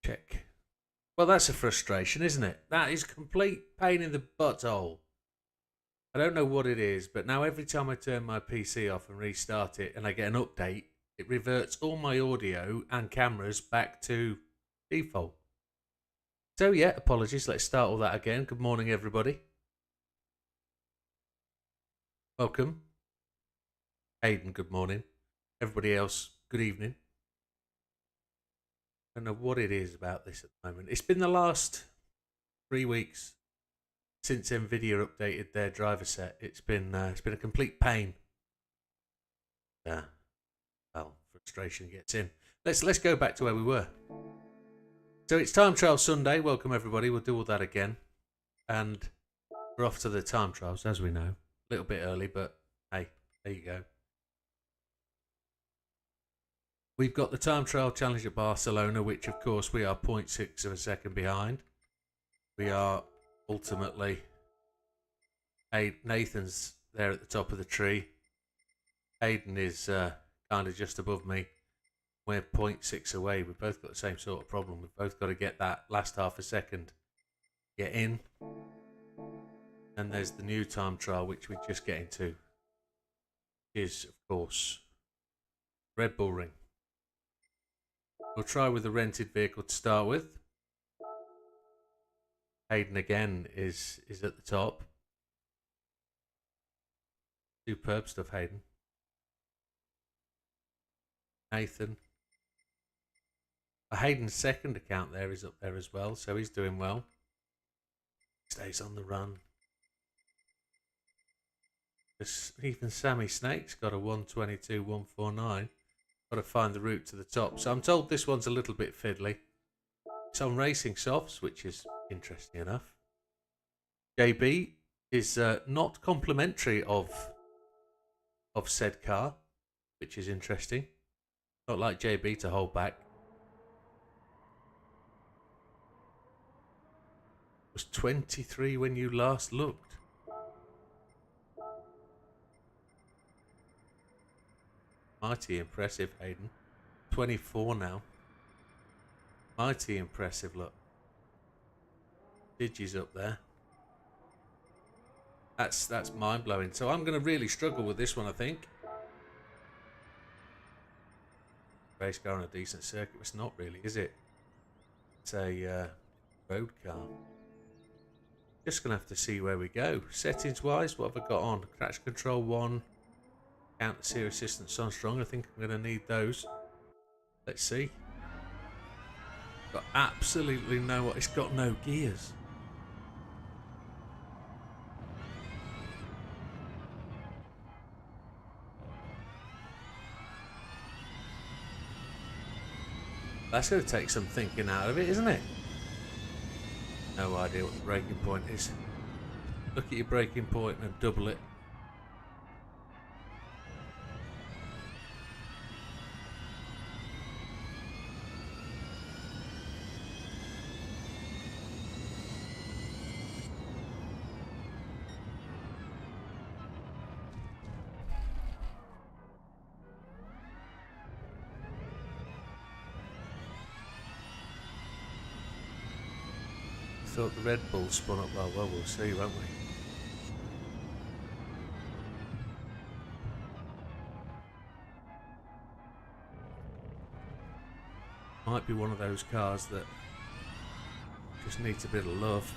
Check. Well, that's a frustration, isn't it? That is complete pain in the butthole. I don't know what it is, but now every time I turn my PC off and restart it and I get an update, it reverts all my audio and cameras back to default. So yeah, apologies. Let's start all that again. Good morning, everybody. Welcome. Hayden, good morning. Everybody else, good evening. I don't know what it is about this at the moment. It's been the last 3 weeks since Nvidia updated their driver set. It's been a complete pain. Well, frustration gets in. Let's go back to where we were. So it's Time Trial Sunday. Welcome everybody. We'll do all that again, and we're off to the time trials, as we know. A little bit early, but hey, there you go. We've got the time trial challenge at Barcelona, which of course we are 0.6 of a second behind. We are ultimately, Nathan's there at the top of the tree. Hayden is kind of just above me. We're 0.6 away. We've both got the same sort of problem. We've both got to get that last half a second, get in. And there's the new time trial, which we're just getting to, is of course Red Bull Ring. We'll try with the rented vehicle to start with. Hayden again is at the top. Superb stuff, Hayden. Nathan. Hayden's second account there is up there as well, so he's doing well. Stays on the run. Even Sammy Snake's got a 122.149. Got to find the route to the top. So I'm told this one's a little bit fiddly. It's on Racing Softs, which is interesting enough. JB is not complimentary of said car, which is interesting. Not like JB to hold back. It was 23 when you last looked. Mighty impressive, Hayden. 24 now. Mighty impressive, look. Digi's up there. That's mind-blowing. So I'm going to really struggle with this one, I think. Race car on a decent circuit. It's not really, is it? It's a road car. Just going to have to see where we go. Settings-wise, what have I got on? Traction control 1. Counter-steer assistance on strong. I think I'm going to need those. Let's see. Got absolutely no... It's got no gears. That's going to take some thinking out of it, isn't it? No idea what the braking point is. Look at your braking point and double it. Thought the Red Bull spun up well. Well, we'll see, won't we? Might be one of those cars that just needs a bit of love.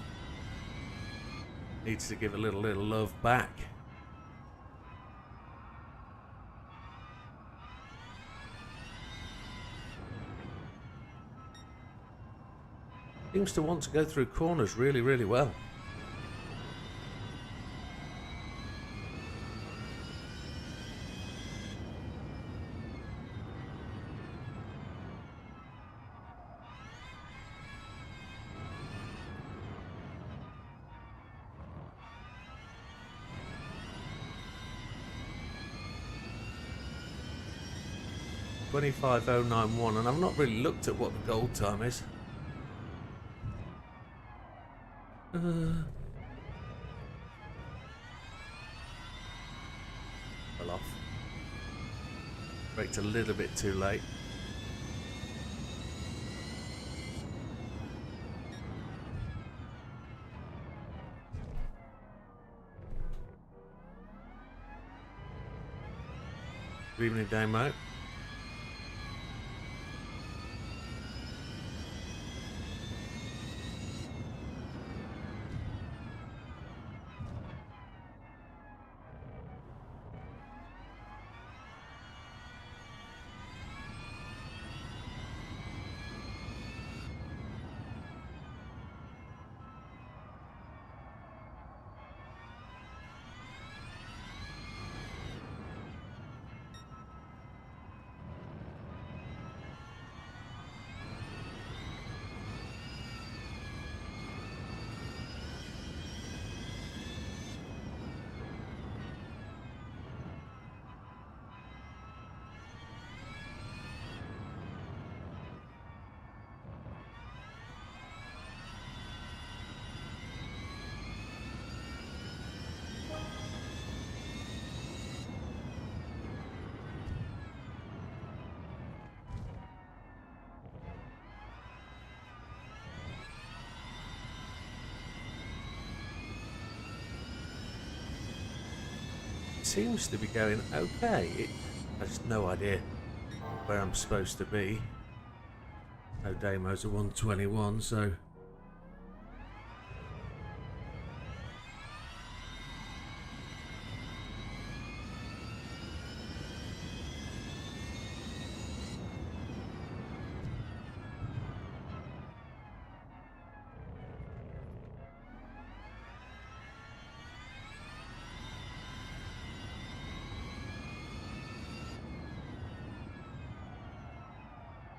Needs to give a little love back. Seems to want to go through corners really, really well. .25091, and I've not really looked at what the gold time is. Fell off. Braked a little bit too late. Good evening, Damo. Seems to be going okay. I just no idea where I'm supposed to be. No, Damo's a 121, so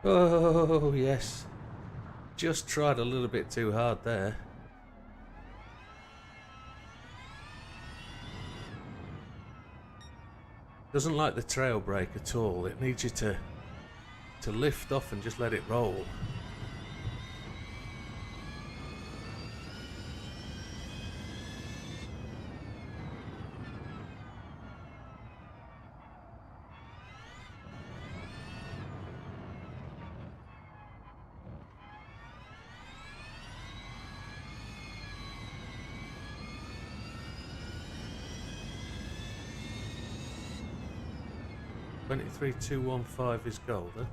oh yes, just tried a little bit too hard there. Doesn't like the trail brake at all. It needs you to lift off and just let it roll. $23,215 is gold. Okay.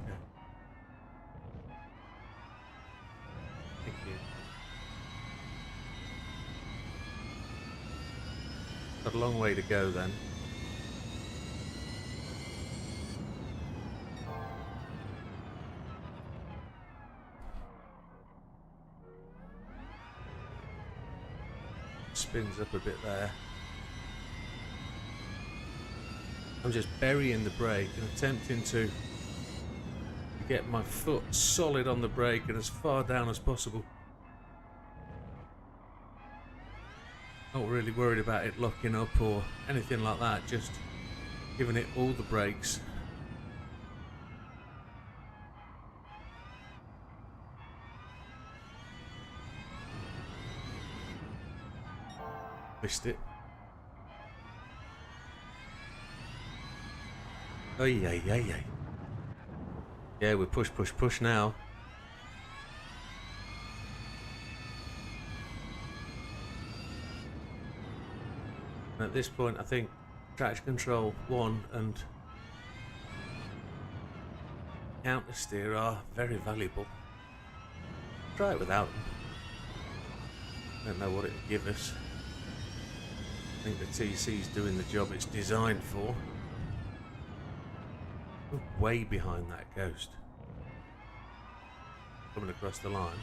Thank you. Got a long way to go then. Spins up a bit there. I'm just burying the brake and attempting to get my foot solid on the brake and as far down as possible. Not really worried about it locking up or anything like that, just giving it all the brakes. Missed it. Oh yeah. Yeah, we push now. And at this point, I think traction control 1 and counter steer are very valuable. Try it without them. Don't know what it would give us. I think the TC's doing the job it's designed for. We're way behind that Ghost. Coming across the line.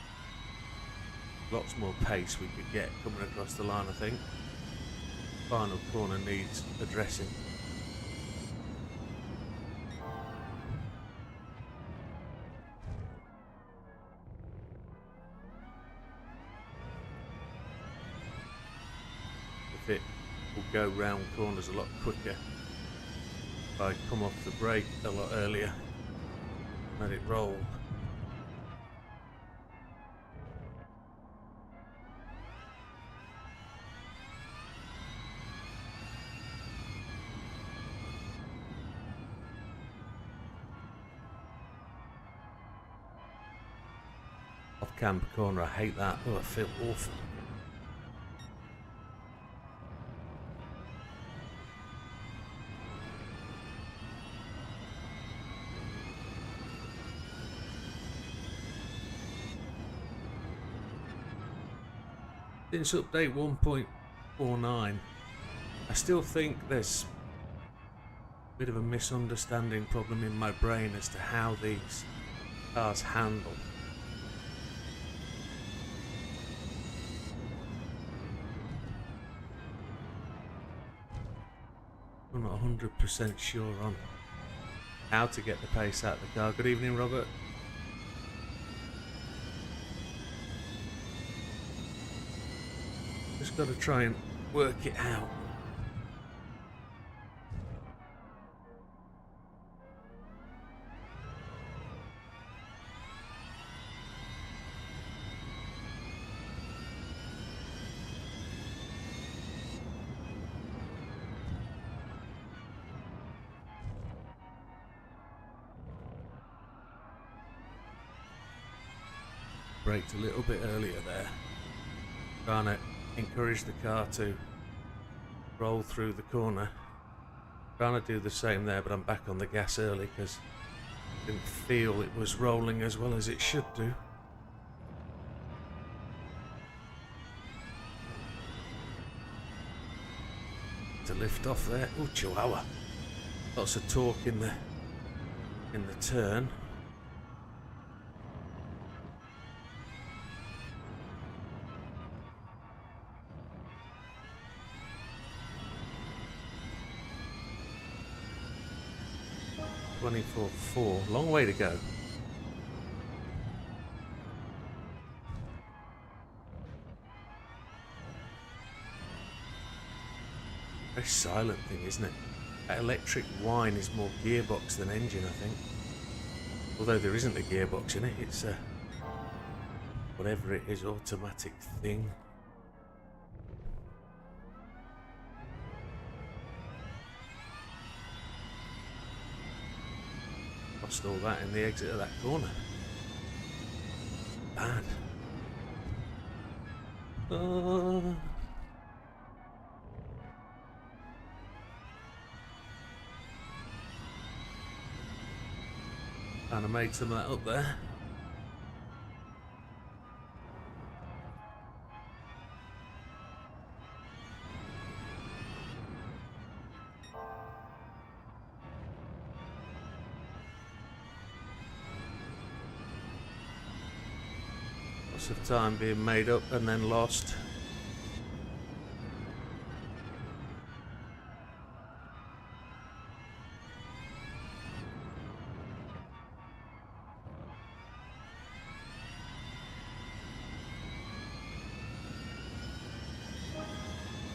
Lots more pace we could get coming across the line, I think. Final corner needs addressing. If it will go round corners a lot quicker if I come off the brake a lot earlier, let it roll. Off camber corner, I hate that. Oh, I feel awful. Since update 1.49, I still think there's a bit of a misunderstanding problem in my brain as to how these cars handle. I'm not 100% sure on how to get the pace out of the car. Good evening, Robert. Just got to try and work it out. Braked a little bit earlier there. Trying to encourage the car to roll through the corner. Trying to do the same there, but I'm back on the gas early because I didn't feel it was rolling as well as it should do. To lift off there. Oh, chihuahua. Lots of torque in the turn. .24.4, long way to go. Very silent thing, isn't it? That electric whine is more gearbox than engine, I think. Although there isn't a gearbox in it, it's a whatever it is, automatic thing. Lost all that in the exit of that corner. Bad. And I made some of that up there. Lots of time being made up and then lost.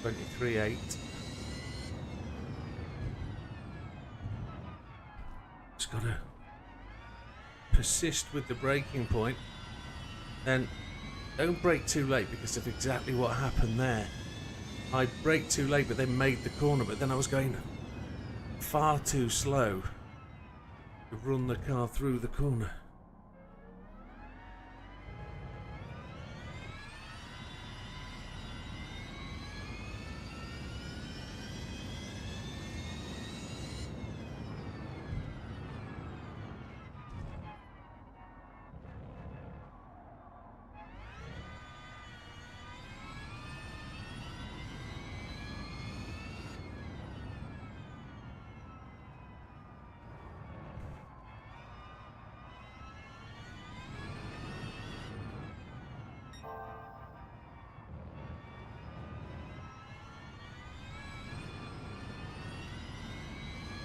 .23.8. Just gotta persist with the braking point. Then don't brake too late because of exactly what happened there. I braked too late but then made the corner, but then I was going far too slow to run the car through the corner.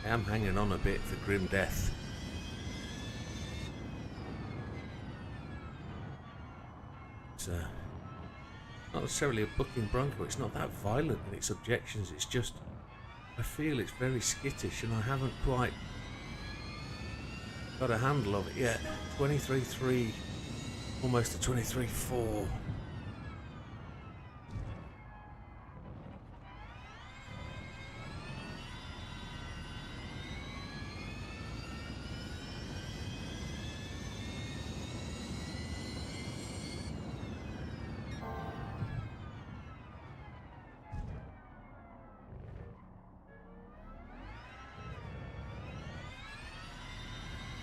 I am hanging on a bit for grim death. It's not necessarily a bucking bronco, it's not that violent in its objections, it's just I feel it's very skittish and I haven't quite got a handle of it yet. 23.3, almost a 23.4.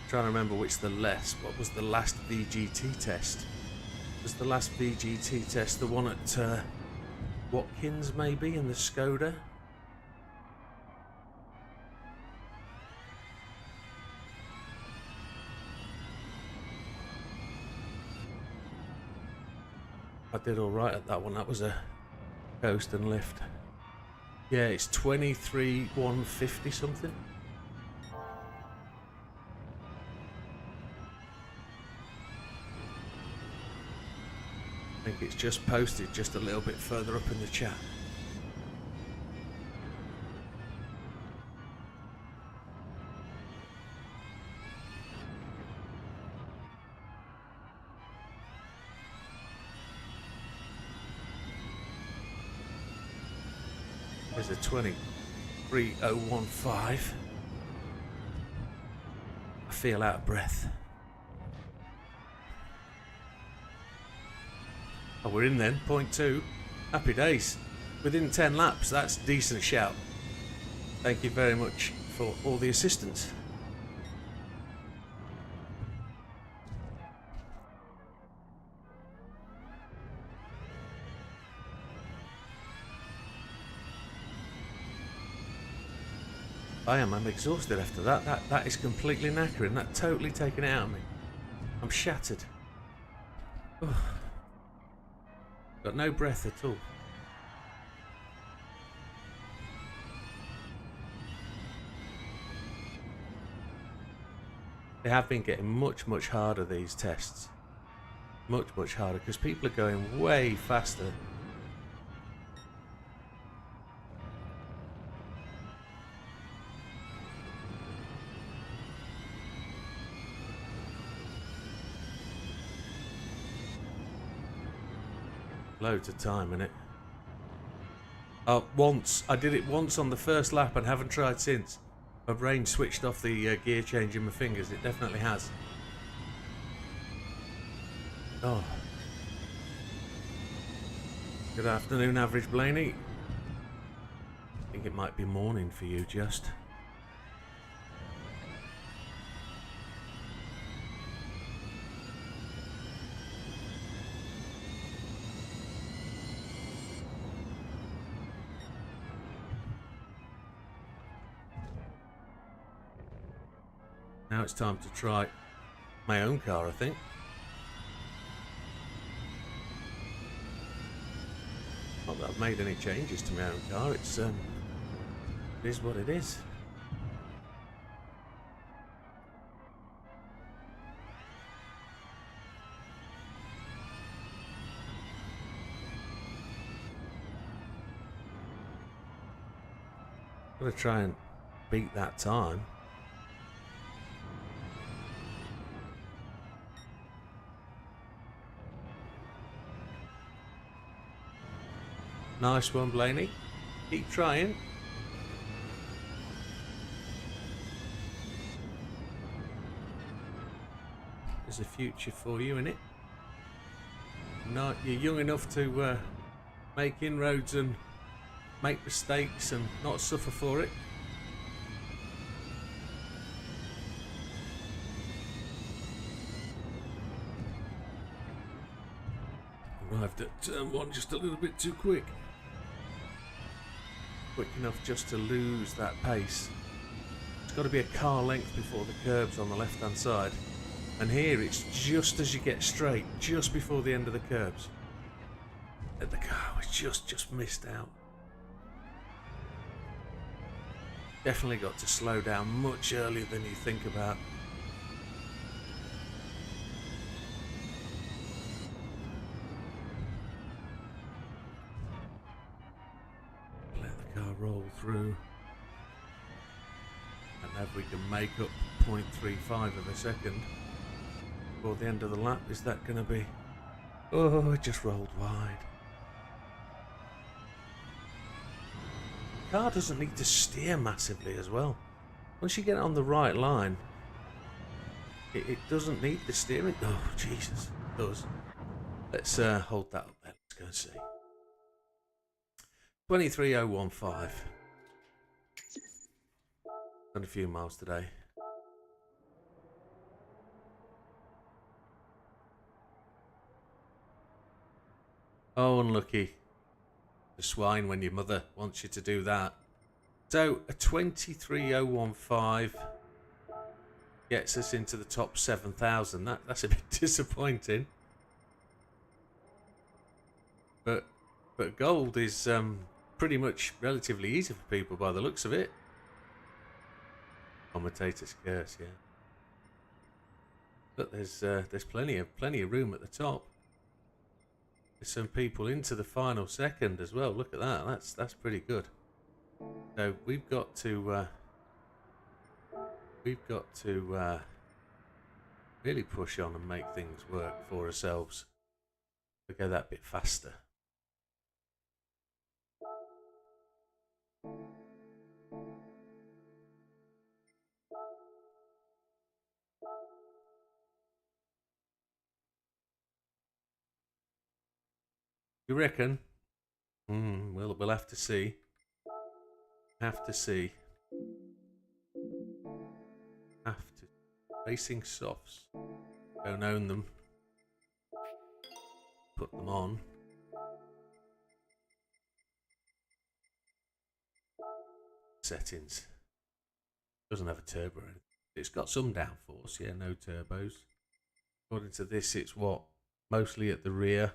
Trying to remember what was the last VGT test was the last VGT test, the one at Watkins maybe, in the Skoda. I did alright at that one. That was a coast and lift. Yeah, it's 23,150 something. I think it's just posted just a little bit further up in the chat. There's a 23,015. I feel out of breath. Oh, we're in then, 0.2. Happy days. Within 10 laps, that's a decent shout. Thank you very much for all the assistance. I'm exhausted after that. That is completely knackering. That totally taken it out of me. I'm shattered. Ugh. Got no breath at all. They have been getting much harder, these tests. Much harder, because people are going way faster. Loads of time in it. Once. I did it once on the first lap and haven't tried since. My brain switched off the gear change in my fingers. It definitely has. Oh. Good afternoon, Average Blaney. I think it might be morning for you, just. Now it's time to try my own car, I think. Not that I've made any changes to my own car. It is what it is. Gotta try and beat that time. Nice one, Blaney. Keep trying. There's a future for you in it. No, you're young enough to make inroads and make mistakes and not suffer for it. Arrived at turn one just a little bit too quick. Quick enough just to lose that pace. It's got to be a car length before the curbs on the left hand side, and here it's just as you get straight, just before the end of the curbs. And the car was just missed out. Definitely got to slow down much earlier than you think about. Roll through, and if we can make up 0.35 of a second before the end of the lap, is that going to be... Oh, it just rolled wide. The car doesn't need to steer massively as well. Once you get it on the right line, it doesn't need the steering. Oh, Jesus, it does. Let's hold that up there. Let's go and see. 23,015. Done a few miles today. Oh, unlucky. The swine when your mother wants you to do that. So a 23,015 gets us into the top 7,000. That's a bit disappointing. But gold is pretty much relatively easy for people by the looks of it. Commentator's curse, yeah. But there's plenty of room at the top. There's some people into the final second as well. Look at that. That's pretty good. So we've got to really push on and make things work for ourselves. To go that bit faster. You reckon? We'll have to see. Have to see. Have to. Racing softs. Don't own them. Put them on. Settings. Doesn't have a turbo. It's got some downforce. Yeah, no turbos. According to this, it's what? Mostly at the rear.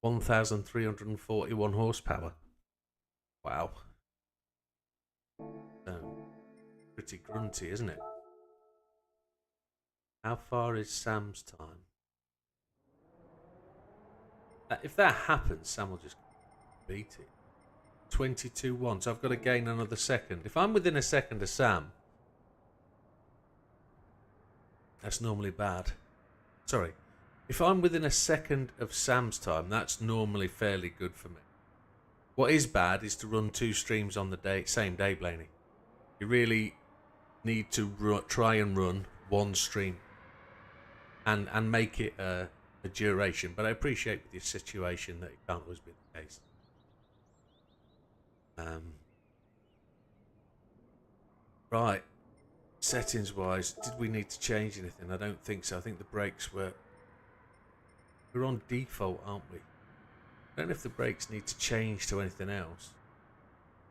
1,341 horsepower. Wow. Pretty grunty, isn't it? How far is Sam's time? If that happens, Sam will just beat it. 22-1, so I've got to gain another second. If I'm within a second of Sam, that's normally bad. Sorry. If I'm within a second of Sam's time, that's normally fairly good for me. What is bad is to run 2 streams on the same day, Blaney. You really need to try and run 1 stream and make it a duration. But I appreciate with your situation that it can't always be the case. Right. Settings wise, did we need to change anything? I don't think so. I think the brakes we're on default, aren't we? I don't know if the brakes need to change to anything else.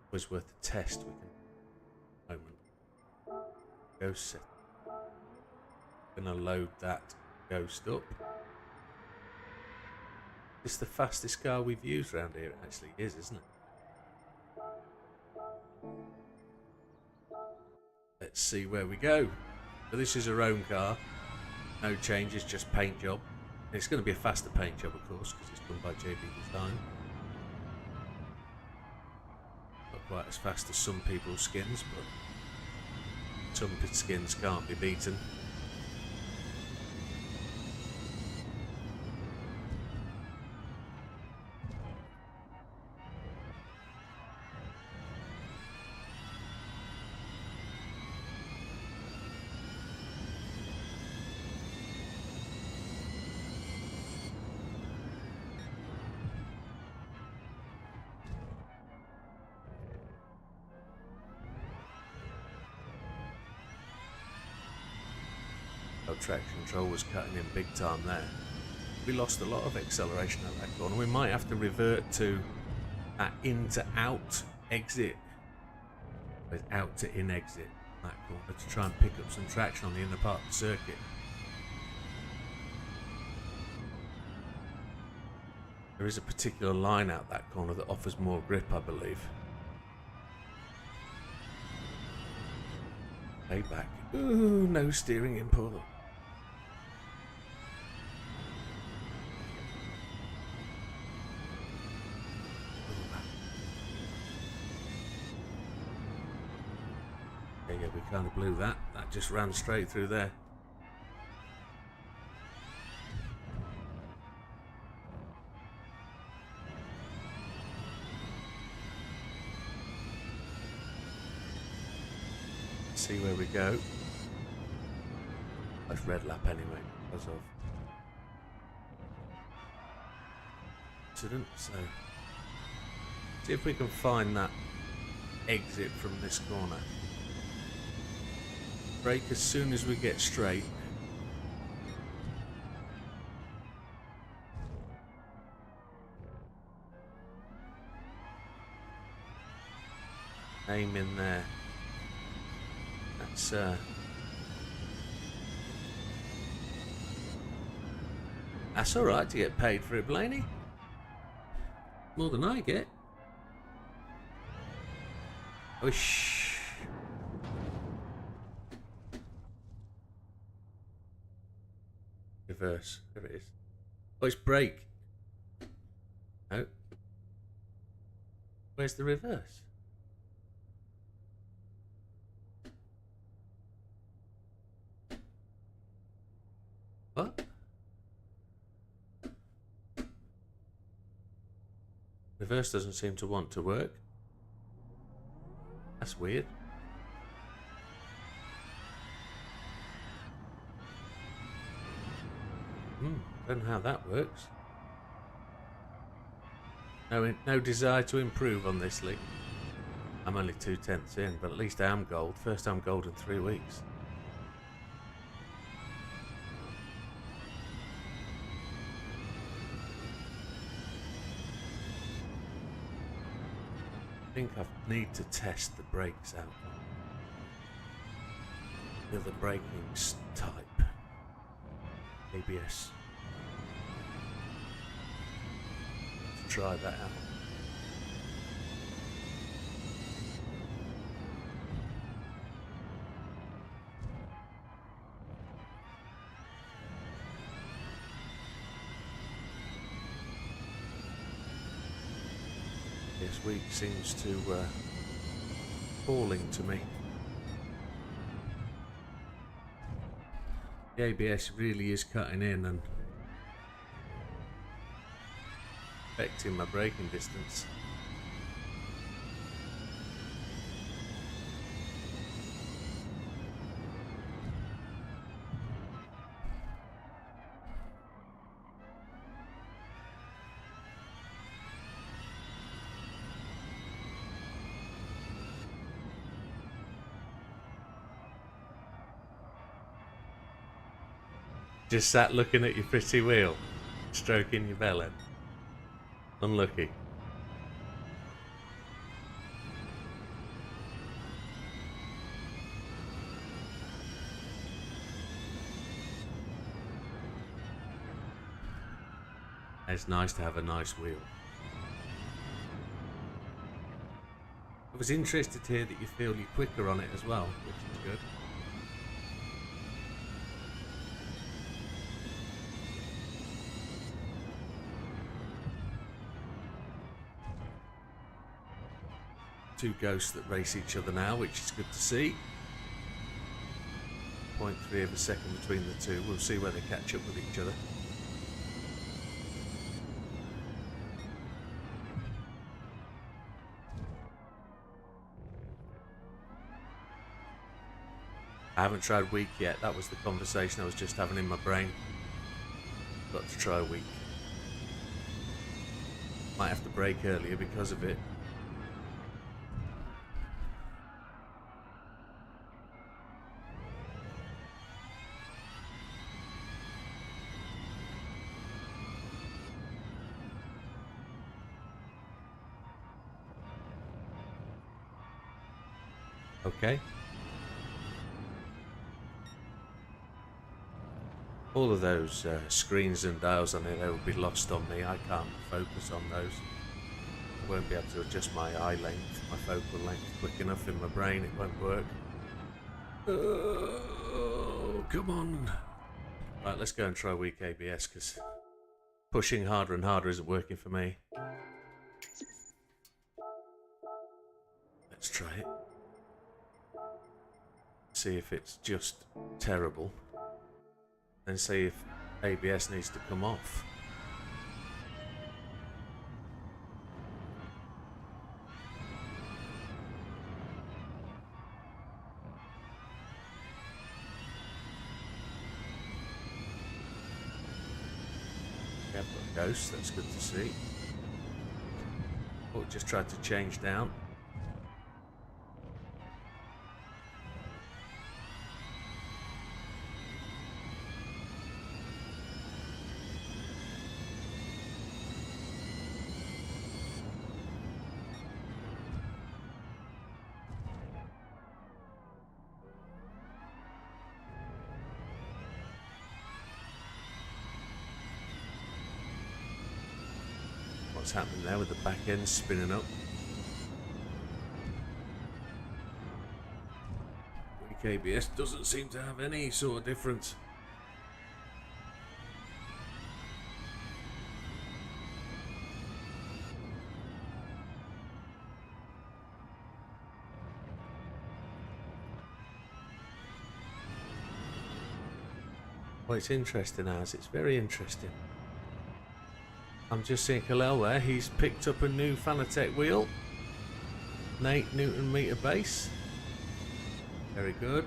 It was worth a test. We can moment. Ghost set. Gonna load that ghost up. It's the fastest car we've used around here. It actually is, isn't it? Let's see where we go. So this is our own car. No changes, just paint job. It's going to be a faster paint job, of course, because it's done by JB Design. Not quite as fast as some people's skins, but some skins can't be beaten. Traction control was cutting in big time there. We lost a lot of acceleration at that corner. We might have to revert to that in to out exit, with out to in exit that corner to try and pick up some traction on the inner part of the circuit. There is a particular line out that corner that offers more grip, I believe. Payback. Ooh, no steering in pull. Yeah, we kind of blew that. That just ran straight through there. Let's see where we go. That's red lap anyway, because of accident. So, see if we can find that exit from this corner. Brake as soon as we get straight. Aim in there. That's alright to get paid for it, Blaney. More than I get. Whoosh. Reverse. There it is. Oh, it's brake. No. Where's the reverse? What? Reverse doesn't seem to want to work. That's weird. Don't know how that works. No desire to improve on this league. I'm only 2/10 in, but at least I am gold. First time gold in 3 weeks. I think I need to test the brakes out. The other braking type. ABS. To try that out. This week seems to falling to me. The ABS really is cutting in and affecting my braking distance. Just sat looking at your pretty wheel, stroking your bell end. Unlucky. It's nice to have a nice wheel. I was interested to hear that you feel you're quicker on it as well, which is good. Two ghosts that race each other now, which is good to see. 0.3 of a second between the two. We'll see where they catch up with each other. I haven't tried weak yet. That was the conversation I was just having in my brain. Got to try weak. Might have to brake earlier because of it. Okay. All of those screens and dials on it, they will be lost on me. I can't focus on those. I won't be able to adjust my eye length, my focal length quick enough in my brain. It won't work. Oh, come on. Right, let's go and try weak ABS because pushing harder and harder isn't working for me. Let's try it. See if it's just terrible. And see if ABS needs to come off. Yeah, I've got a ghost, that's good to see. Oh, just tried to change down. what's happening there with the back end spinning up. Weak ABS doesn't seem to have any sort of difference. Well, it's interesting, as it's very interesting. I'm just seeing Kalel there. He's picked up a new Fanatec wheel, an 8 Newton meter base. Very good.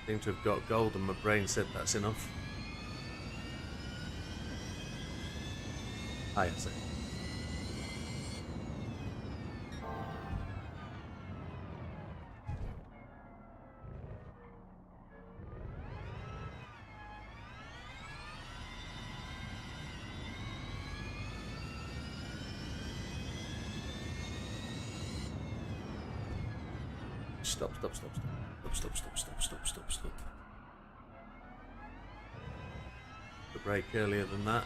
Seem to have got gold and my brain said that's enough. I see. Stop. The brake earlier than that.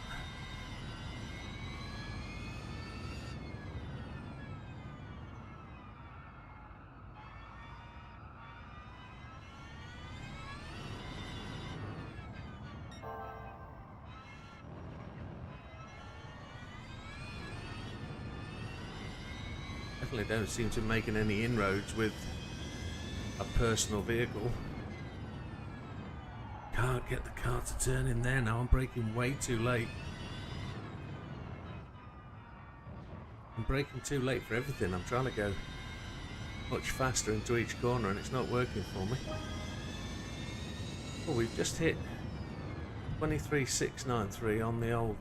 Definitely don't seem to be making any inroads with a personal vehicle. Can't get the car to turn in there now. I'm braking way too late. I'm braking too late for everything. I'm trying to go much faster into each corner and it's not working for me. Oh, we've just hit 23,693 on the old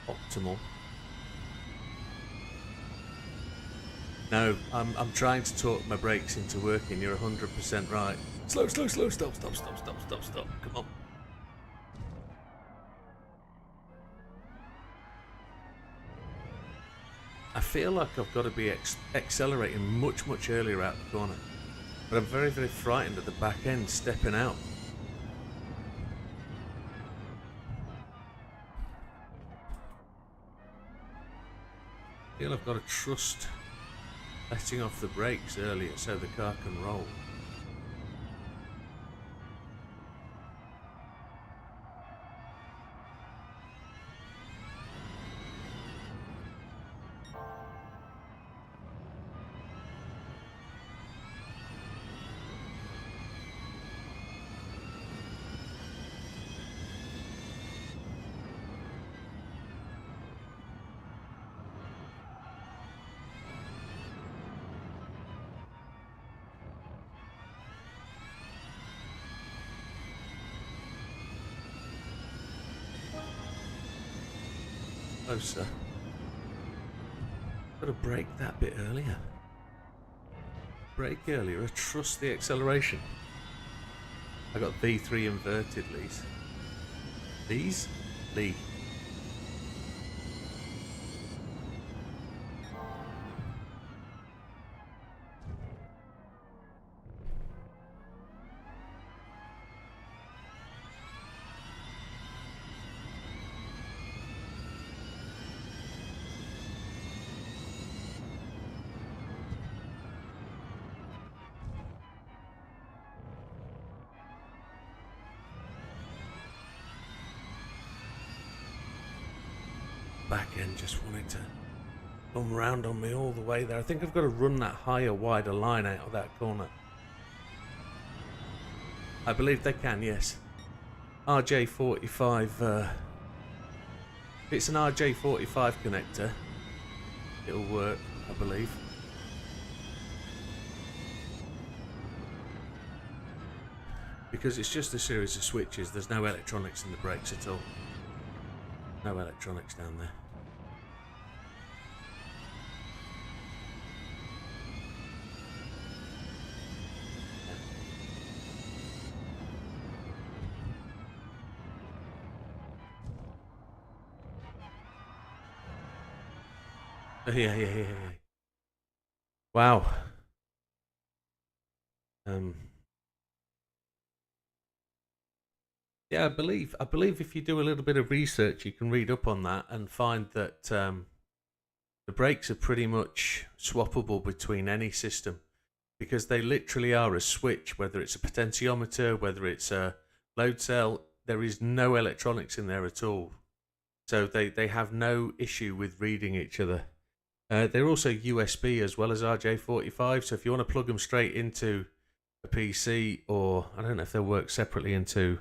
optimal. No, I'm trying to talk my brakes into working. You're 100% right. Slow, stop. Come on. I feel like I've got to be accelerating much earlier out the corner. But I'm very frightened at the back end stepping out. I feel I've got to trust letting off the brakes earlier so the car can roll. Closer. Got to brake that bit earlier. Brake earlier, trust the acceleration. I got V3 inverted, Lees. These? Lee. Back end just wanted to come round on me all the way there. I think I've got to run that higher, wider line out of that corner. I believe they can, yes. RJ45, if it's an RJ45 connector, it'll work, I believe. Because it's just a series of switches, there's no electronics in the brakes at all. No electronics down there. Yeah. Wow. Um, yeah, I believe if you do a little bit of research, you can read up on that and find that the brakes are pretty much swappable between any system because they literally are a switch. Whether it's a potentiometer, whether it's a load cell, there is no electronics in there at all. So they have no issue with reading each other. They're also USB as well as RJ45. So if you want to plug them straight into a PC, or I don't know if they'll work separately into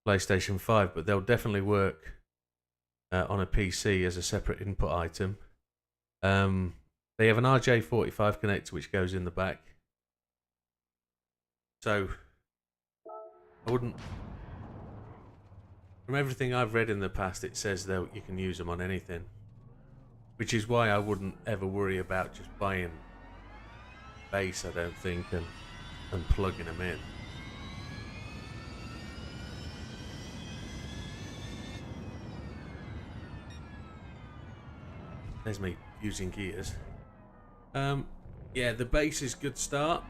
PlayStation 5, but they'll definitely work on a PC as a separate input item. They have an RJ45 connector which goes in the back. So I wouldn't. From everything I've read in the past, it says that you can use them on anything, which is why I wouldn't ever worry about just buying base, I don't think, and plugging them in. There's me using gears. Yeah, the base is good start.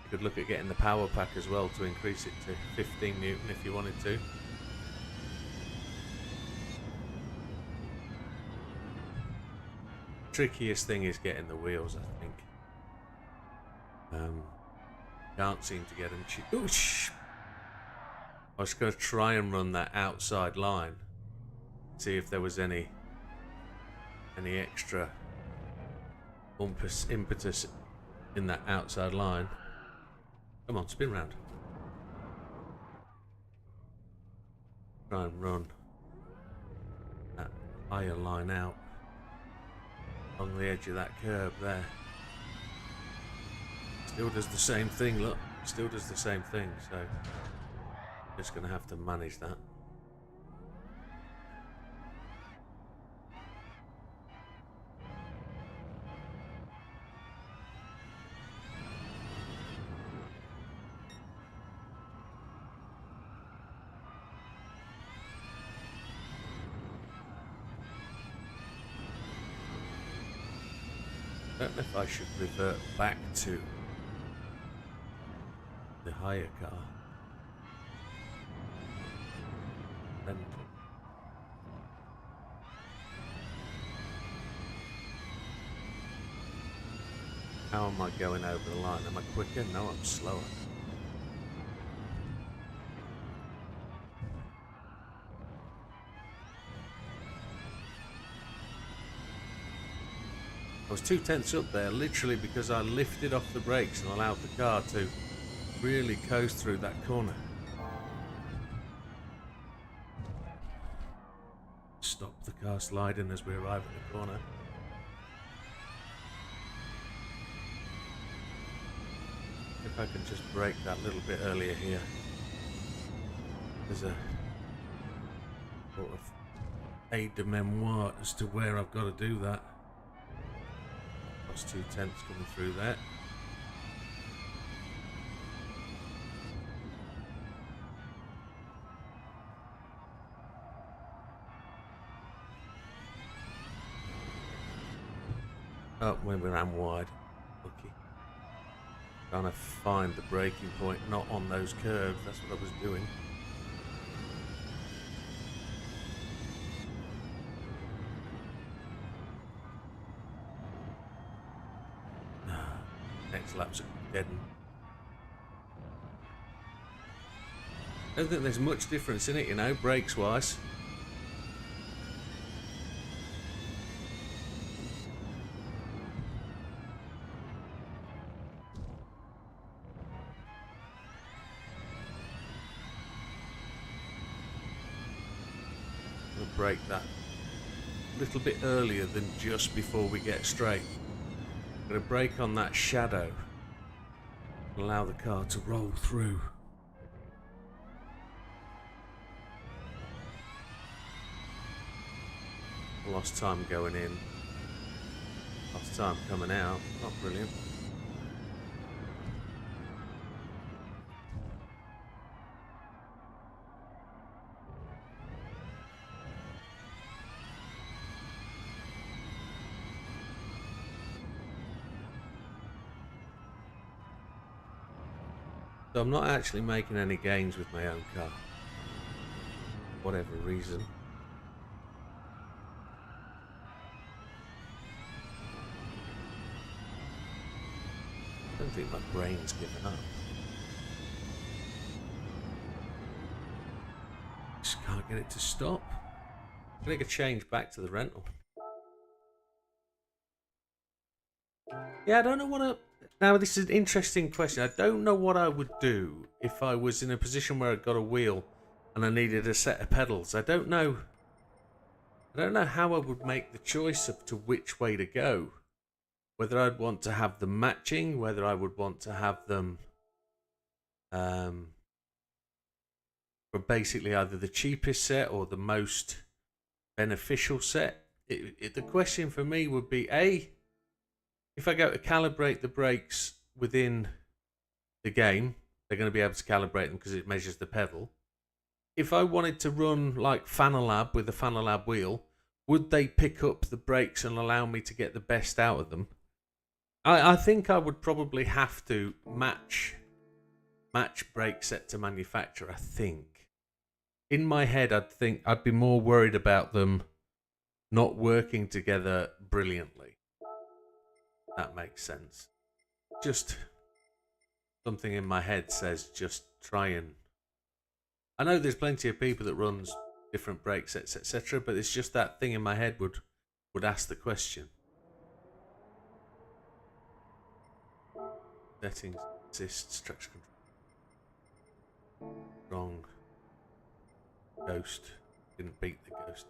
You could look at getting the power pack as well to increase it to 15 Newton if you wanted to. Trickiest thing is getting the wheels, I think. Can't seem to get them. Oosh! I was going to try and run that outside line, see if there was any extra impetus in that outside line. Come on, spin round. Try and run that higher line out along the edge of that curb there. Still does the same thing, look. Still does the same thing, so just going to have to manage that. I don't know if I should revert back to the higher car. And how am I going over the line? Am I quicker? No, I'm slower. I was 2/10 up there literally because I lifted off the brakes and allowed the car to really coast through that corner. Stop the car sliding as we arrive at the corner. If I can just brake that little bit earlier here. There's a sort of aide de memoire as to where I've got to do that. Plus 2/10 coming through there. Oh, when we ran wide. Lucky. Trying to find the braking point, not on those curves. That's what I was doing. Next lap's dead. I don't think there's much difference in it, you know, brakes wise. We'll brake that a little bit earlier than just before we get straight. I'm going to brake on that shadow and allow the car to roll through. Lost time going in, lost time coming out. Not brilliant. So I'm not actually making any gains with my own car. Whatever reason. I don't think my brain's given up. Just can't get it to stop. I'm gonna make a change back to the rental. Yeah, I don't know what I... Now, this is an interesting question. I don't know what I would do if I was in a position where I got a wheel and I needed a set of pedals. I don't know how I would make the choice of to which way to go. Whether I'd want to have them matching, whether I would want to have them for basically either the cheapest set or the most beneficial set. The question for me would be, A, if I go to calibrate the brakes within the game, they're going to be able to calibrate them because it measures the pedal. If I wanted to run like Fanalab with a Fanalab wheel, would they pick up the brakes and allow me to get the best out of them? I think I would probably have to match brake set to manufacturer, I think. In my head, I'd be more worried about them not working together brilliantly. That makes sense. Just something in my head says just try and... I know there's plenty of people that runs different brake sets, etc., but it's just that thing in my head would ask the question. Settings, assists, traction control. Wrong. Ghost. Didn't beat the ghost.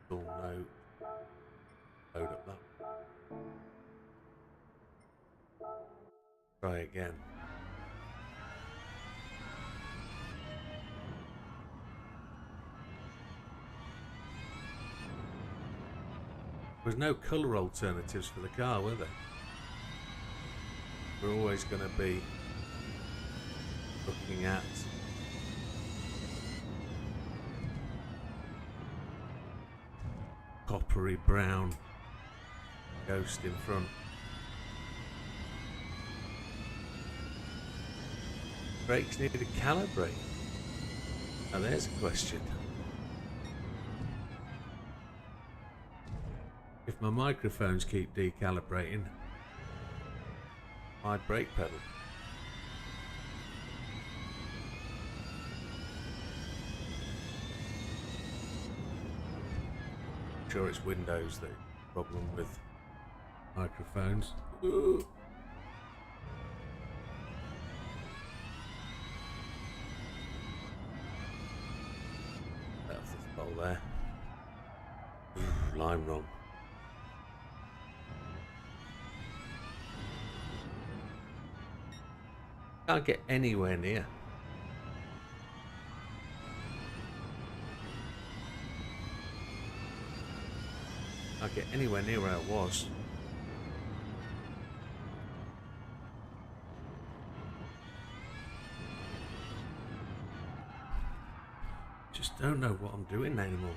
Full note. Load up that. Try again. There was no colour alternatives for the car, were there? We're always going to be looking at coppery brown ghost in front. Brakes need to calibrate. Now there's a question. If my microphones keep decalibrating, my brake pedal. I'm sure it's Windows that problem with microphones. Ooh. That was the bowl there. Ooh, line wrong. Can't get anywhere near. Can't get anywhere near where I was. Just don't know what I'm doing anymore.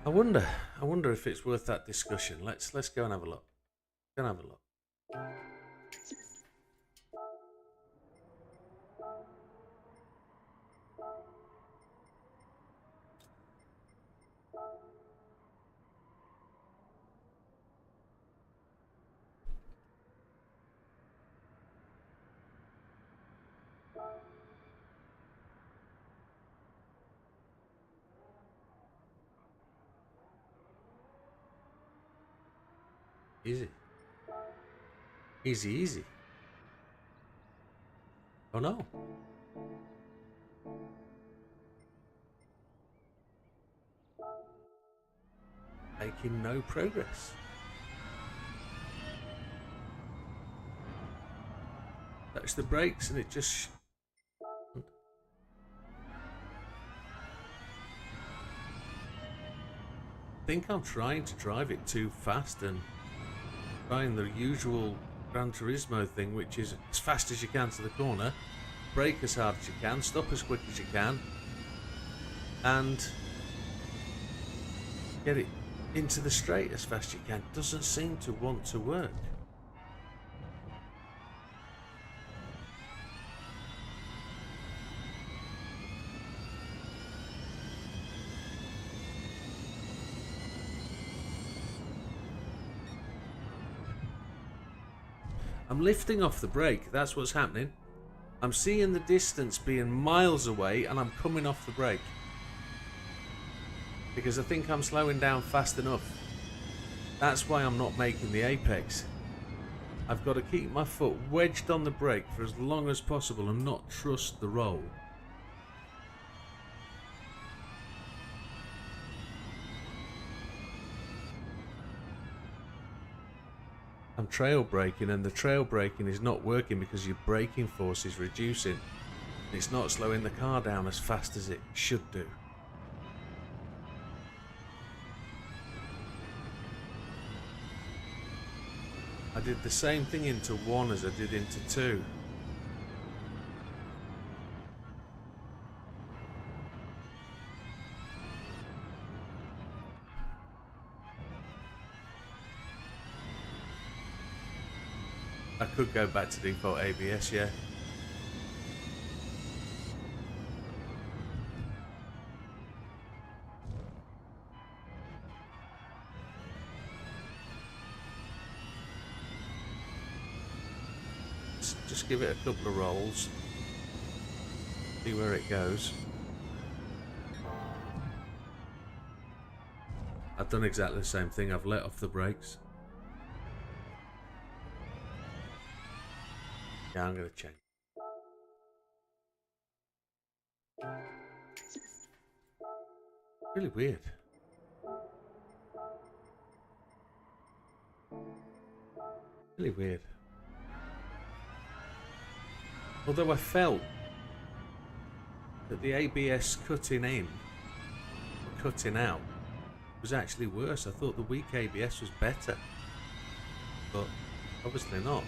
I wonder if it's worth that discussion. Let's go and have a look. Go and have a look. Easy. Easy, easy. Oh no. Making no progress. Touch the brakes and it just... I think I'm trying to drive it too fast and trying the usual Gran Turismo thing, which is as fast as you can to the corner, brake as hard as you can, stop as quick as you can, and get it into the straight as fast as you can. Doesn't seem to want to work. I'm lifting off the brake, that's what's happening. I'm seeing the distance being miles away and I'm coming off the brake. Because I think I'm slowing down fast enough. That's why I'm not making the apex. I've got to keep my foot wedged on the brake for as long as possible and not trust the roll. I'm trail braking and the trail braking is not working because your braking force is reducing. It's not slowing the car down as fast as it should do. I did the same thing into 1 as I did into 2. I could go back to default ABS, yeah. Just give it a couple of rolls. See where it goes. I've done exactly the same thing. I've let off the brakes. Yeah, I'm going to change. Really weird. Really weird. Although I felt that the ABS cutting in, or cutting out, was actually worse. I thought the weak ABS was better. But obviously not.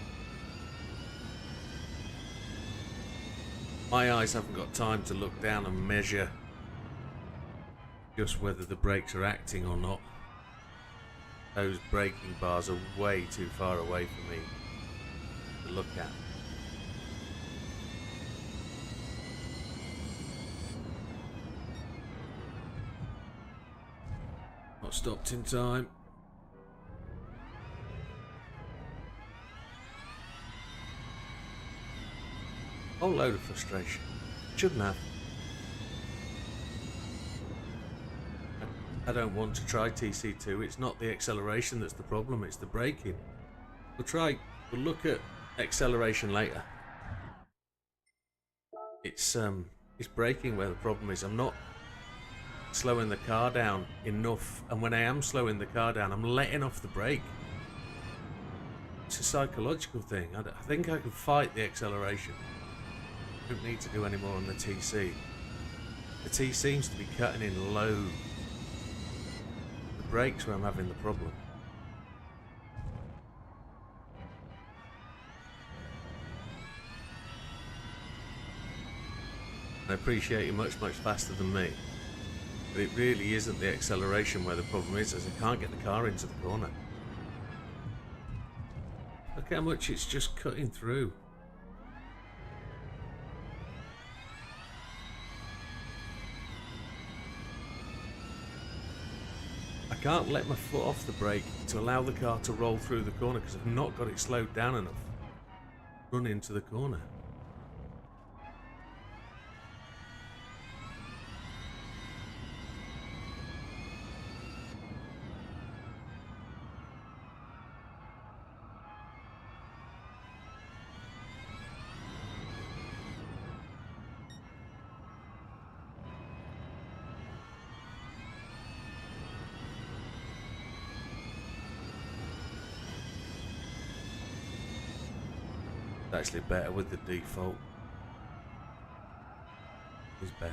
My eyes haven't got time to look down and measure just whether the brakes are acting or not. Those braking bars are way too far away for me to look at. Not stopped in time. Whole load of frustration. Shouldn't have. I don't want to try TC2. It's not the acceleration that's the problem, it's the braking. We'll look at acceleration later. It's braking where the problem is. I'm not slowing the car down enough, and when I am slowing the car down, I'm letting off the brake. It's a psychological thing. I think I can fight the acceleration. I don't need to do any more on the TC. The T seems to be cutting in low. The brake's where I'm having the problem. I appreciate you much faster than me. But it really isn't the acceleration where the problem is, as I can't get the car into the corner. Look how much it's just cutting through. I can't let my foot off the brake to allow the car to roll through the corner because I've not got it slowed down enough. Run into the corner. Actually better with the default. Is better.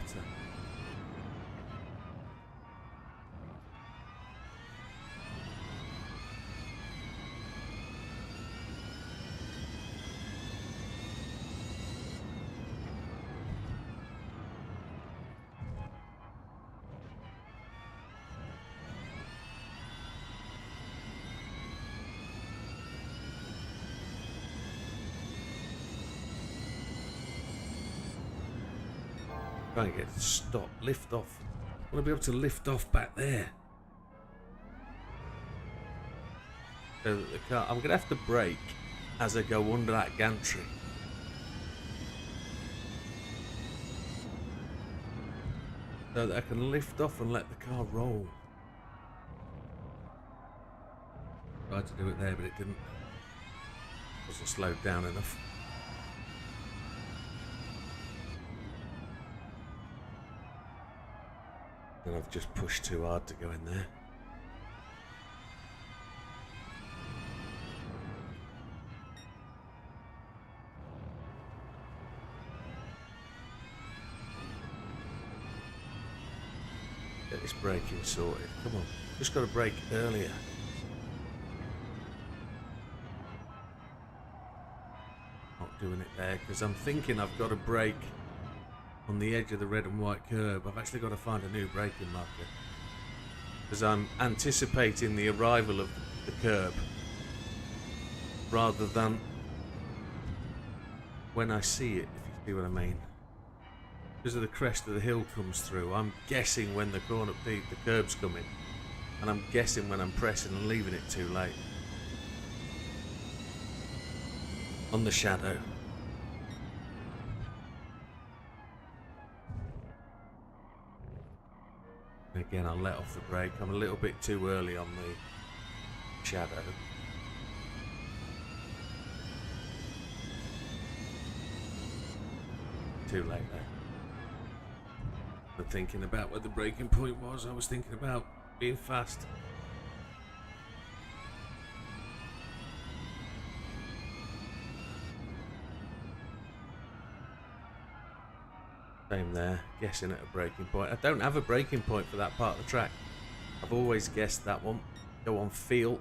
Try and get it to stop, lift off. I want to be able to lift off back there. So that the car, I'm going to have to brake as I go under that gantry. So that I can lift off and let the car roll. Tried to do it there, but it didn't. Wasn't slowed down enough. And I've just pushed too hard to go in there. Get this braking sorted. Come on, just got to brake earlier. Not doing it there because I'm thinking I've got to brake on the edge of the red and white curb. I've actually got to find a new braking marker because I'm anticipating the arrival of the curb rather than when I see it, if you see what I mean. Because of the crest of the hill comes through, I'm guessing when the curb's coming, and I'm guessing when I'm pressing and leaving it too late. On the shadow. Again, I'll let off the brake. I'm a little bit too early on the shadow. Too late there. I'm thinking about where the braking point was. I was thinking about being fast. Same there, guessing at a braking point. I don't have a braking point for that part of the track. I've always guessed that one. Go on feel.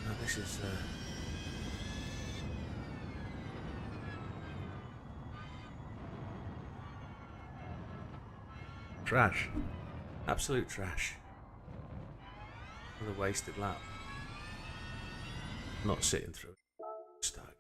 Now this is trash. Absolute trash. Another wasted lap. Not sitting through it. Start again.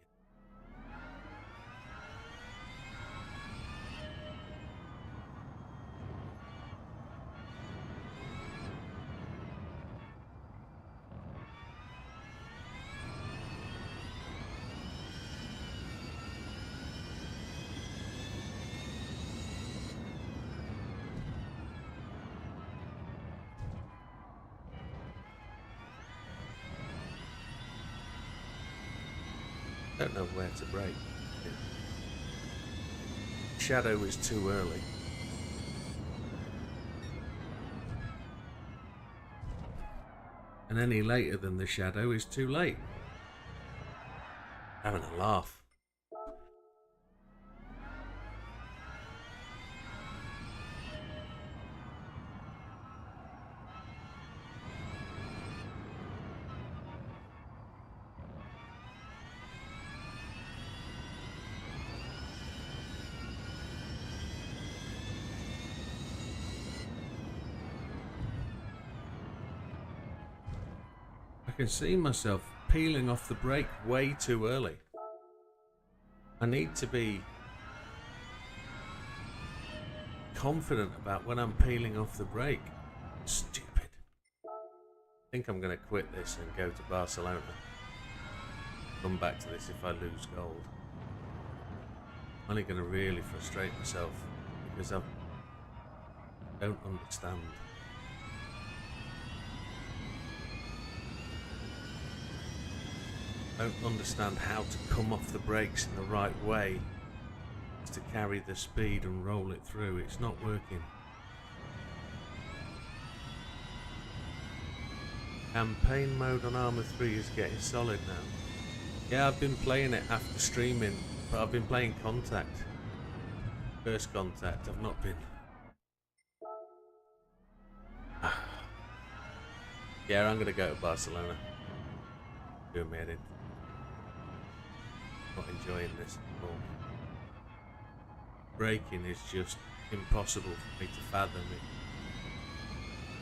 Don't know where to brake. Shadow is too early. And any later than the shadow is too late. Having a laugh. I can see myself peeling off the brake way too early. I need to be confident about when I'm peeling off the brake. Stupid. I think I'm going to quit this and go to Barcelona. Come back to this if I lose gold. I'm only going to really frustrate myself because I don't understand. I don't understand how to come off the brakes in the right way to carry the speed and roll it through. It's not working. Campaign mode on Arma 3 is getting solid now. Yeah, I've been playing it after streaming, but I've been playing Contact. First Contact, I've not been. Yeah, I'm going to go to Barcelona. Doing my head in. Not enjoying this at all. Braking is just impossible for me to fathom it.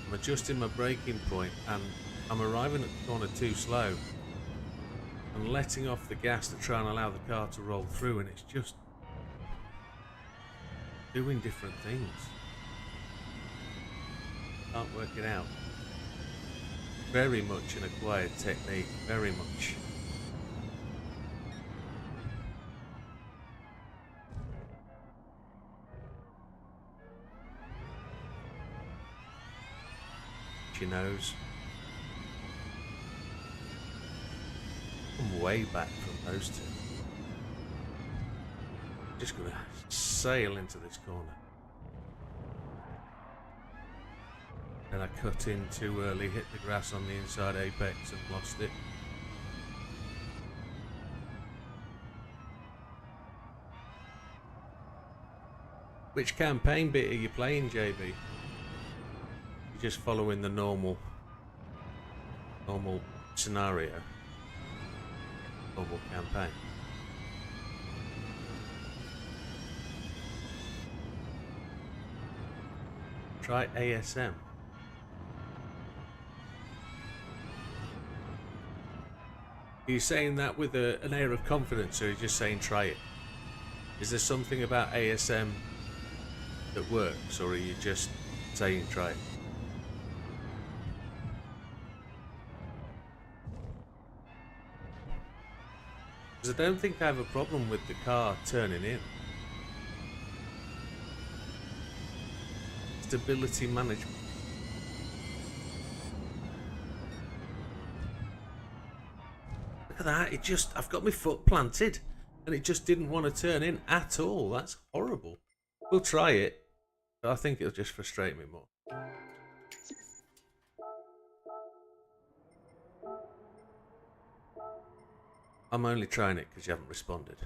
I'm adjusting my braking point and I'm arriving at the corner too slow. and letting off the gas to try and allow the car to roll through, and it's just doing different things. Can't work it out. Very much an acquired technique, very much. She knows. I'm way back from those two. Just gonna sail into this corner. Then I cut in too early, hit the grass on the inside apex and lost it. Which campaign bit are you playing, JB? You're just following the normal scenario, normal campaign. Try ASM. Are you saying that with an air of confidence, or are you just saying try it? Is there something about ASM that works, or are you just saying try it? Because I don't think I have a problem with the car turning in. Stability management. Look at that, it just, I've got my foot planted and it just didn't want to turn in at all. That's horrible. We'll try it, but I think it'll just frustrate me more. I'm only trying it because you haven't responded.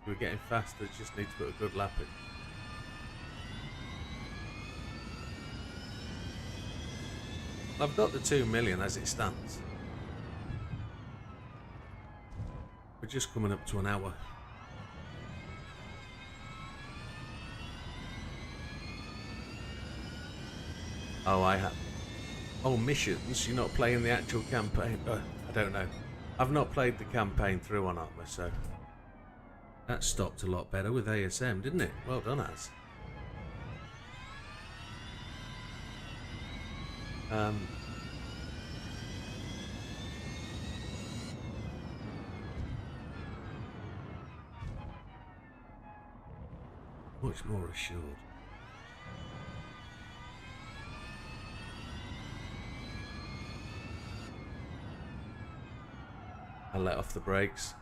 We're getting faster, just need to put a good lap in. I've got the 2 million as it stands. We're just coming up to an hour. Oh, I have. Oh, missions? You're not playing the actual campaign? I don't know. I've not played the campaign through on Armour, so... That stopped a lot better with ASM, didn't it? Well done, Az. Much more assured. I let off the brakes.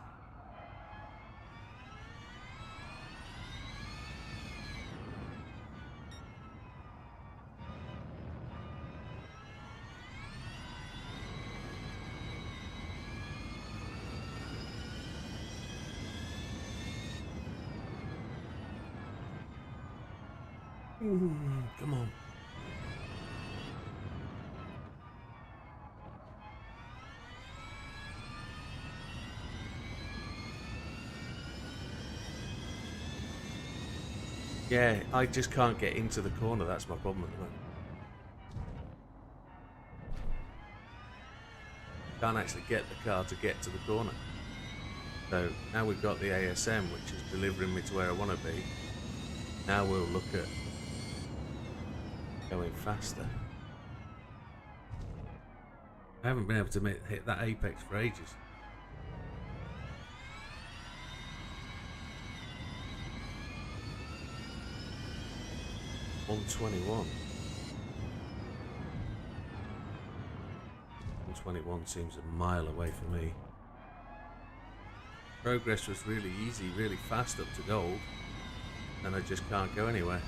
Come on. Yeah, I just can't get into the corner. That's my problem at the moment. Can't actually get the car to get to the corner. So now we've got the ASM, which is delivering me to where I want to be. Now we'll look at going faster. I haven't been able to hit that apex for ages. $121. 121 seems a mile away for me. Progress was really easy, really fast up to gold, and I just can't go anywhere.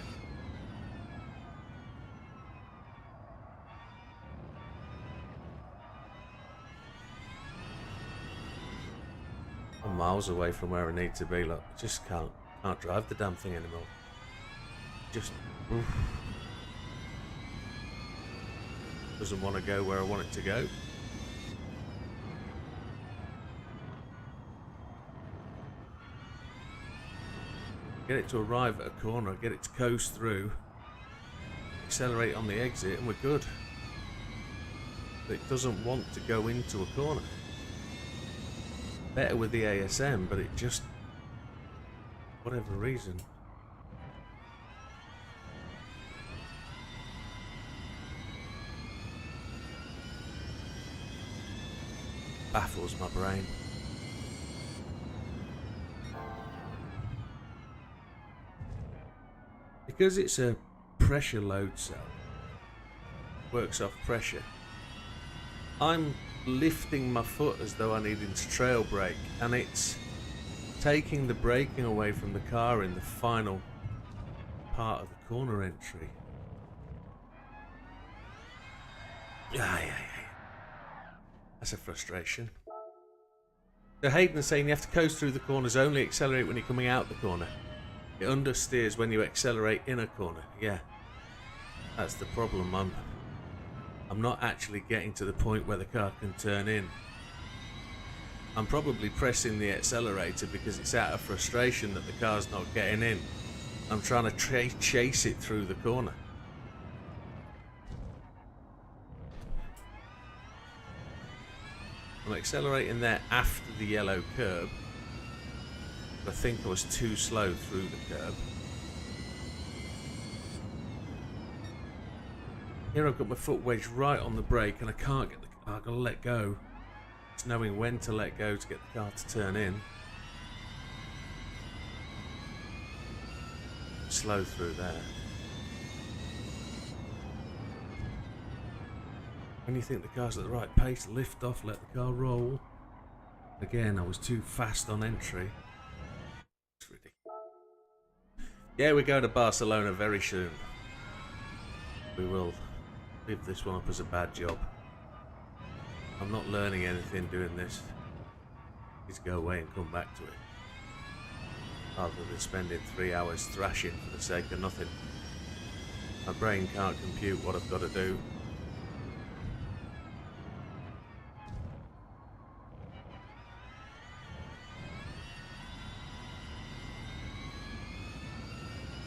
I'm miles away from where I need to be. Look, I just can't drive the damn thing anymore. Just doesn't want to go where I want it to go. get it to arrive at a corner, get it to coast through, accelerate on the exit, and we're good. But it doesn't want to go into a corner. Better with the ASM, but it just, whatever reason. Baffles my brain. Because it's a pressure load cell, works off pressure, I'm lifting my foot as though I needed to trail brake, and it's taking the braking away from the car in the final part of the corner entry. Yeah. That's a frustration. So Hayden's saying you have to coast through the corners, only accelerate when you're coming out the corner. It understeers when you accelerate in a corner. Yeah, that's the problem. I'm not actually getting to the point where the car can turn in. I'm probably pressing the accelerator because it's out of frustration that the car's not getting in. I'm trying to chase it through the corner. I'm accelerating there after the yellow curb. I think I was too slow through the curb. Here I've got my foot wedged right on the brake and I can't get the car, I've got to let go. Just knowing when to let go to get the car to turn in. Slow through there. When you think the car's at the right pace, lift off, let the car roll. Again, I was too fast on entry. It's ridiculous. Yeah, we're going to Barcelona very soon. We will leave this one up as a bad job. I'm not learning anything doing this. Just go away and come back to it. Rather than spending 3 hours thrashing for the sake of nothing. My brain can't compute what I've got to do.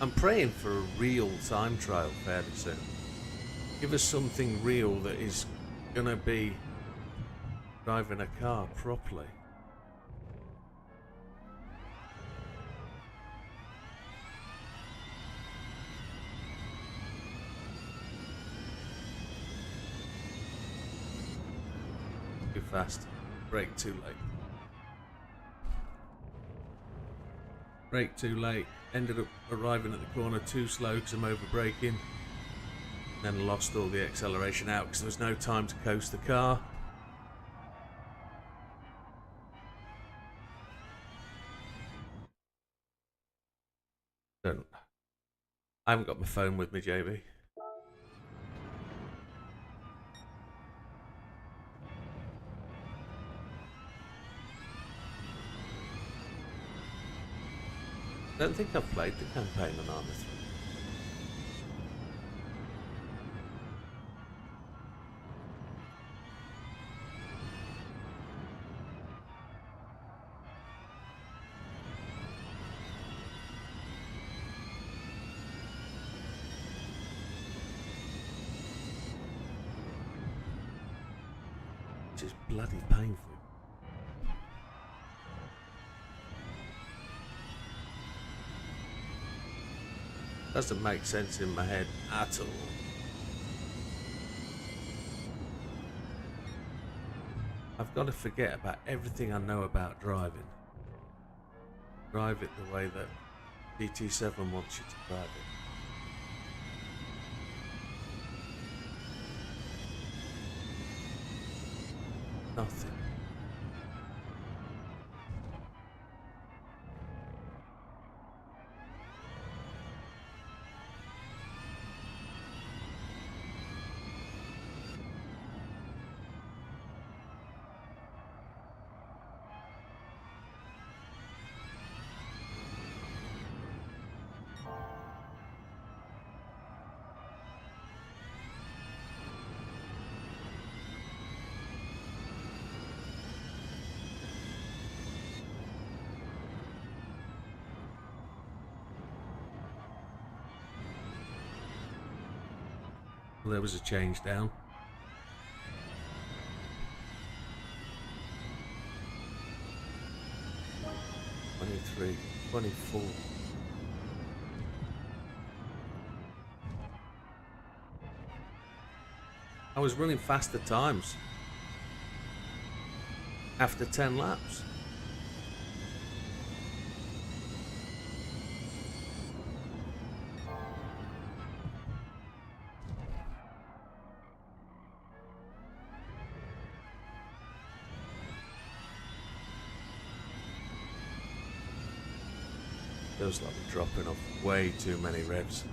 I'm praying for a real time trial fairly soon. Give us something real that is gonna be driving a car properly. Too fast. Brake too late. Brake too late. Ended up arriving at the corner too slow because I'm over braking. Then lost all the acceleration out because there was no time to coast the car. I haven't got my phone with me, JB. I don't think I've played the campaign on Arma 3. Which is bloody painful. Doesn't make sense in my head at all. I've got to forget about everything I know about driving. Drive it the way that GT7 wants you to drive it. Nothing. Well, there was a change down. '23, 24. I was running faster times after 10 laps. Feels like we're dropping off way too many revs.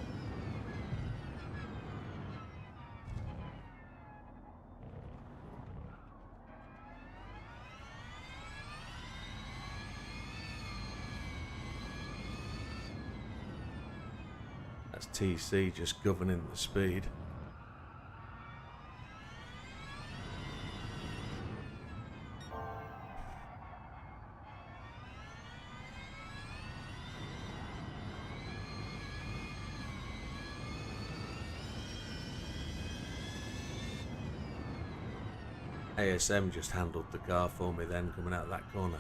That's TC just governing the speed. ASM just handled the car for me then, coming out of that corner.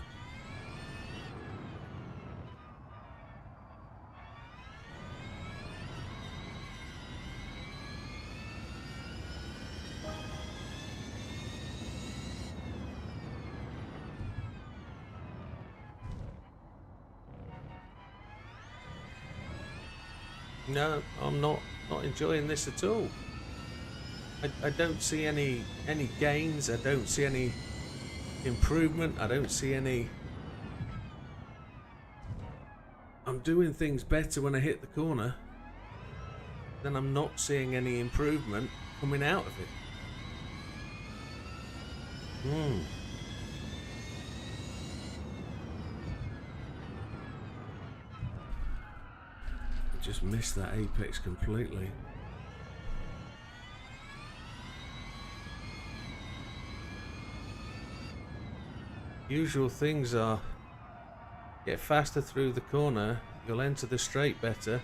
No, I'm not enjoying this at all. I don't see any gains. I don't see any improvement. I don't see any... I'm doing things better when I hit the corner. Then I'm not seeing any improvement coming out of it. I just missed that apex completely. Usual things are get faster through the corner, you'll enter the straight better,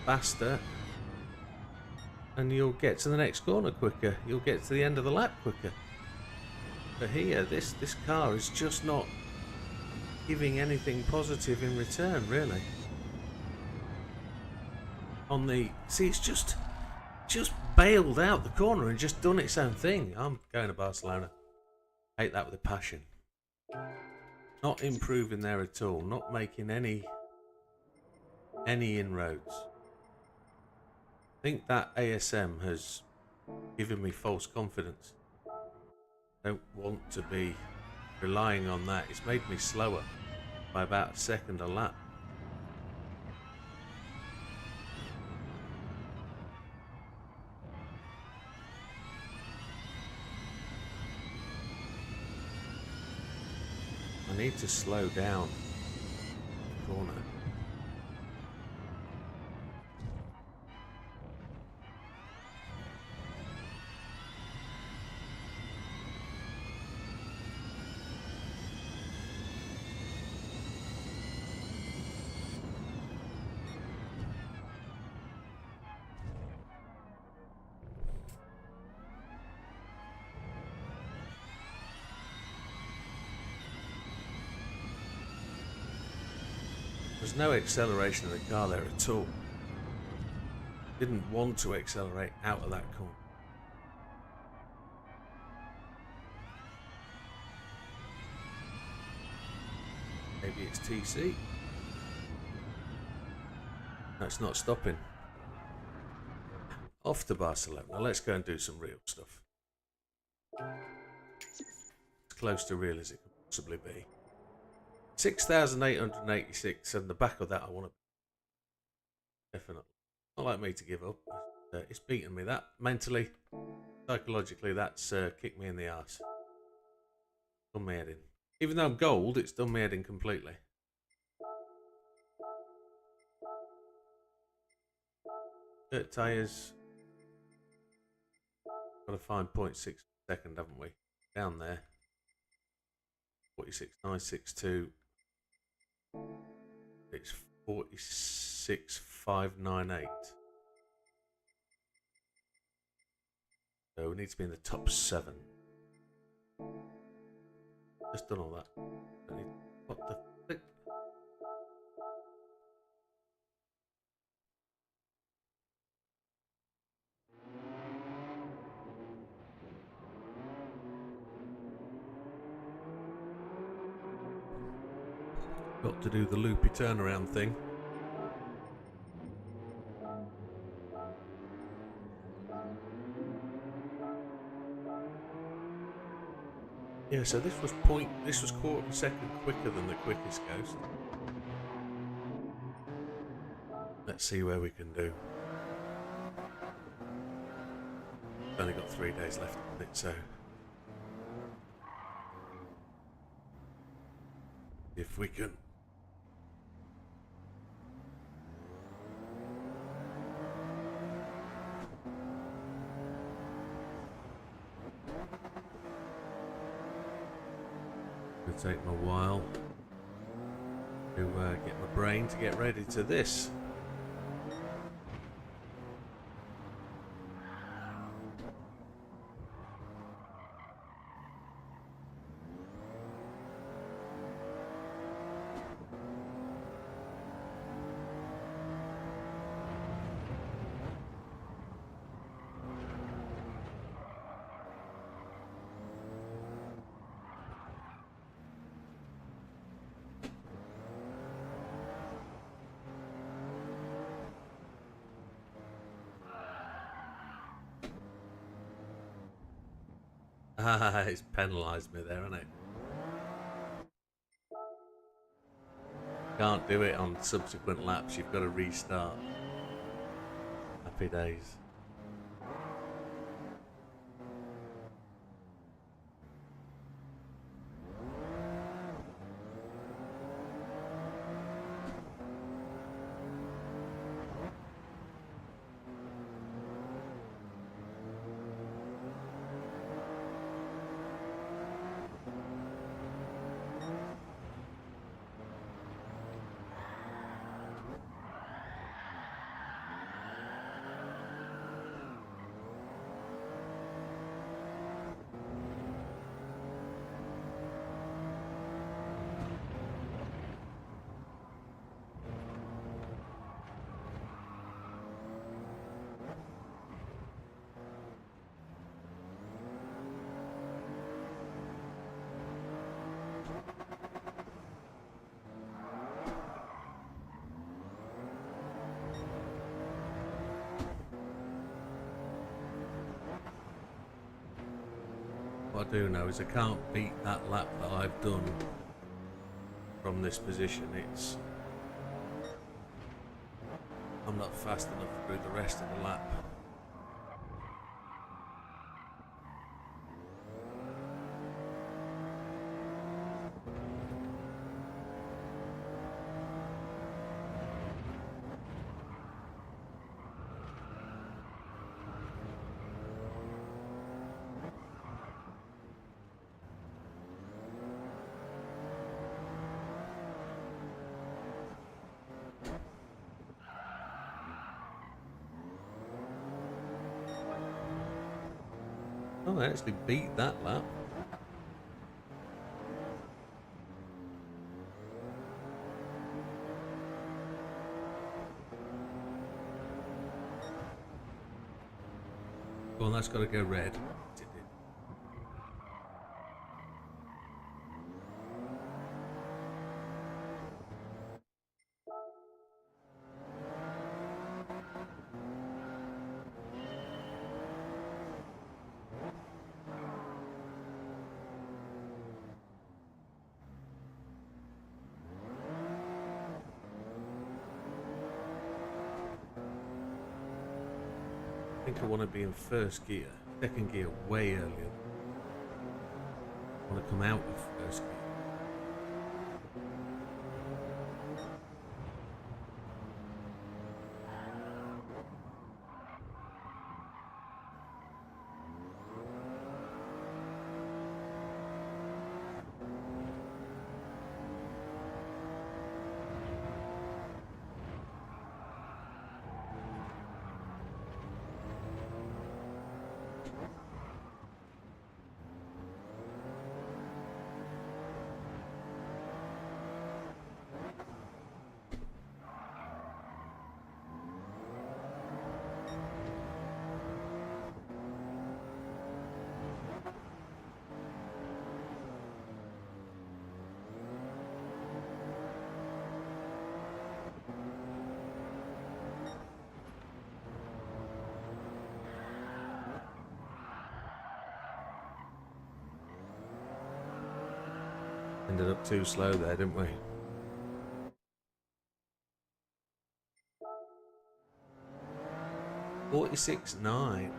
faster, and you'll get to the next corner quicker. You'll get to the end of the lap quicker. But here, this car is just not giving anything positive in return, really. On the... See, it's just bailed out the corner and just done its own thing. I'm going to Barcelona. Hate that with a passion. Not improving there at all. Not making any inroads. I think that ASM has given me false confidence. I don't want to be relying on that. It's made me slower by about a second a lap. I need to slow down the corner. There's no acceleration in the car there at all. Didn't want to accelerate out of that corner. Maybe it's TC. No, it's not stopping. Off to Barcelona. Let's go and do some real stuff. As close to real as it could possibly be. 6,886, and the back of that I want to... Definitely. Not like me to give up. It's beaten me. That mentally, psychologically, that's kicked me in the arse. Done me head in. Even though I'm gold, it's done me head in completely. Dirt tyres. Got to find 0.6 second, haven't we? Down there. 46.962. It's 46.598. So we need to be in the top 7. Just done all that. What the frick? Got to do the loopy turnaround thing. Yeah, so this was quarter of a second quicker than the quickest Ghost. Let's see where we can do. Only got 3 days left on it, so if we can. It'll take me a while to get my brain to get ready to this. It's penalised me there, hasn't it? Can't do it on subsequent laps, you've got to restart. Happy days. What I do know is I can't beat that lap that I've done from this position. I'm not fast enough through the rest of the lap. Oh, I actually beat that lap. Well, that's got to go red. I think I want to be in first gear, second gear way earlier. I want to come out with first gear. ended up too slow there, didn't we? .46.9.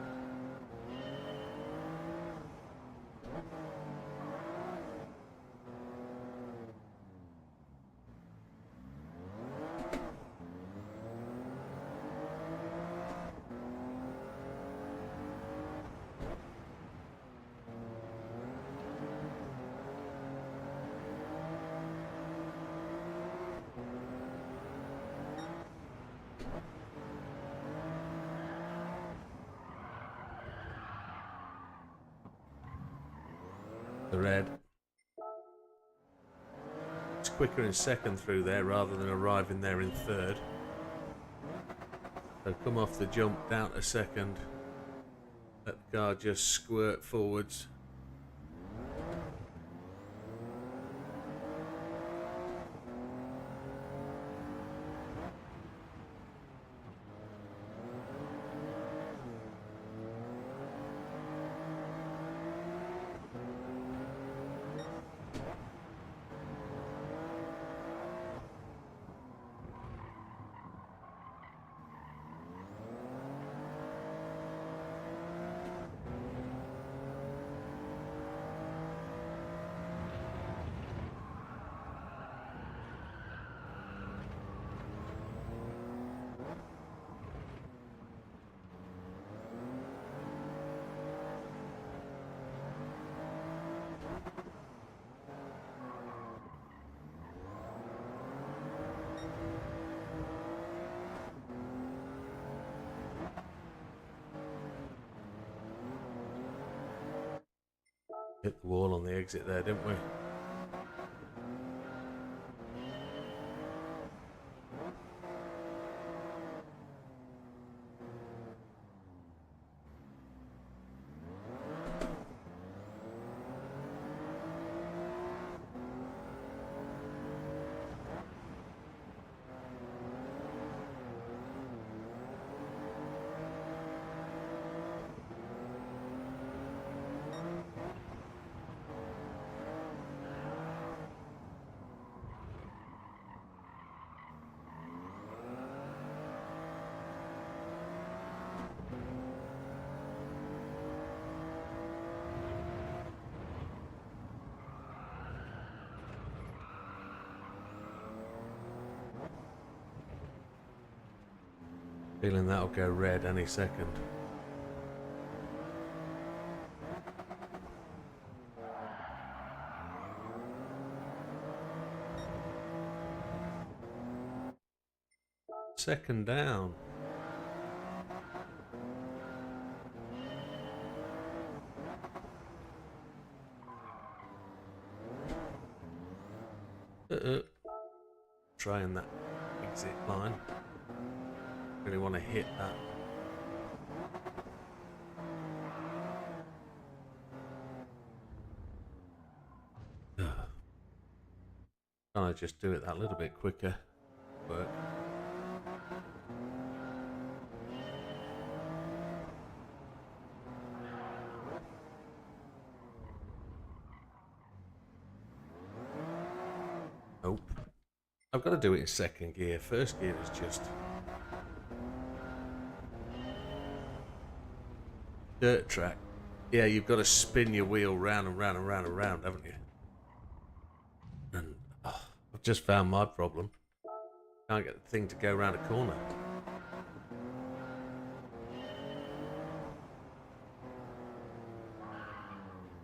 The red. It's quicker in second through there rather than arriving there in third. So come off the jump down to second. Let the car just squirt forwards. Hit the wall on the exit there, didn't we? Feeling that'll go red any second. Second down. Trying that exit line. Really want to hit that. Can I just do it that little bit quicker? Work. Nope. I've got to do it in second gear. First gear is just dirt track. Yeah, you've got to spin your wheel round and round and round and round, haven't you? And I've just found my problem. Can't get the thing to go around a corner.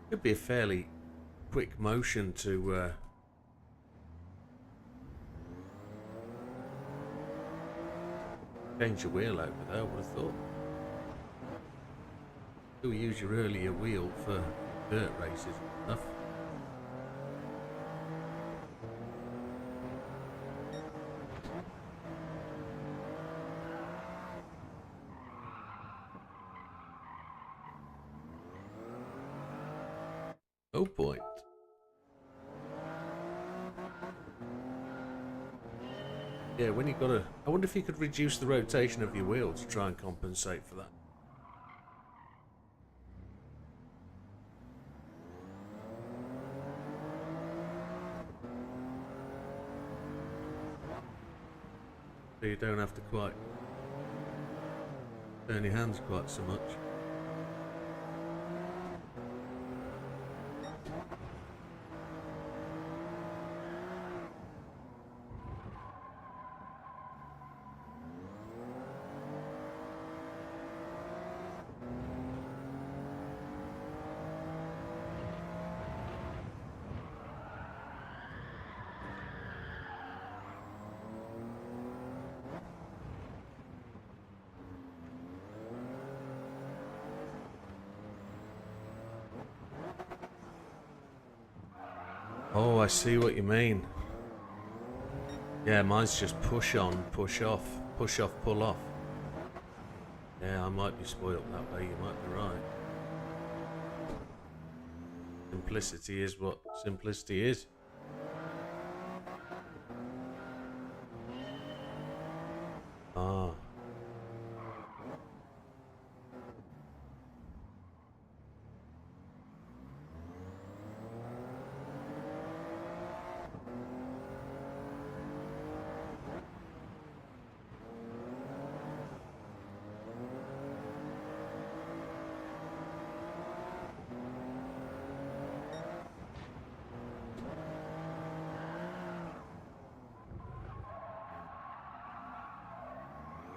Could be a fairly quick motion to change your wheel over there, I would have thought. You'll use your earlier wheel for dirt races and stuff. No point. Yeah, when you got to... I wonder if you could reduce the rotation of your wheel to try and compensate for that. so you don't have to quite turn your hands quite so much. Oh, I see what you mean. Yeah, mine's just push on, push off, pull off. Yeah, I might be spoiled that way, you might be right. Simplicity is what simplicity is. Ah.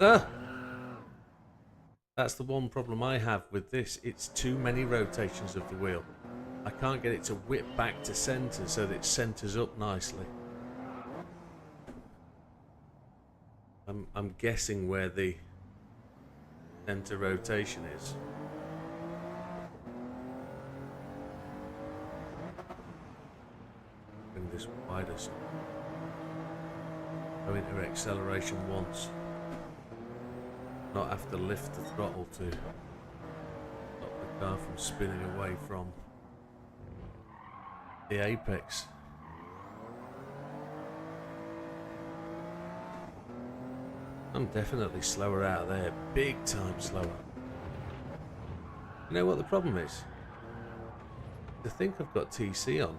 Ah! That's the one problem I have with this. It's too many rotations of the wheel. I can't get it to whip back to centre so that it centres up nicely. I'm guessing where the centre rotation is. Bring this wider so go into acceleration once. Not have to lift the throttle to stop the car from spinning away from the apex. I'm definitely slower out of there, big time slower. You know what the problem is? I think I've got TC on.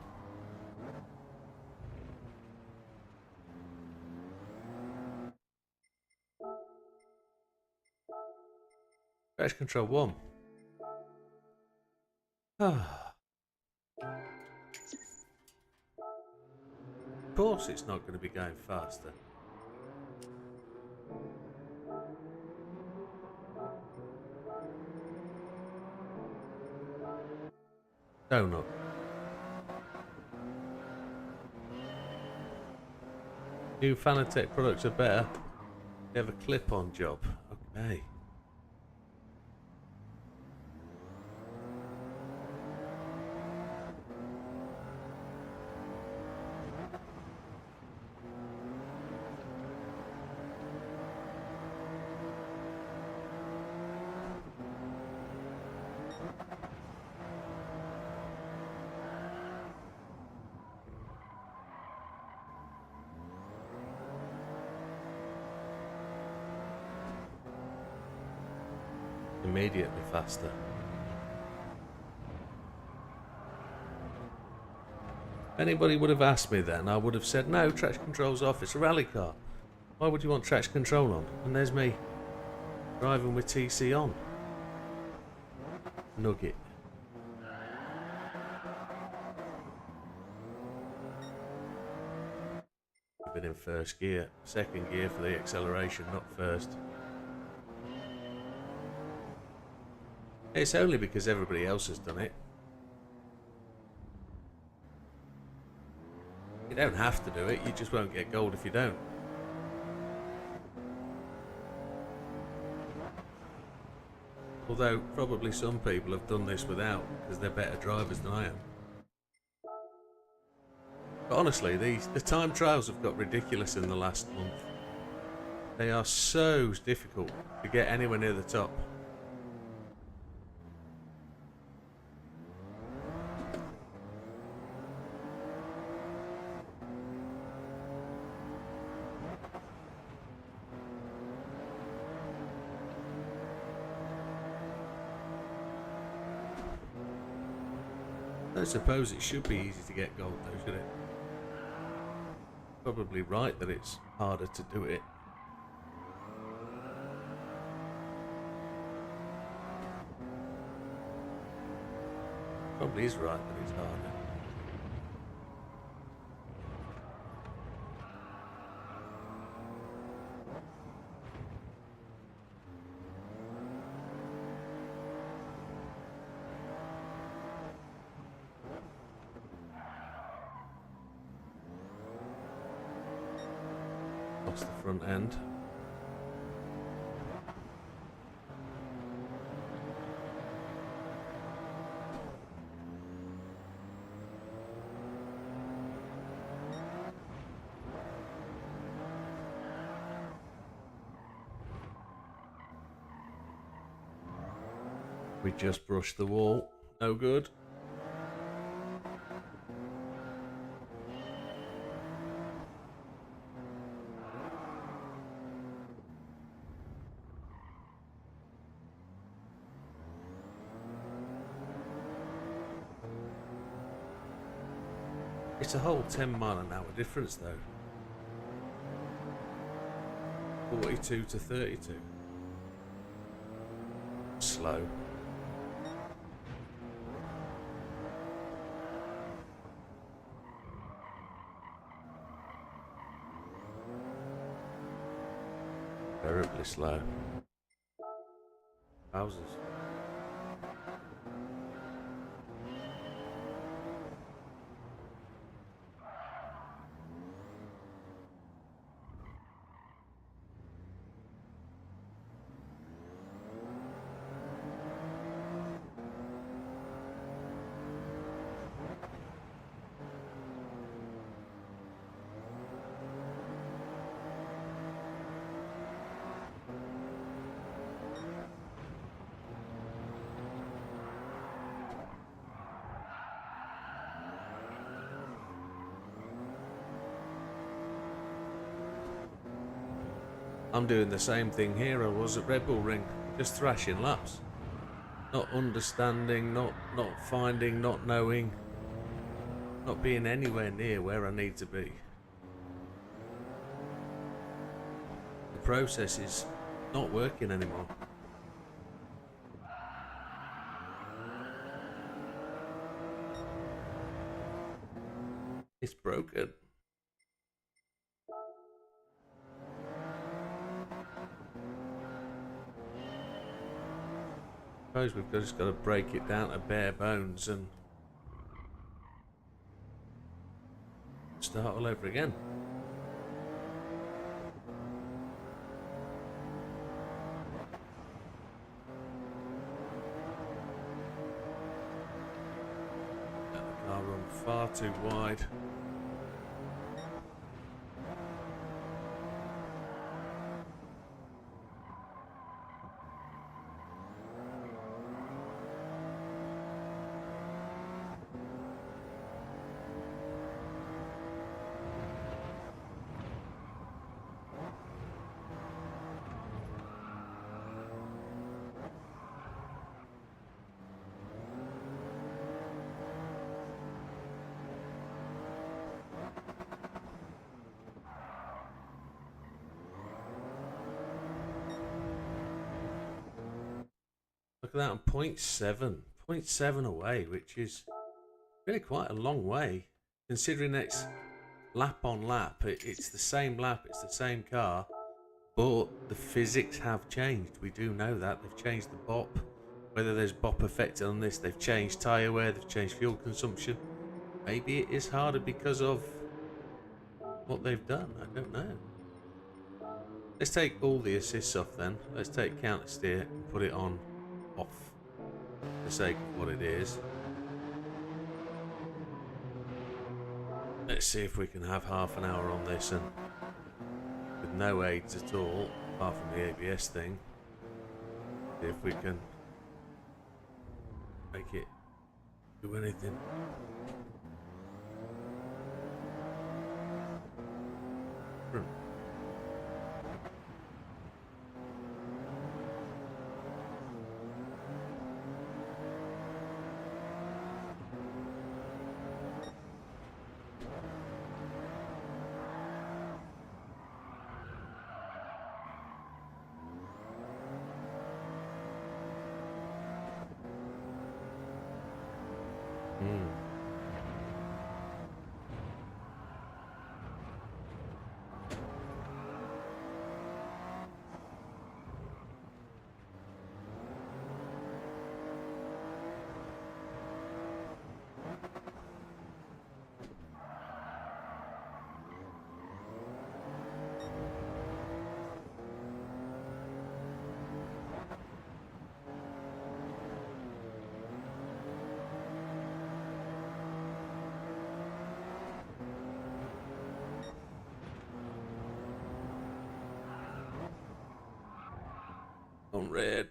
Traction control 1. Ah. Of course it's not going to be going faster. Donut. New Fanatec products are better. They have a clip-on job. Okay. Immediately faster. If anybody would have asked me then, I would have said, no, traction control's off, it's a rally car. Why would you want traction control on? And there's me, driving with TC on. Nugget. I've been in first gear, second gear for the acceleration, not first. It's only because everybody else has done it. You don't have to do it, you just won't get gold if you don't. Although, probably some people have done this without, because they're better drivers than I am. But honestly, the time trials have got ridiculous in the last month. They are so difficult to get anywhere near the top. I suppose it should be easy to get gold though, should it? Probably right that it's harder to do it. Probably is right that it's harder. Lost the front end. We just brushed the wall. No good. It's a whole 10-mile-an-hour difference though. 42 to 32. Slow. Terribly slow. Houses. I'm doing the same thing here I was at Red Bull Ring, just thrashing laps. Not understanding, not finding, not knowing, not being anywhere near where I need to be. The process is not working anymore. It's broken. I suppose we've just got to break it down to bare bones and start all over again. Let the car run far too wide. Look at that, I'm 0.7 away, which is really quite a long way, considering it's lap on lap. It's the same lap, it's the same car, but the physics have changed. We do know that. They've changed the BOP, whether there's BOP effect on this, they've changed tyre wear, they've changed fuel consumption. Maybe it is harder because of what they've done, I don't know. Let's take all the assists off then. Let's take counter steer and put it on off for the sake of what it is. Let's see if we can have half an hour on this and with no aids at all, apart from the ABS thing. See if we can make it do anything. on red.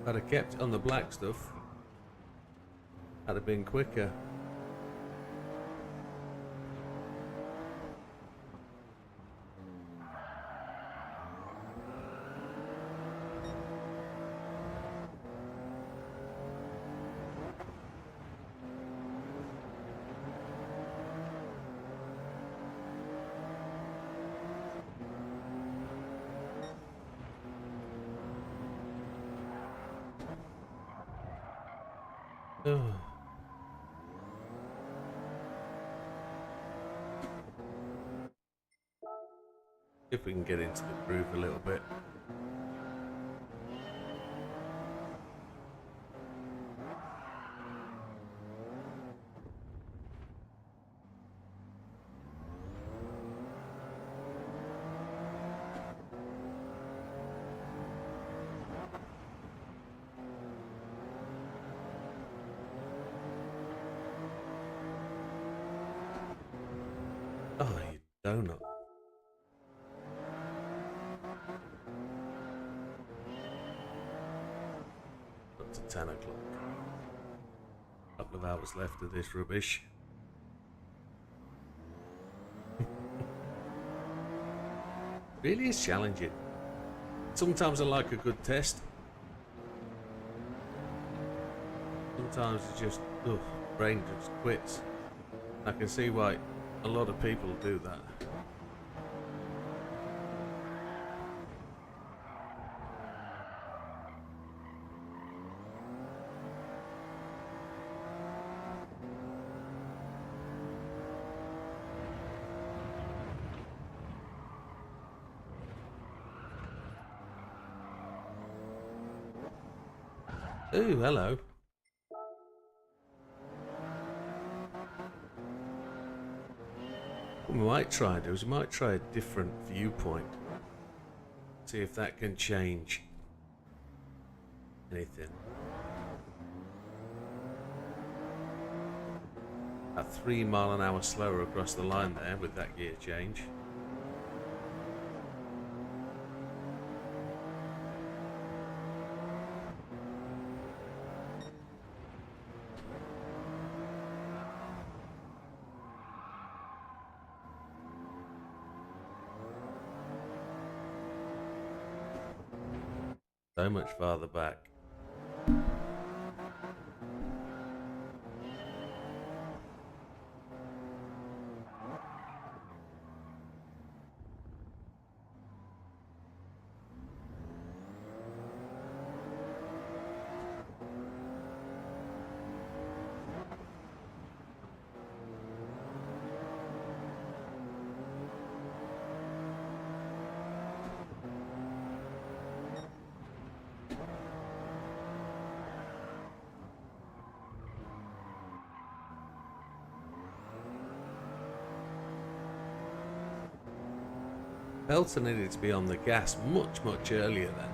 I'd have kept it on the black stuff. I'd have been quicker. Oh. If we can get into the groove a little bit. Oh, you donut. Up to 10 o'clock. Couple of hours left of this rubbish. Really is challenging. Sometimes I like a good test. Sometimes it just, brain just quits. I can see why a lot of people do that. Ooh, hello. What we might try and do is we might try a different viewpoint. See if that can change anything. At 3 mile an hour slower across the line there with that gear change. So much farther back. Felt I needed to be on the gas much earlier then.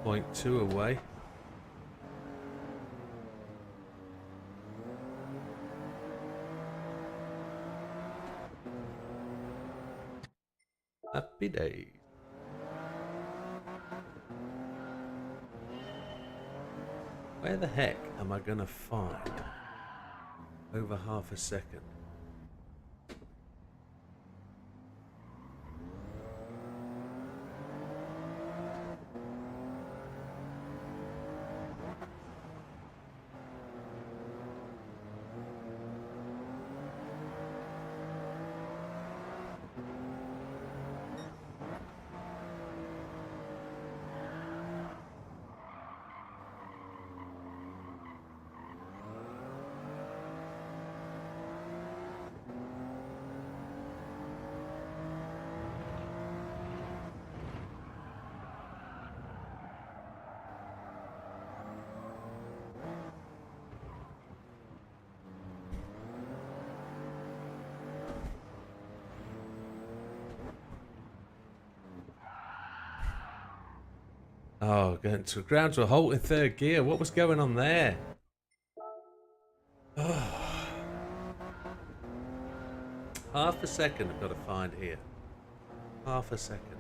Point 2 away. Happy days. Where the heck am I going to find over half a second? Oh, going to ground to a halt in third gear. What was going on there? Oh. Half a second I've got to find here. Half a second.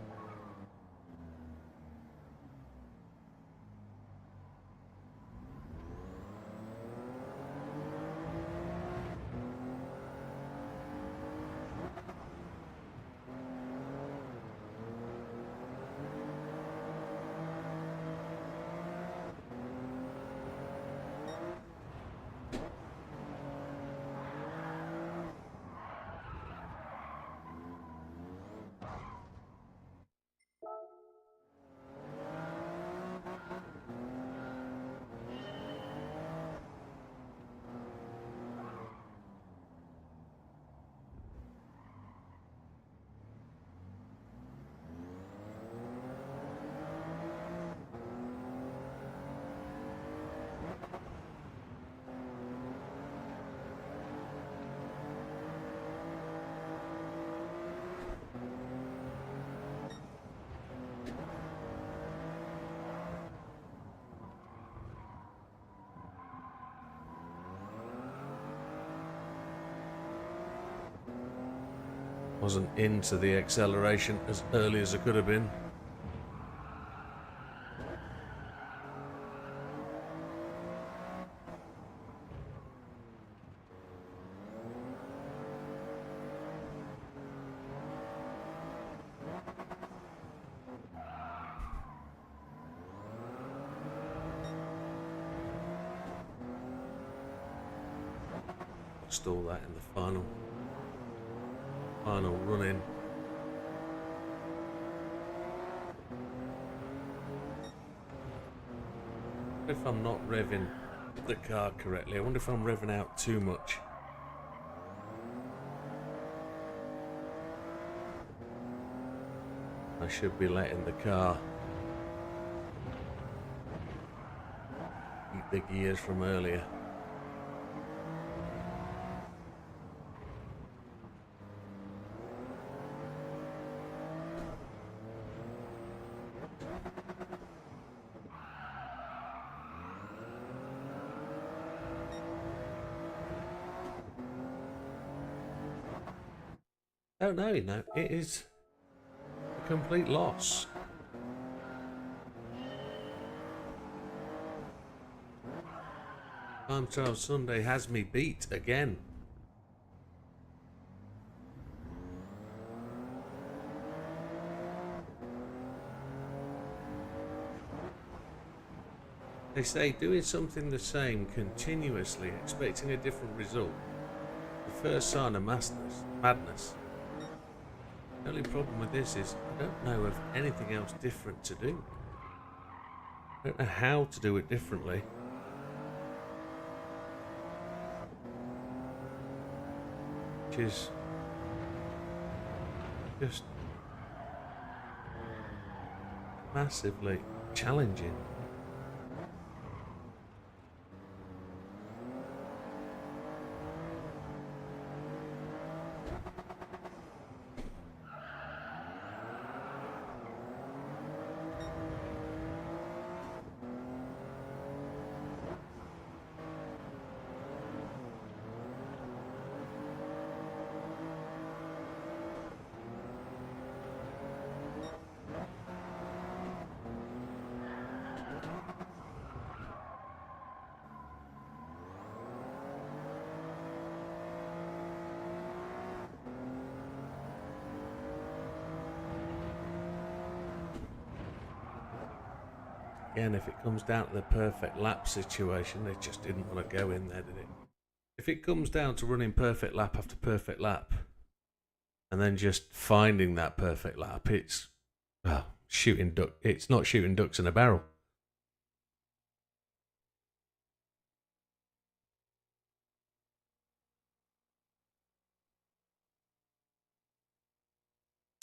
Wasn't into the acceleration as early as I could have been. Stall that in the final run-in. If I'm not revving the car correctly, I wonder if I'm revving out too much. I should be letting the car eat the gears from earlier. Don't know, you know, it is a complete loss. Time Trial Sunday has me beat again. They say doing something the same continuously, expecting a different result, the first sign of madness. The only problem with this is I don't know of anything else different to do. I don't know how to do it differently. Which is just massively challenging. again, if it comes down to the perfect lap situation, they just didn't want to go in there, did it? If it comes down to running perfect lap after perfect lap, and then just finding that perfect lap, it's shooting duck. It's not shooting ducks in a barrel.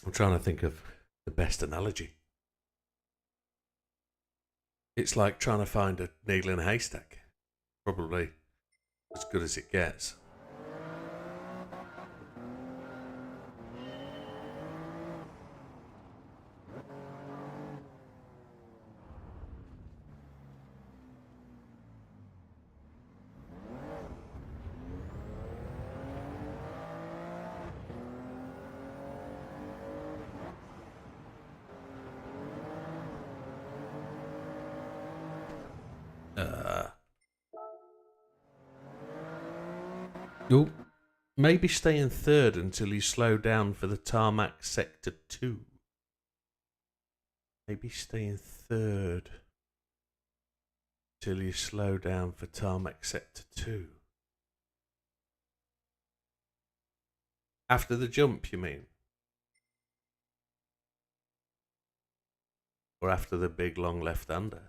I'm trying to think of the best analogy. It's like trying to find a needle in a haystack. Probably as good as it gets. You'll maybe stay in third until you slow down for the tarmac sector 2. Maybe stay in third till you slow down for tarmac sector 2. After the jump, you mean? Or after the big long left-hander?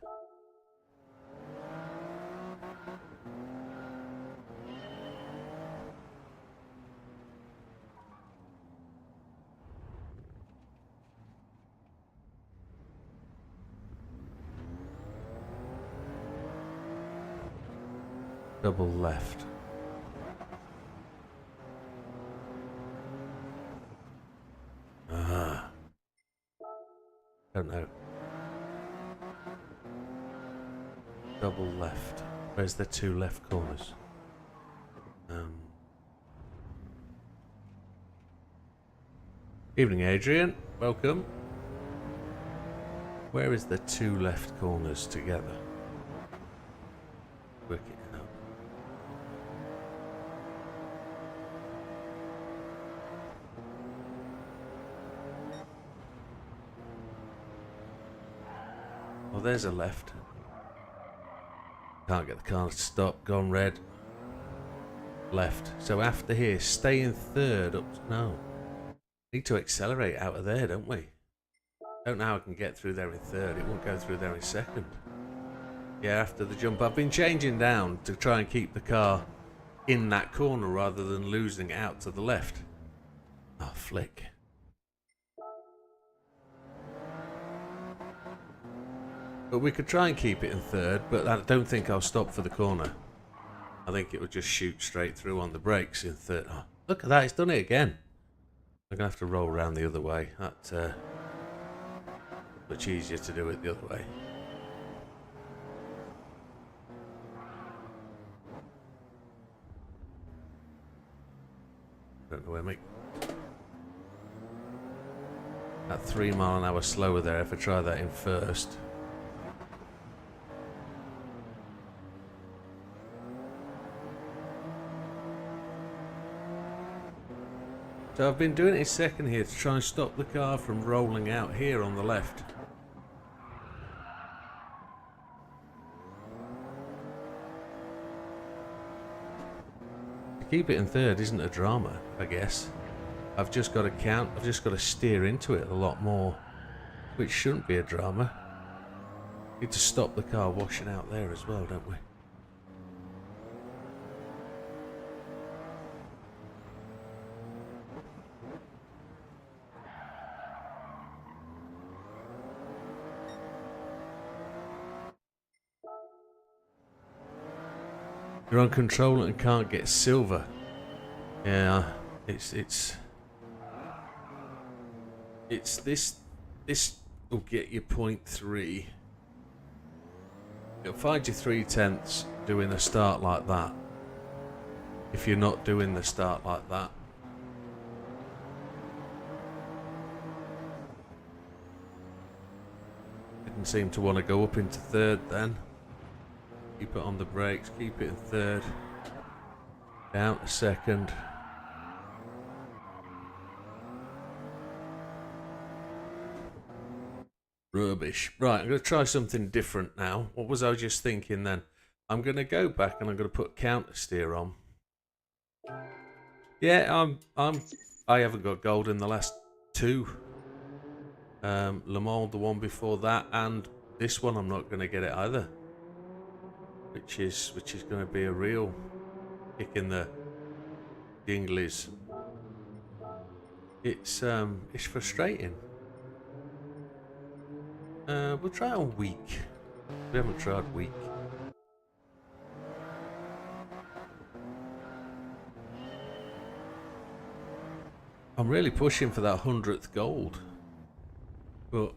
Double left. Don't know. Double left. Where's the 2 left corners? Evening, Adrian. Welcome. Where is the 2 left corners together? Work it out. Well, there's a left. Can't get the car to stop. Gone red. Left. So after here, stay in third. Up. No. Need to accelerate out of there, don't we? Don't know how I can get through there in third. It won't go through there in second. Yeah, after the jump. I've been changing down to try and keep the car in that corner rather than losing it out to the left. Oh, flick. But we could try and keep it in third, but I don't think I'll stop for the corner. I think it would just shoot straight through on the brakes in third. Oh, look at that, it's done it again. I'm going to have to roll around the other way. That's much easier to do it the other way. Don't know where, mate. At 3 mile an hour slower there if I try that in first. So I've been doing it in second here to try and stop the car from rolling out here on the left. To keep it in third isn't a drama, I guess. I've just got to count, I've just got to steer into it a lot more, which shouldn't be a drama. Need to stop the car washing out there as well, don't we? You're on control and can't get silver. Yeah, it's this will get you 0.3. It'll find you 3/10 doing a start like that. If you're not doing the start like that. Didn't seem to want to go up into third then. Keep it on the brakes, keep it in third. Down to second. Rubbish. Right, I'm going to try something different now. What was I just thinking then? I'm going to go back and I'm going to put counter steer on. Yeah, I haven't got gold in the last two. Le Mans, the one before that, and this one I'm not going to get it either. Which is going to be a real kick in the jinglies. It's frustrating. We'll try on weak. We haven't tried weak. I'm really pushing for that 100th gold, but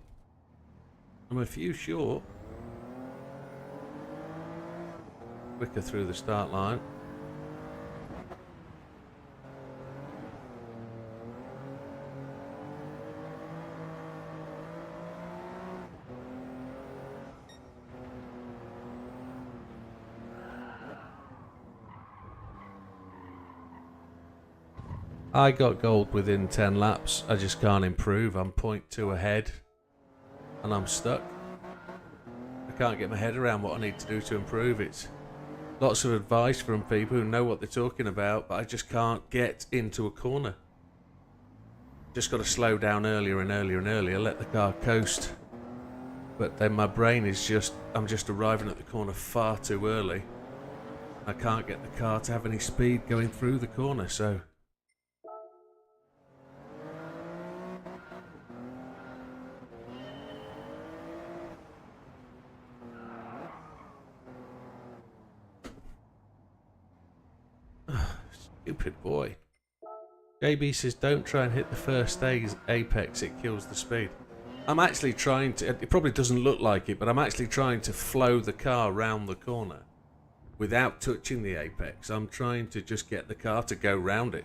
I'm a few short. Quicker through the start line. I got gold within 10 laps. I just can't improve. I'm 0.2 ahead and I'm stuck. I can't get my head around what I need to do to improve. It's lots of advice from people who know what they're talking about, but I just can't get into a corner. Just got to slow down earlier and earlier and earlier, let the car coast. But then my brain is I'm just arriving at the corner far too early. I can't get the car to have any speed going through the corner, so... Stupid boy. JB says don't try and hit the first apex, it kills the speed. I'm actually trying to, it probably doesn't look like it, but I'm actually trying to flow the car round the corner without touching the apex. I'm trying to just get the car to go round it.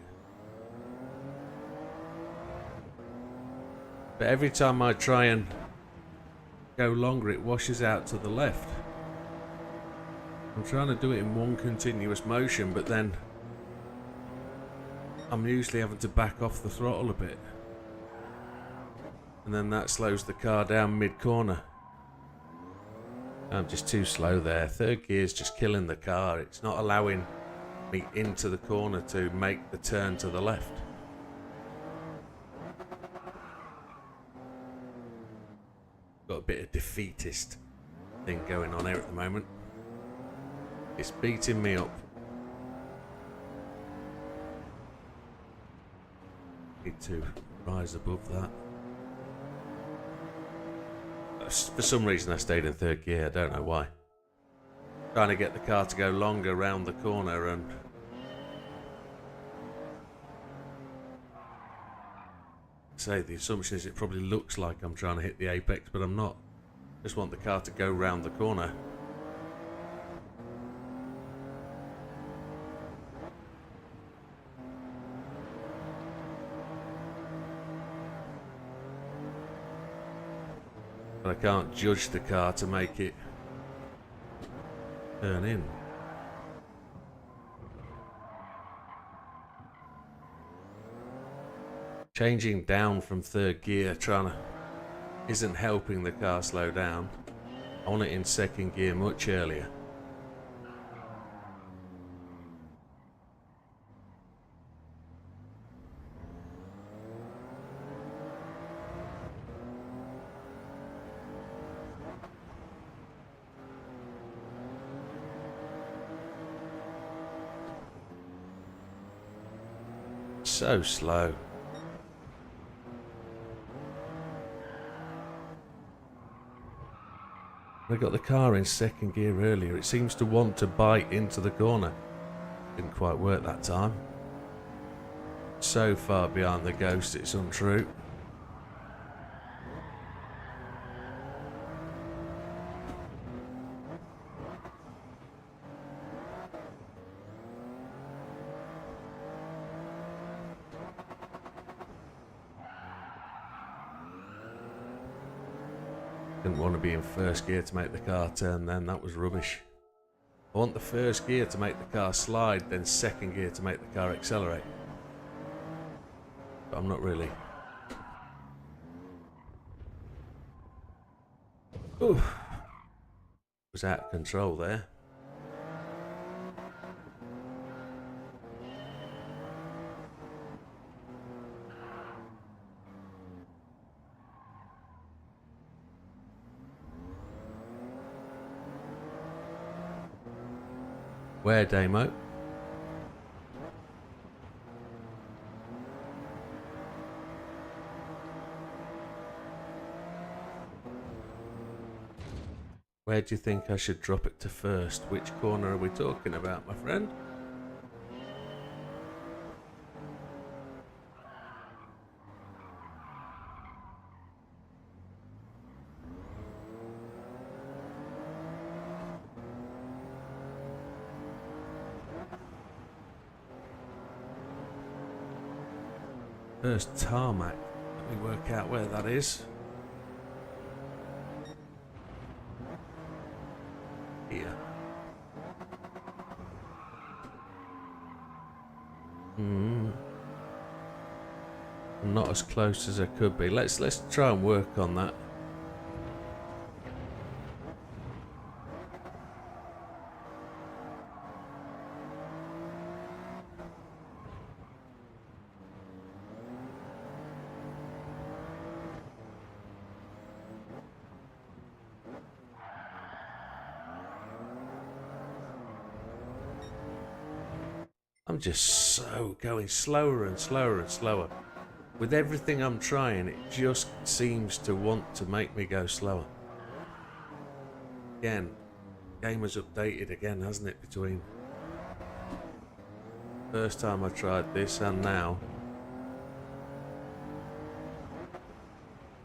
But every time I try and go longer, it washes out to the left. I'm trying to do it in one continuous motion, but then I'm usually having to back off the throttle a bit. And then that slows the car down mid-corner. I'm just too slow there. Third gear's just killing the car. It's not allowing me into the corner to make the turn to the left. Got a bit of defeatist thing going on here at the moment. It's beating me up. Need to rise above that. For some reason I stayed in third gear, I don't know why. Trying to get the car to go longer round the corner and... Say, the assumption is it probably looks like I'm trying to hit the apex, but I'm not. Just want the car to go round the corner. But I can't judge the car to make it turn in. Changing down from third gear, isn't helping the car slow down. I want it in second gear much earlier. So slow. I got the car in second gear earlier. It seems to want to bite into the corner. Didn't quite work that time. So far behind the ghost, it's untrue. Didn't want to be in first gear to make the car turn then, that was rubbish. I want the first gear to make the car slide, then second gear to make the car accelerate. But I'm not really. Ooh, was out of control there. Where, Damo? Where do you think I should drop it to first? Which corner are we talking about, my friend? First tarmac. Let me work out where that is. Here. I'm not as close as I could be. Let's try and work on that. I'm just so going slower and slower and slower. With everything I'm trying, it just seems to want to make me go slower. Again, game has updated again, hasn't it, between first time I tried this and now.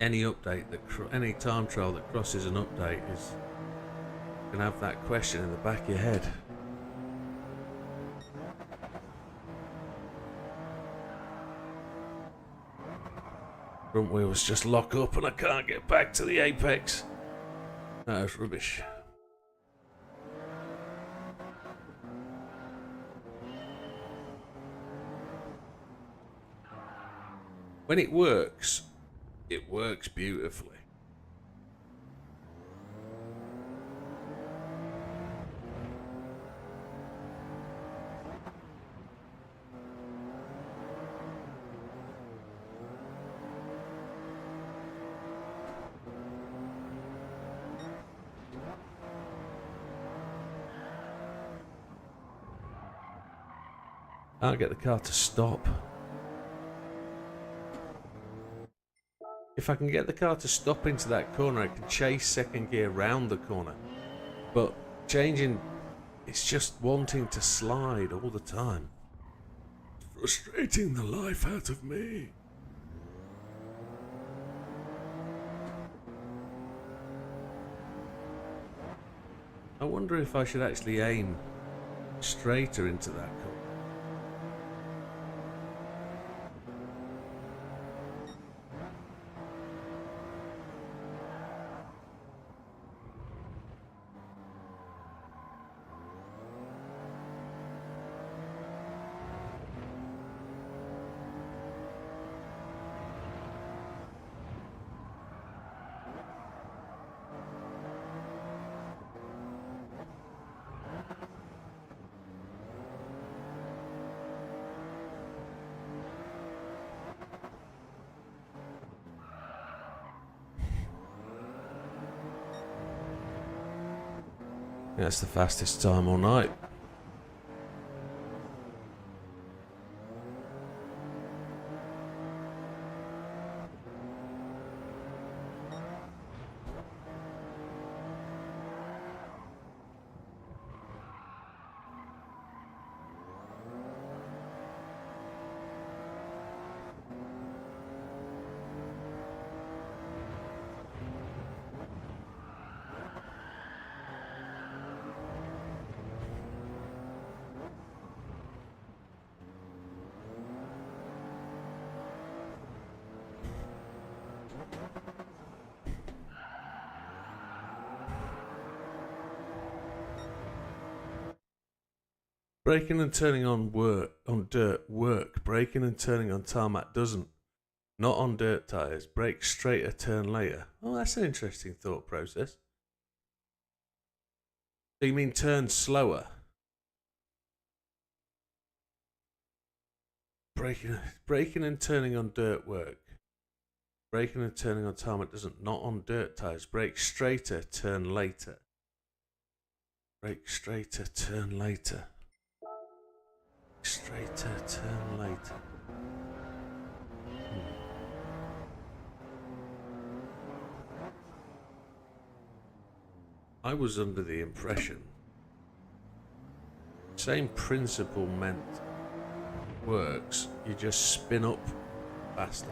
Any update any time trial that crosses an update is gonna have that question in the back of your head. Front wheels just lock up and I can't get back to the apex. That is rubbish. When it works beautifully. Can't get the car to stop. If I can get the car to stop into that corner, I can chase second gear round the corner. But changing, it's just wanting to slide all the time. Frustrating the life out of me. I wonder if I should actually aim straighter into that corner. That's the fastest time all night. Braking and turning on dirt work. Braking and turning on tarmac doesn't. Not on dirt tyres. Brake straighter, turn later. Oh, that's an interesting thought process. So you mean turn slower? Braking and turning on dirt work. Braking and turning on tarmac doesn't. Not on dirt tyres. Brake straighter, turn later. Brake straighter, turn later. Straighter, turn later. I was under the impression same principle meant works, you just spin up faster.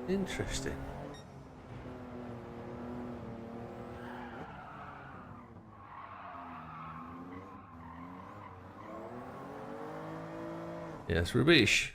Interesting. Yes, rubbish.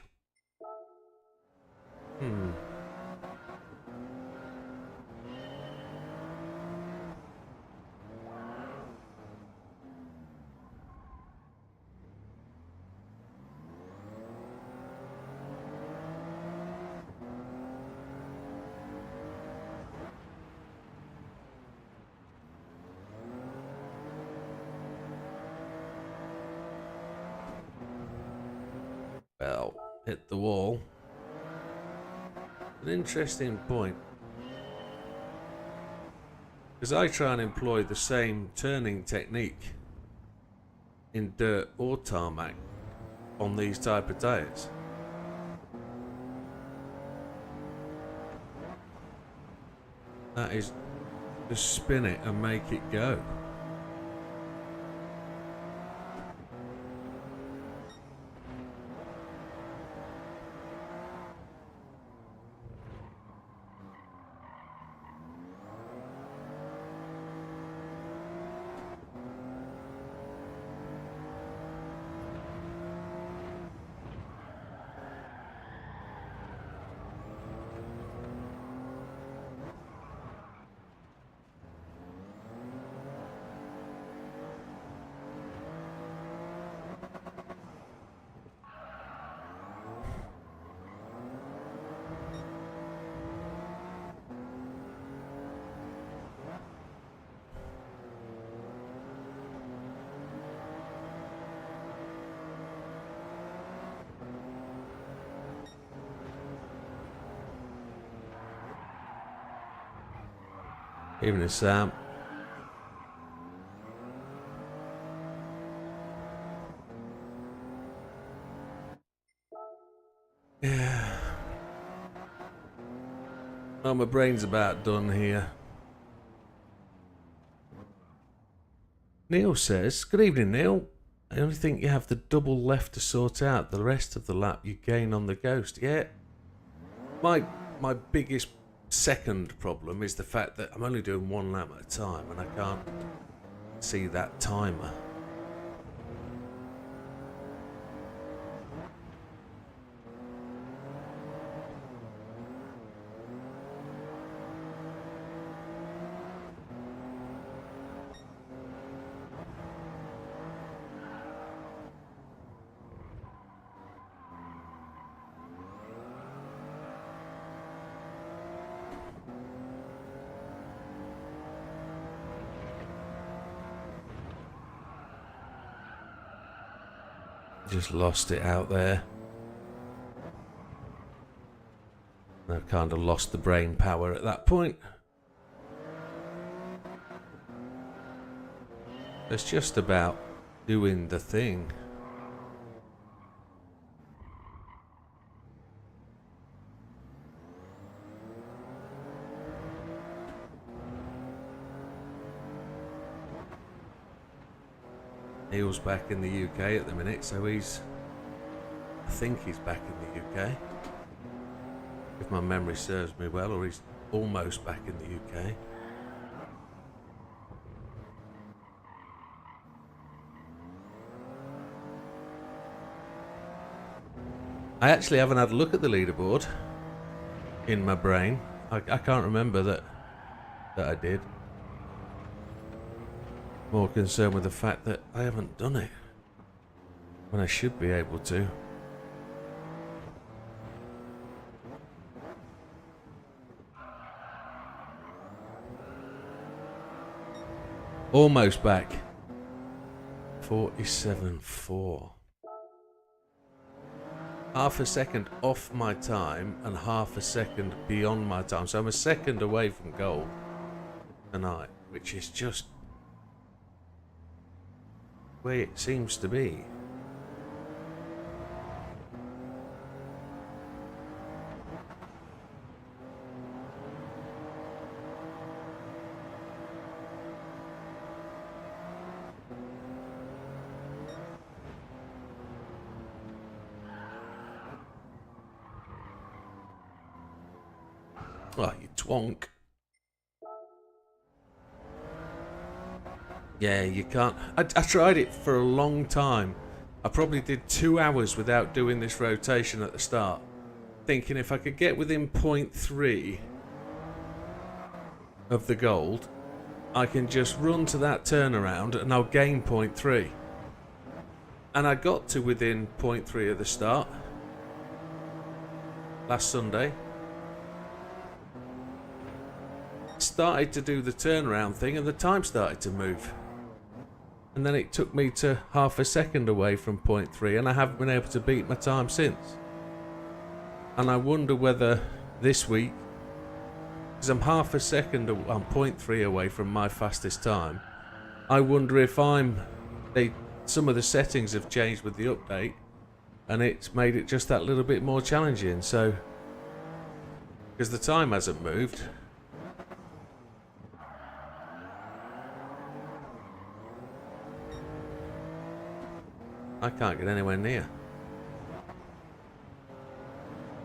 Well, hit the wall. An interesting point. Because I try and employ the same turning technique in dirt or tarmac on these type of tyres. That is, just spin it and make it go. Evening, Sam. Yeah. Well, my brain's about done here. Neil says, good evening, Neil. I only think you have the double left to sort out. The rest of the lap you gain on the Ghost. Yeah. My biggest second problem is the fact that I'm only doing one lap at a time and I can't see that timer. Just lost it out there. I've kind of lost the brain power at that point. It's just about doing the thing. Neil's back in the UK at the minute, so I think he's back in the UK. If my memory serves me well, or he's almost back in the UK. I actually haven't had a look at the leaderboard in my brain. I can't remember that I did. More concerned with the fact that I haven't done it when I should be able to. Almost back. 47.4. Half a second off my time and half a second beyond my time. So I'm a second away from goal tonight, which is just the way it seems to be. Oh, you twonk. Yeah, you can't. I tried it for a long time. I probably did 2 hours without doing this rotation at the start, thinking if I could get within 0.3 of the gold, I can just run to that turnaround and I'll gain 0.3. And I got to within 0.3 of the start last Sunday. Started to do the turnaround thing and the time started to move. And then it took me to half a second away from 0.3 and I haven't been able to beat my time since. And I wonder whether this week, because I'm half a second, I'm 0.3 away from my fastest time, I wonder if some of the settings have changed with the update and it's made it just that little bit more challenging. So, because the time hasn't moved. I can't get anywhere near.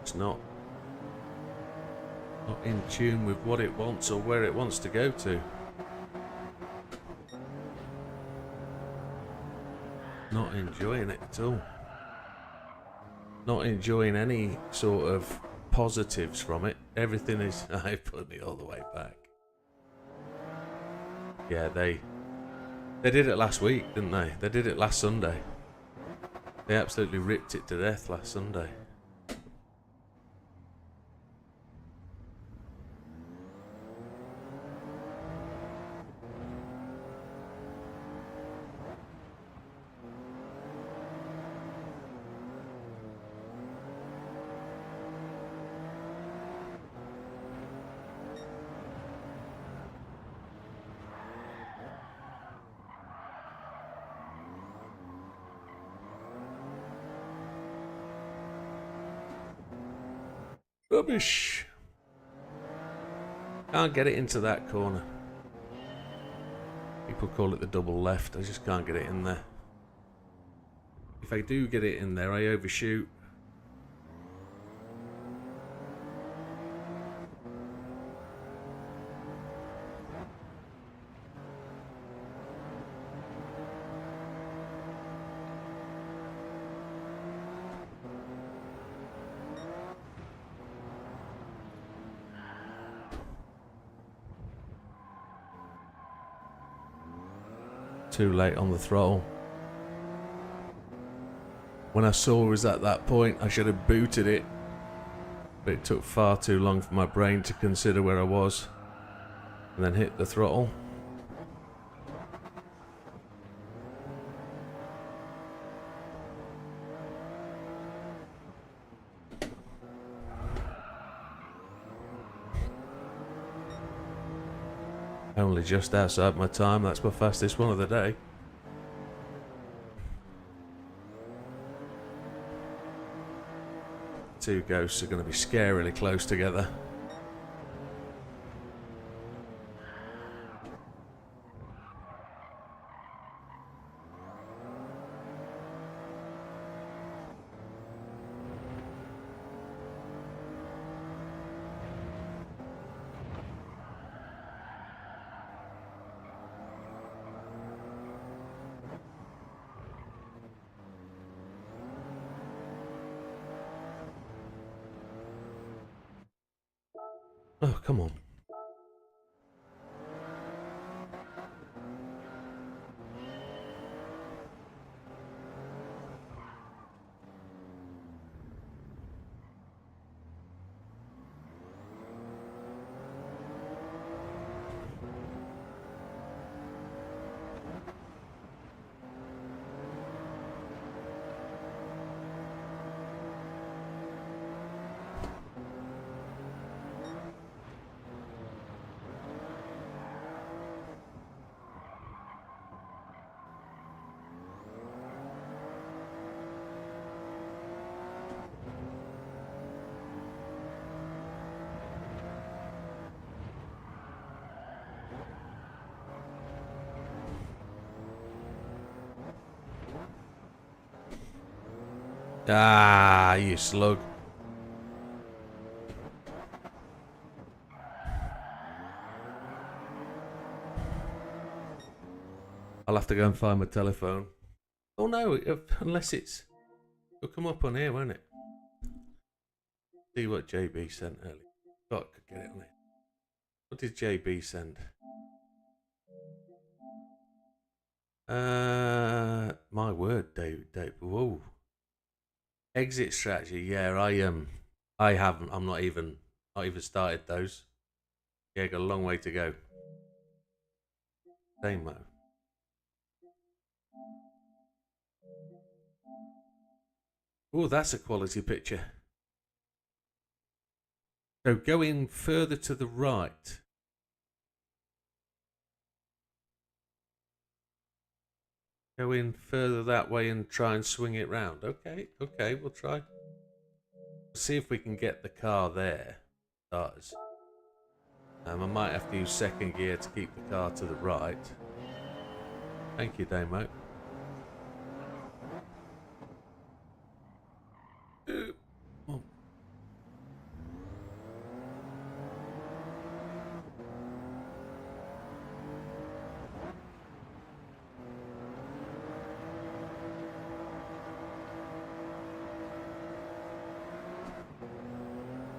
It's not in tune with what it wants or where it wants to go to. Not enjoying it at all. Not enjoying any sort of positives from it. Everything is... I put me all the way back. Yeah, they did it last week, didn't they? They did it last Sunday. They absolutely ripped it to death last Sunday. Rubbish. Can't get it into that corner. People call it the double left. I just can't get it in there. If I do get it in there, I overshoot. Too late on the throttle. When I saw it was at that point, I should have booted it. But it took far too long for my brain to consider where I was. And then hit the throttle. Only just outside my time. That's my fastest one of the day. Two ghosts are going to be scarily close together. Oh, come on. Ah, you slug. I'll have to go and find my telephone. Oh no, unless it'll come up on here, won't it? See what JB sent earlier. Thought I could get it on it. What did JB send? My word, Dave. Whoa. Exit strategy. Yeah, I haven't. I'm not even started those. Yeah, got a long way to go. Damo. Oh, that's a quality picture. So going further to the right. Go in further that way and try and swing it round. Okay, we'll try. See if we can get the car there. Starters. I might have to use second gear to keep the car to the right. Thank you, Damo. Oh.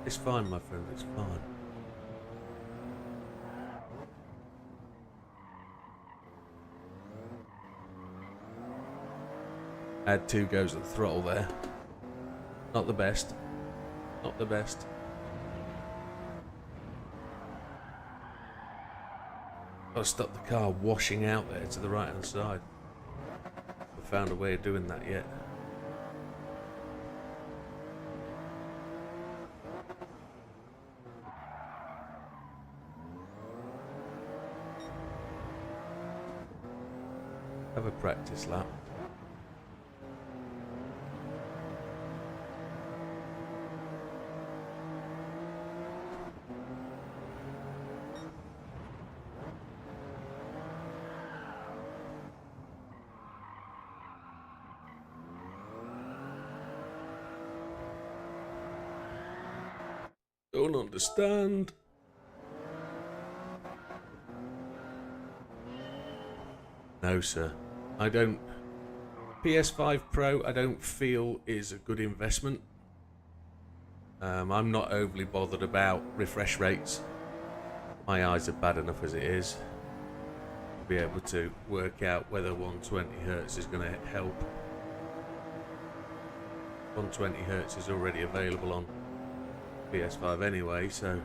It's fine, my friend, it's fine. Had 2 goes at the throttle there. Not the best. Not the best. Gotta stop the car washing out there to the right hand side. I found a way of doing that yet. Have a practice lap. Don't understand. No, sir. I don't. PS5 Pro, I don't feel is a good investment. I'm not overly bothered about refresh rates. My eyes are bad enough as it is. I'll be able to work out whether 120 Hz is going to help. 120 Hz is already available on PS5 anyway, so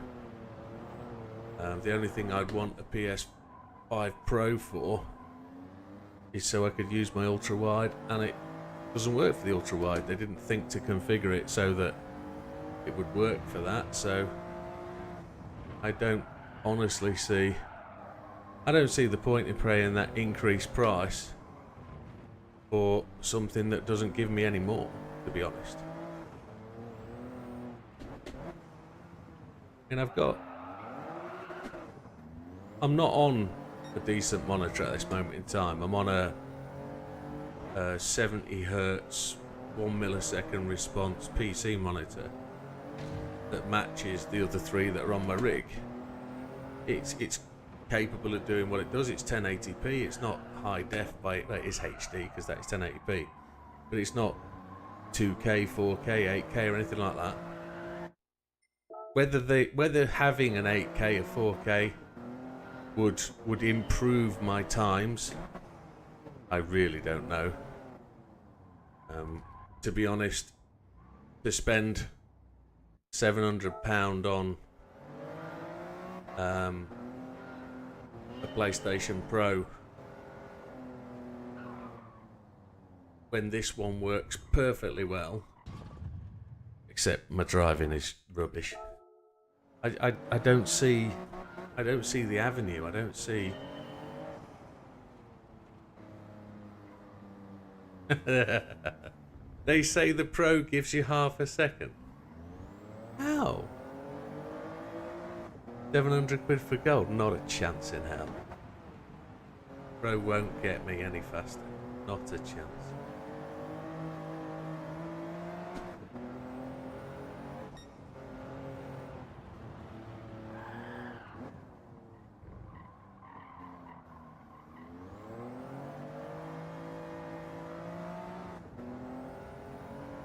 the only thing I'd want a PS5 Pro for is so I could use my ultra wide, and it doesn't work for the ultra wide. They didn't think to configure it so that it would work for that, so I don't honestly see the point in paying that increased price for something that doesn't give me any more, to be honest. And I'm not on a decent monitor at this moment in time. I'm on a 70 Hz 1 millisecond response PC monitor that matches the other 3 that are on my rig. It's capable of doing what it does. It's 1080p. It's not high def it is HD because that is 1080p, but it's not 2K, 4K, 8K or anything like that. Whether having an 8K or 4K would improve my times, I really don't know. To be honest, to spend £700 on a PlayStation Pro when this one works perfectly well, except my driving is rubbish. I don't see the avenue. I don't see. They say the Pro gives you half a second. How? 700 quid for gold? Not a chance in hell. Pro won't get me any faster. Not a chance.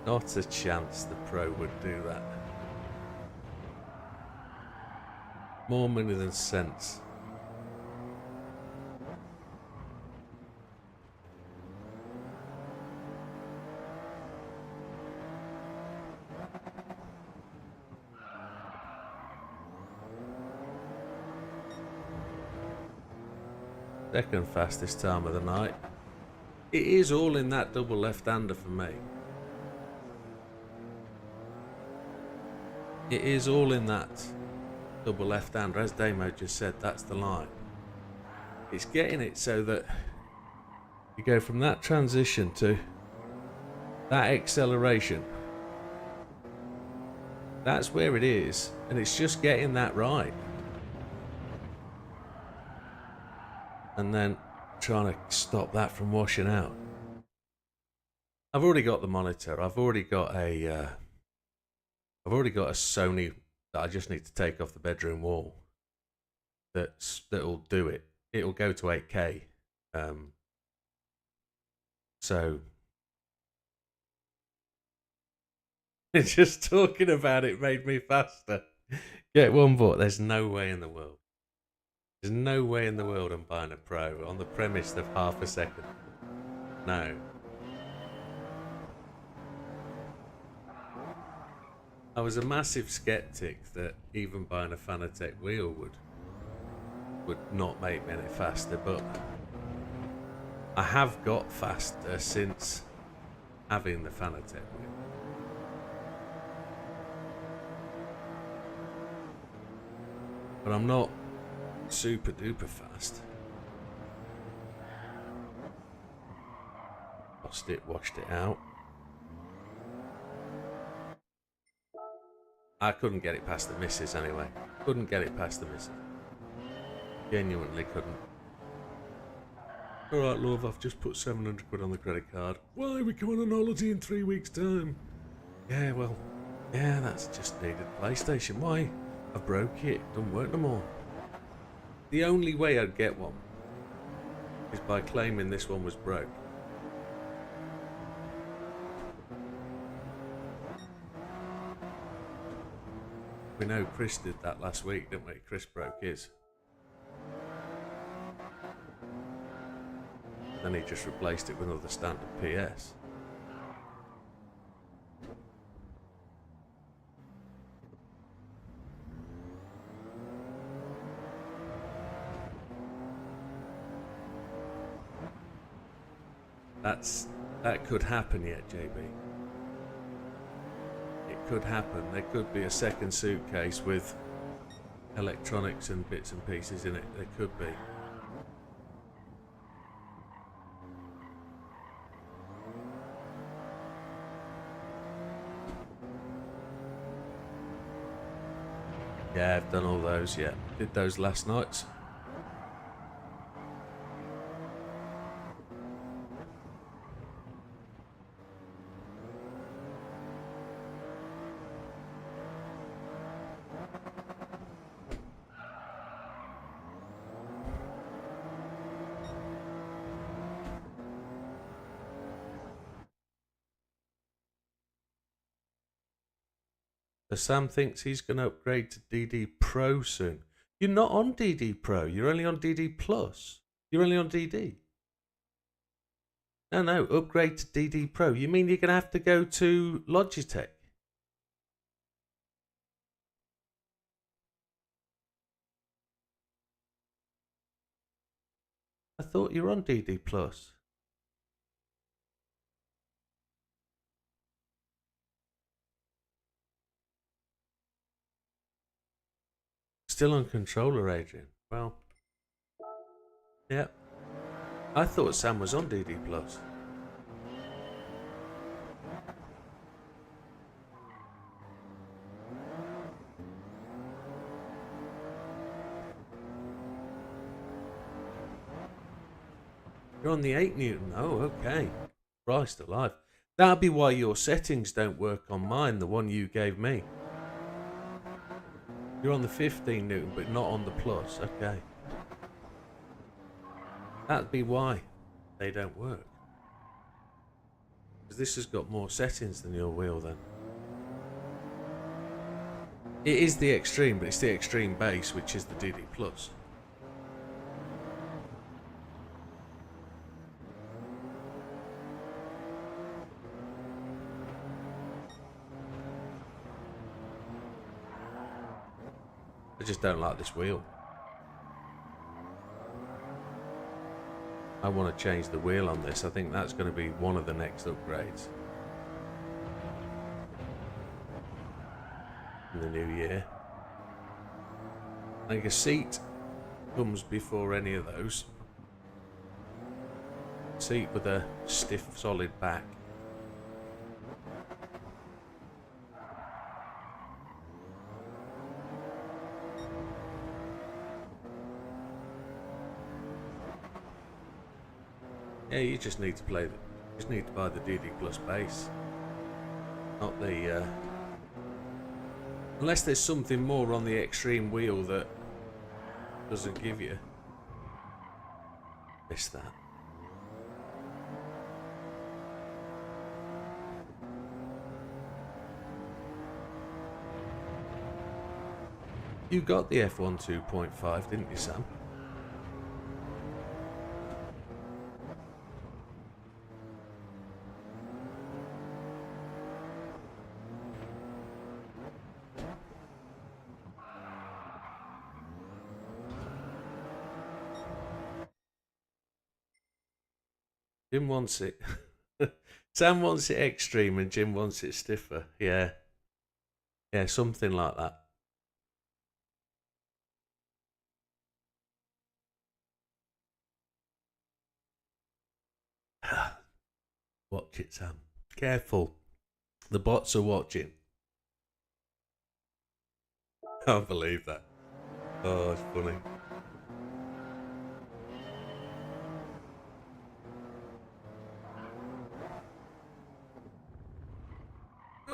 Not a chance the Pro would do that. More money than sense. Second fastest time of the night. It is all in that double left-hander for me. It is all in that double left-hander. As Damo just said, that's the line. It's getting it so that you go from that transition to that acceleration. That's where it is, and it's just getting that right. And then trying to stop that from washing out. I've already got the monitor. I've already got a Sony that I just need to take off the bedroom wall. That'll do it. It'll go to 8K. So just talking about it made me faster. Get one bought. There's no way in the world. There's no way in the world I'm buying a Pro on the premise of half a second. No. I was a massive skeptic that even buying a Fanatec wheel would not make me any faster, but I have got faster since having the Fanatec wheel. But I'm not super duper fast. Lost it, washed it out. I couldn't get it past the missus anyway. Couldn't get it past the missus. Genuinely couldn't. Alright love, I've just put 700 quid on the credit card. Why, we come on holiday in 3 weeks time? Yeah, well, yeah, that's just needed PlayStation. Why? I broke it, don't work no more. The only way I'd get one is by claiming this one was broke. We know Chris did that last week, didn't we? Chris broke his. Then he just replaced it with another standard PS. That could happen yet, JB. It could happen. There could be a second suitcase with electronics and bits and pieces in it. There could be. Yeah, I've done all those, yeah. Did those last night. Sam thinks he's going to upgrade to DD Pro soon. You're not on DD Pro. You're only on DD Plus. You're only on DD. No, upgrade to DD Pro. You mean you're going to have to go to Logitech? I thought you were on DD Plus. Still on controller, Adrian. Well, yeah. I thought Sam was on DD Plus. You're on the 8 Newton. Oh, okay. Christ alive. That'll be why your settings don't work on mine, the one you gave me. You're on the 15 Newton, but not on the Plus. Okay. That'd be why they don't work. Because this has got more settings than your wheel then. It is the Extreme, but it's the Extreme base, which is the DD Plus. I just don't like this wheel. I want to change the wheel on this. I think that's going to be one of the next upgrades in the new year. I think a seat comes before any of those. Seat with a stiff, solid back. Yeah, you just need to buy the DD Plus base, not the. Unless there's something more on the Extreme wheel that doesn't give you. Miss that. You got the F1 2.5, didn't you, Sam? Jim wants it. Sam wants it extreme and Jim wants it stiffer. Yeah. Yeah, something like that. Watch it, Sam. Careful. The bots are watching. Can't believe that. Oh, it's funny.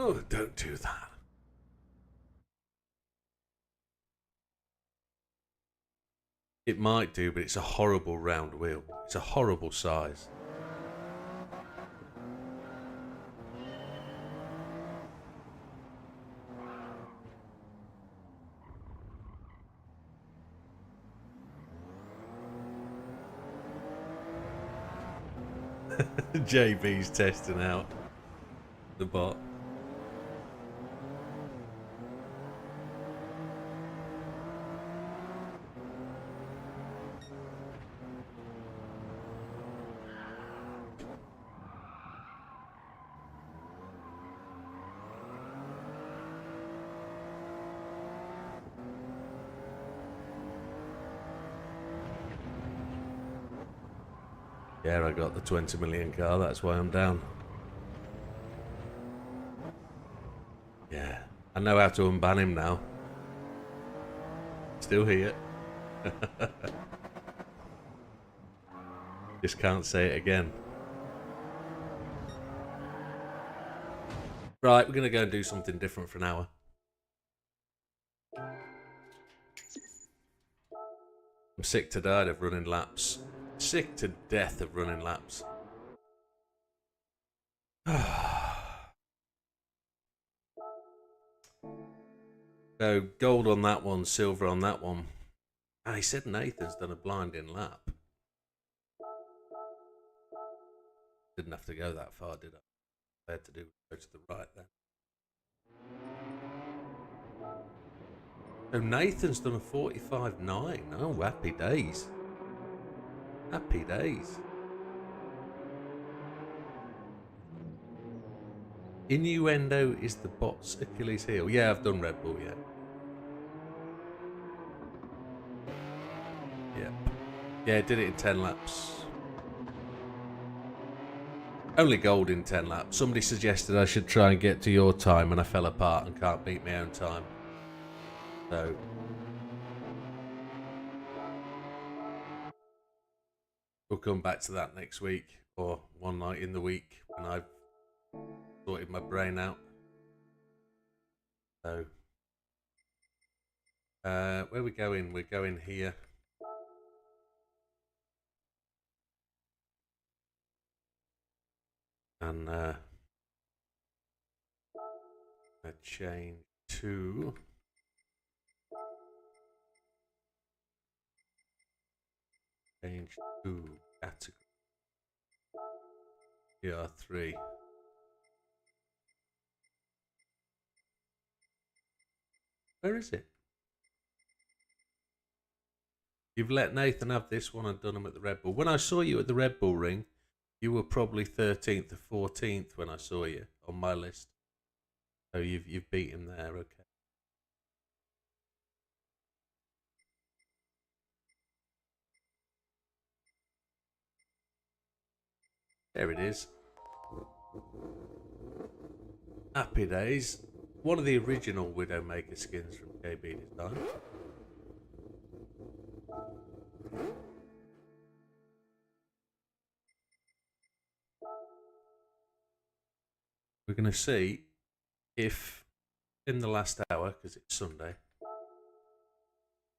Oh, don't do that. It might do, but it's a horrible round wheel. It's a horrible size. JB's testing out the bot. Yeah, I got the 20 million car, that's why I'm down. Yeah, I know how to unban him now. Still here. Just can't say it again. Right, we're going to go and do something different for an hour. I'm sick to death of running laps. Sick to death of running laps. So, gold on that one, silver on that one. Ah, he said Nathan's done a blinding lap. Didn't have to go that far, did I? I had to go to the right then. So Nathan's done a 45.9. Oh, happy days. Happy days. Innuendo is the bot's Achilles heel. Yeah, I've done Red Bull, yeah. Yeah. Yeah, did it in 10 laps. Only gold in 10 laps. Somebody suggested I should try and get to your time and I fell apart and can't beat my own time. So we'll come back to that next week or one night in the week when I've sorted my brain out. So where are we going? We're going here. And I change to category PR3. Where is it? You've let Nathan have this one and done him at the Red Bull. When I saw you at the Red Bull ring, you were probably 13th or 14th when I saw you on my list. So you've beat him there, okay. There it is. Happy days. One of the original Widdowmaker skins from KB Design. We're going to see if in the last hour, because it's Sunday,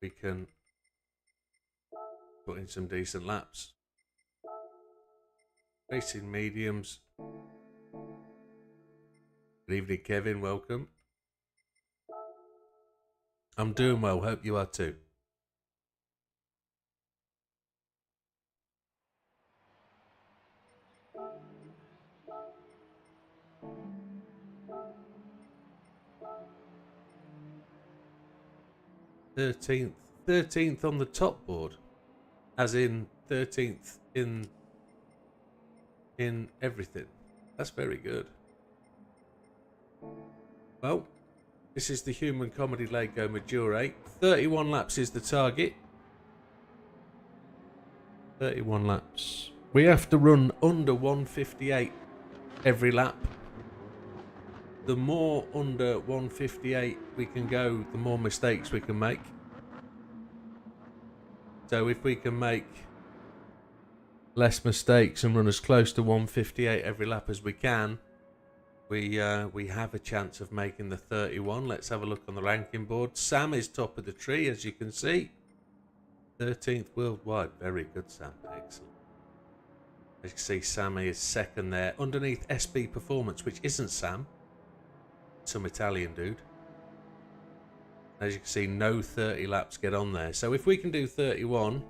we can put in some decent laps. Racing mediums. Good evening, Kevin. Welcome. I'm doing well. Hope you are too. Thirteenth on the top board, as in 13th in everything. That's very good. Well, this is the Human Comedy Lego Majore. 31 laps is the target. 31 laps. We have to run under 158 every lap. The more under 158 we can go, the more mistakes we can make. So if we can make less mistakes and run as close to 158 every lap as we can, we have a chance of making the 31. Let's have a look on the ranking board. Sam is top of the tree, as you can see. 13th worldwide. Very good, Sam. Excellent. As you can see, Sammy is second there. Underneath SB Performance, which isn't Sam. Some Italian dude. As you can see, no 30 laps get on there. So if we can do 31,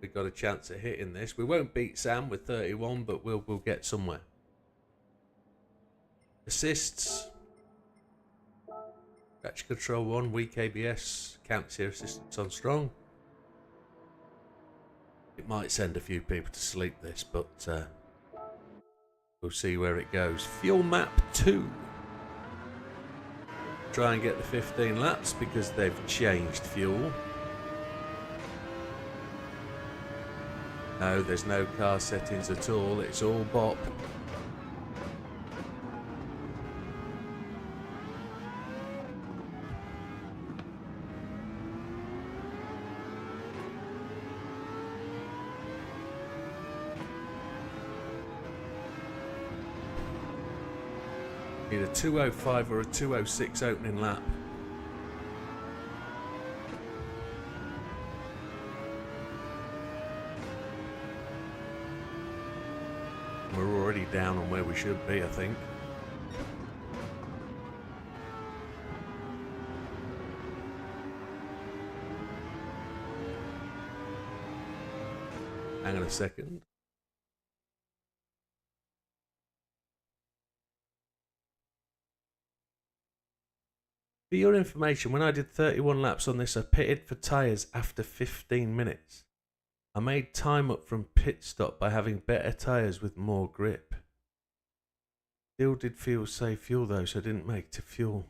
we've got a chance at hitting this. We won't beat Sam with 31, but we'll get somewhere. Assists. Batch control 1, weak ABS. Can't see assistance on strong. It might send a few people to sleep, this, but we'll see where it goes. Fuel map 2. Try and get the 15 laps because they've changed fuel. No, there's no car settings at all. It's all bop. Need a 2:05 or a 2:06 opening lap. We're already down on where we should be, I think. Hang on a second. For your information, when I did 31 laps on this, I pitted for tyres after 15 minutes. I made time up from pit stop by having better tyres with more grip. Still did feel safe fuel though, so I didn't make to fuel.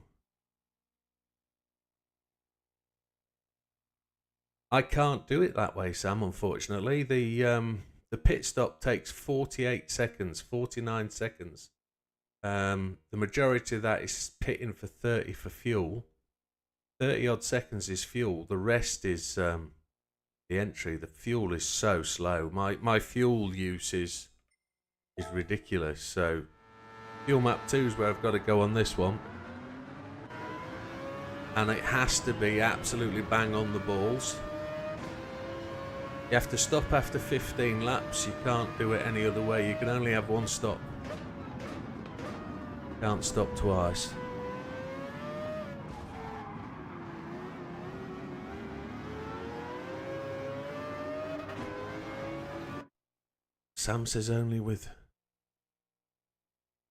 I can't do it that way, Sam, unfortunately. The pit stop takes 48 seconds, 49 seconds. The majority of that is pitting for 30 for fuel. 30 odd seconds is fuel. The rest is the entry. The fuel is so slow. My fuel use is ridiculous. So fuel map 2 is where I've got to go on this one. And it has to be absolutely bang on the balls. You have to stop after 15 laps. You can't do it any other way. You can only have one stop. Can't stop twice. Sam says only with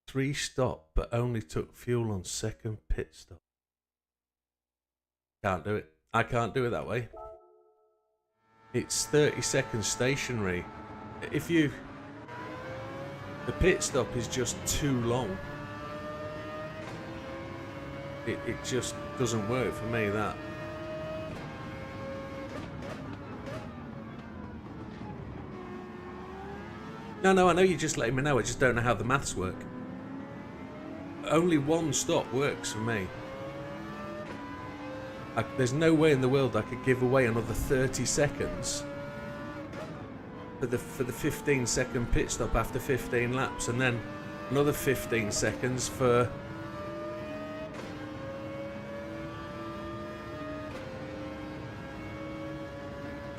3 stop, but only took fuel on second pit stop. Can't do it. I can't do it that way. It's 30 seconds stationary. If you... The pit stop is just too long. It just doesn't work for me, that. No, I know you're just letting me know. I just don't know how the maths work. Only 1 stop works for me. There's no way in the world I could give away another 30 seconds for the 15-second pit stop after 15 laps, and then another 15 seconds for...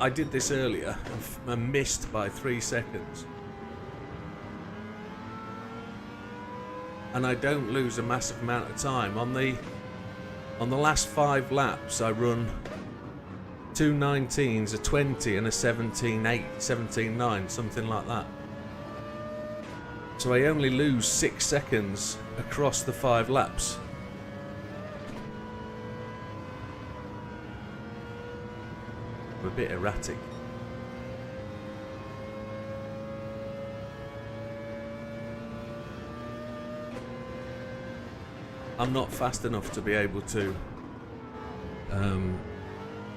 I did this earlier and missed by 3 seconds. And I don't lose a massive amount of time. On the last 5 laps, I run 2 19s, a 20 and a 17.8, 17.9, something like that. So I only lose 6 seconds across the 5 laps. I'm a bit erratic. I'm not fast enough to be able to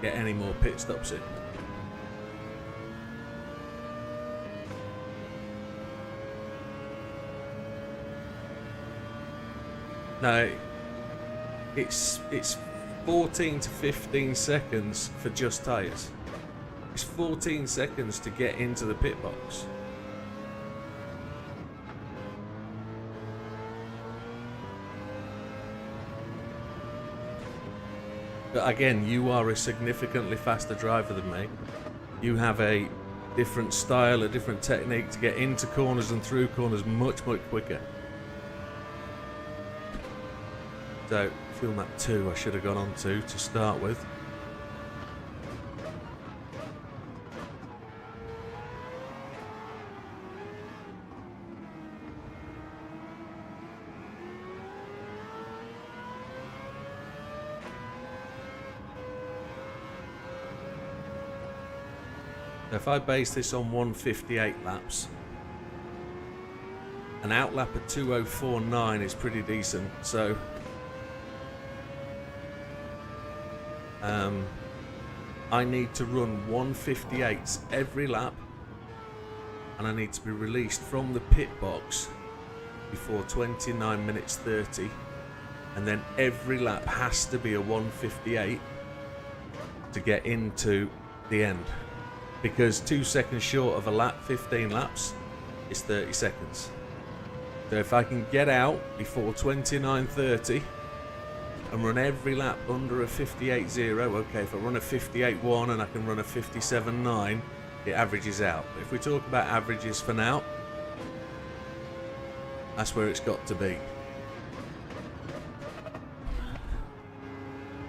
get any more pit stops in. No, it's 14 to 15 seconds for just tyres. It's 14 seconds to get into the pit box. But again, you are a significantly faster driver than me. You have a different style, a different technique to get into corners and through corners much quicker. So, fuel map 2 I should have gone on to start with. If I base this on 158 laps, an outlap of 2049 is pretty decent, so I need to run 158s every lap, and I need to be released from the pit box before 29 minutes 30, and then every lap has to be a 158 to get into the end. Because 2 seconds short of a lap, 15 laps, is 30 seconds. So if I can get out before 29:30 and run every lap under a 58.0, okay, if I run a 58.1 and I can run a 57.9, it averages out. But if we talk about averages for now, that's where it's got to be.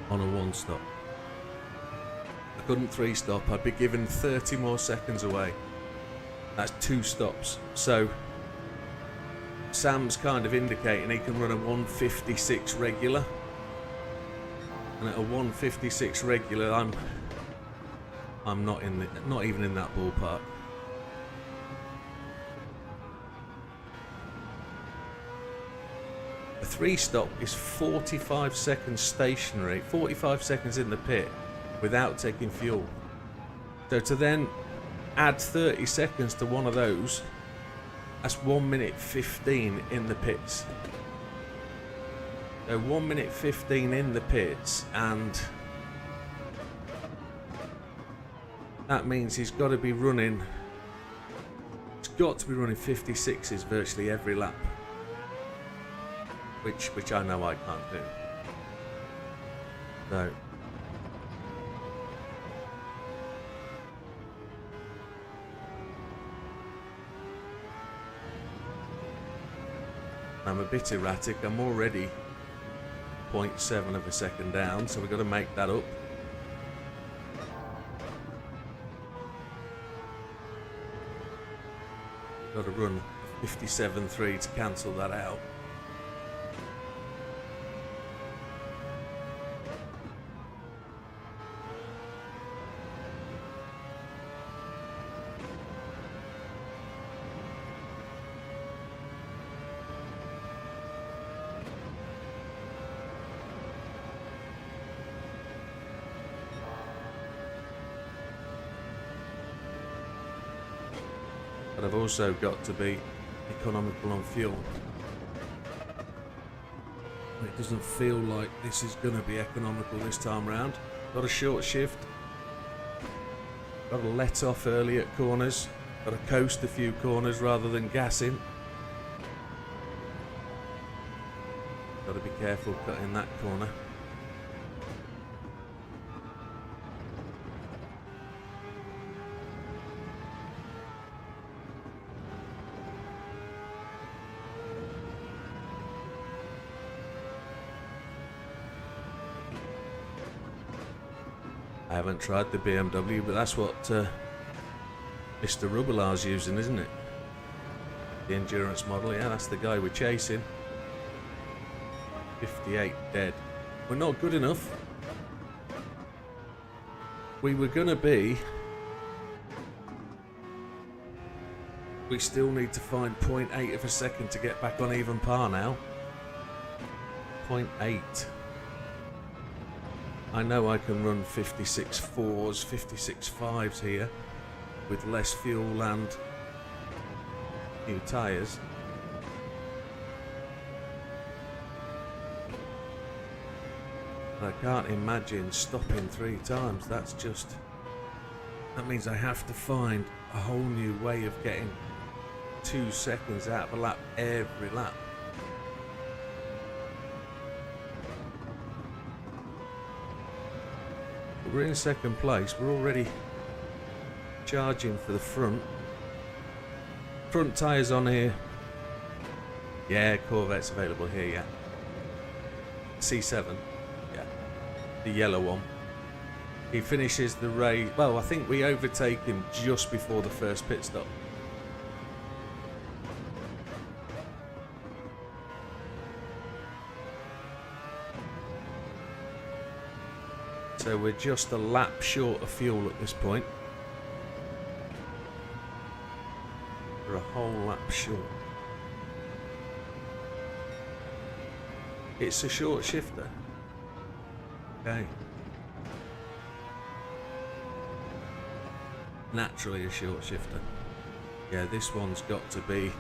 On a 1 stop. I couldn't 3 stop, I'd be given 30 more seconds away. That's 2 stops. So Sam's kind of indicating he can run a 156 regular, and at a 156 regular I'm not even in that ballpark. A 3 stop is 45 seconds stationary, 45 seconds in the pit without taking fuel. So to then add 30 seconds to one of those, that's 1 minute 15 in the pits. So 1 minute 15 in the pits, and that means he's got to be running 56s virtually every lap, which I know I can't do. So I'm a bit erratic. I'm already 0.7 of a second down, so we've got to make that up. Got to run 57.3 to cancel that out. But I've also got to be economical on fuel. It doesn't feel like this is going to be economical this time round. Got a short shift. Got to let off early at corners. Got to coast a few corners rather than gassing. Got to be careful cutting that corner. I haven't tried the BMW, but that's what Mr. Rubelar's using, isn't it? The endurance model, yeah, that's the guy we're chasing. 58 dead. We're not good enough. We were gonna be. We still need to find 0.8 of a second to get back on even par now. 0.8. I know I can run 56 4s, 56 5s here with less fuel and new tyres. But I can't imagine stopping 3 times. That means I have to find a whole new way of getting 2 seconds out of a lap every lap. We're in second place. We're already charging for the front. Front tyres on here. Yeah, Corvette's available here, yeah. C7, yeah. The yellow one. He finishes the race. Well, I think we overtake him just before the first pit stop. So we're just a lap short of fuel at this point. We're a whole lap short. It's a short shifter. Okay. Naturally a short shifter. Yeah, this one's got to be.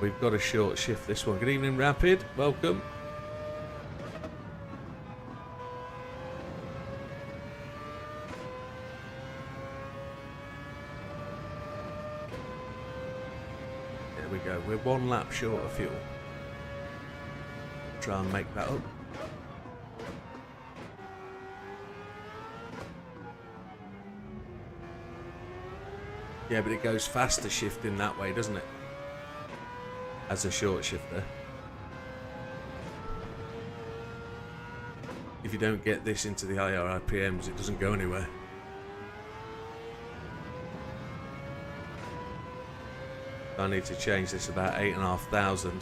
We've got a short shift this one. Good evening, Rapid. Welcome. We're 1 lap short of fuel. Try and make that up. Yeah, but it goes faster shifting that way, doesn't it? As a short shifter. If you don't get this into the higher RPMs, it doesn't go anywhere. I need to change this about 8,500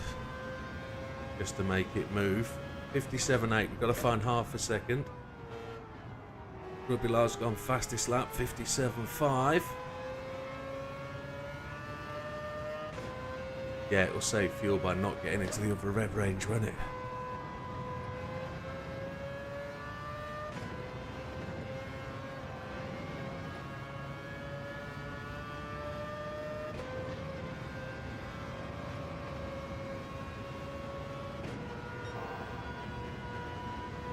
just to make it move. 57.8, we've got to find half a second. Rubilar's gone fastest lap, 57.5. Yeah, it will save fuel by not getting into the other red range, won't it?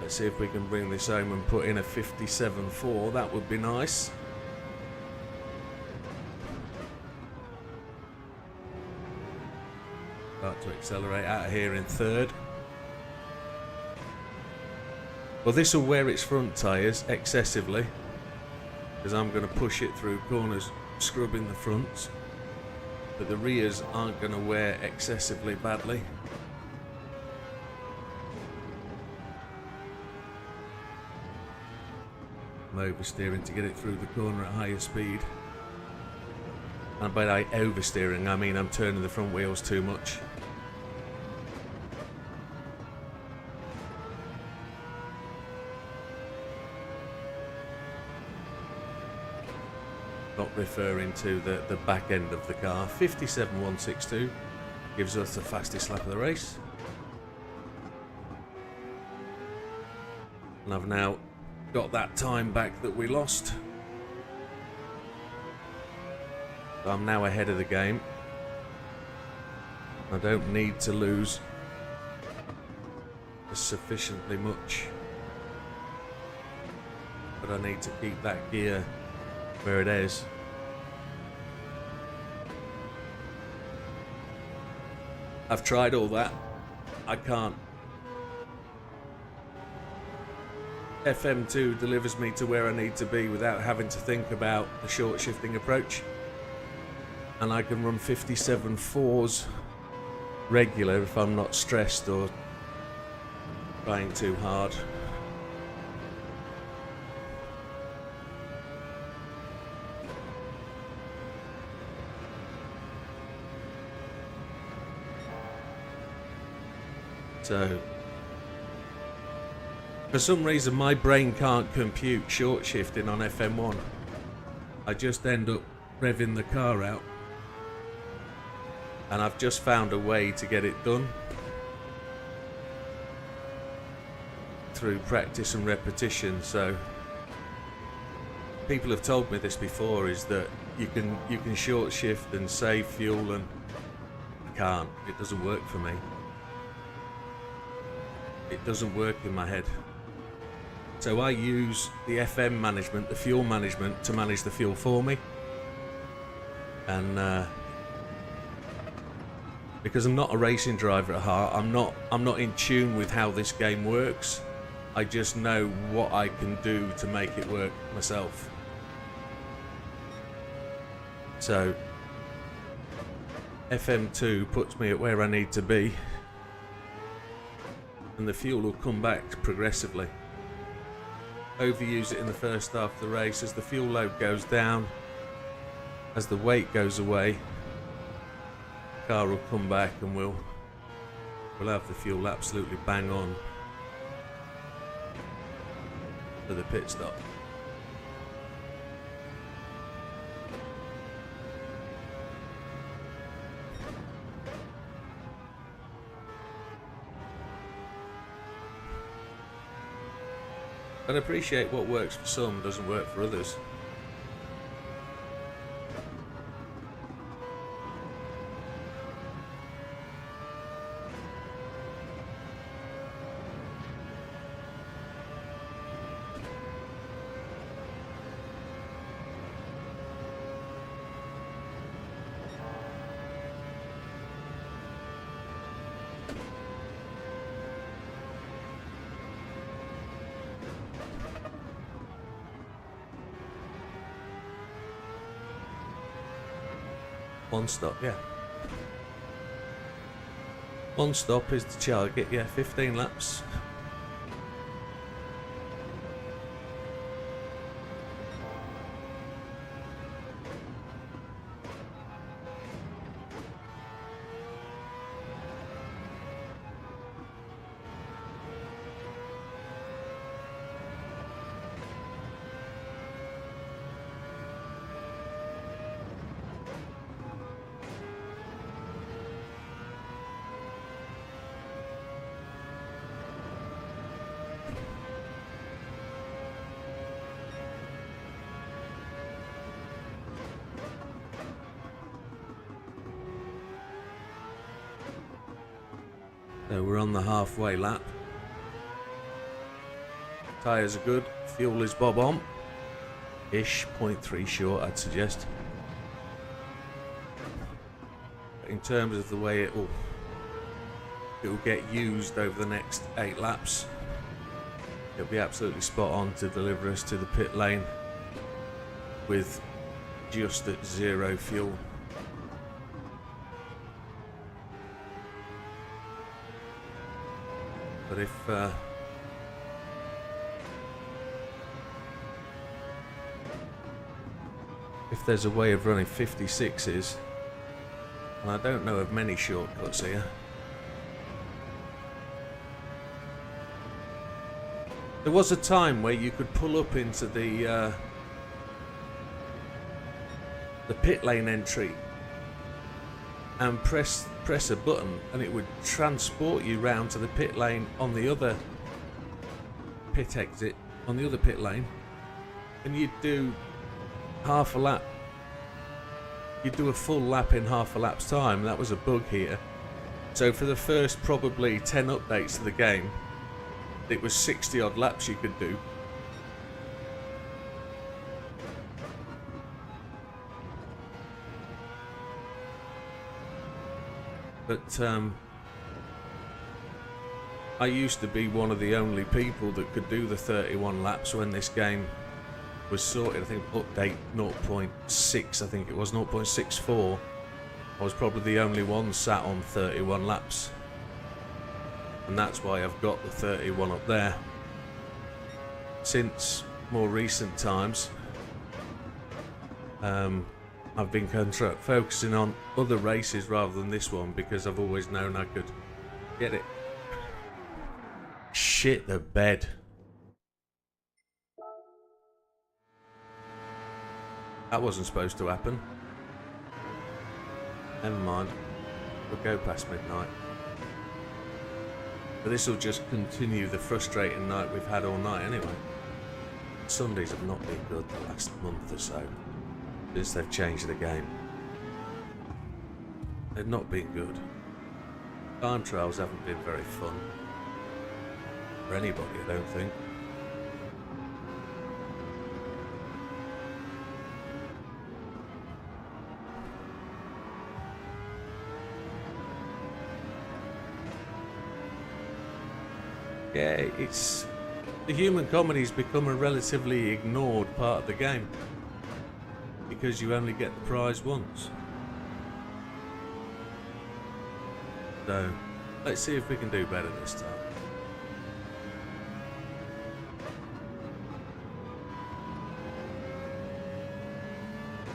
Let's see if we can bring this home and put in a 57.4. That would be nice. Start to accelerate out of here in third. Well, this will wear its front tyres excessively because I'm going to push it through corners, scrubbing the fronts. But the rears aren't going to wear excessively badly. I'm oversteering to get it through the corner at higher speed. And by oversteering, I mean I'm turning the front wheels too much. Not referring to the back end of the car. 57.162 gives us the fastest lap of the race. And I've now got that time back that we lost. So I'm now ahead of the game. I don't need to lose sufficiently much, but I need to keep that gear where it is. I've tried all that. I can't. FM2 delivers me to where I need to be without having to think about the short shifting approach. And I can run 57.4s regular if I'm not stressed or trying too hard. So, for some reason my brain can't compute short shifting on FM1. I just end up revving the car out. And I've just found a way to get it done through practice and repetition. So people have told me this before, is that you can short shift and save fuel, and I can't. It doesn't work for me. It doesn't work in my head. So I use the FM management, the fuel management, to manage the fuel for me. And because I'm not a racing driver at heart, I'm not in tune with how this game works. I just know what I can do to make it work myself. So FM2 puts me at where I need to be, and the fuel will come back progressively. Overuse it in the first half of the race. As the fuel load goes down, as the weight goes away, the car will come back and we'll have the fuel absolutely bang on for the pit stop. I'd appreciate what works for some doesn't work for others. One stop, yeah. One stop is the target, yeah, 15 laps. So we're on the halfway lap. Tyres are good, fuel is bob on. Ish, 0.3 short I'd suggest. But in terms of the way it will get used over the next 8 laps, it'll be absolutely spot on to deliver us to the pit lane with just at 0 fuel. But if there's a way of running 56s, and I don't know of many shortcuts here. There was a time where you could pull up into the pit lane entry and press a button, and it would transport you round to the pit lane on the other pit exit, on the other pit lane, and you'd do half a lap. You'd do a full lap in half a lap's time. That was a bug here. So for the first probably 10 updates to the game, it was 60 odd laps you could do. But I used to be one of the only people that could do the 31 laps when this game was sorted. I think update 0.6, I think it was 0.64. I was probably the only one sat on 31 laps. And that's why I've got the 31 up there. Since more recent times, I've been focusing on other races rather than this one, because I've always known I could get it. Shit the bed. That wasn't supposed to happen. Never mind. We'll go past midnight. But this will just continue the frustrating night we've had all night anyway. Sundays have not been good the last month or so, since they've changed the game. They've not been good. Time trials haven't been very fun. For anybody, I don't think. Yeah, it's... the human comedy's become a relatively ignored part of the game, because you only get the prize once. So, let's see if we can do better this time.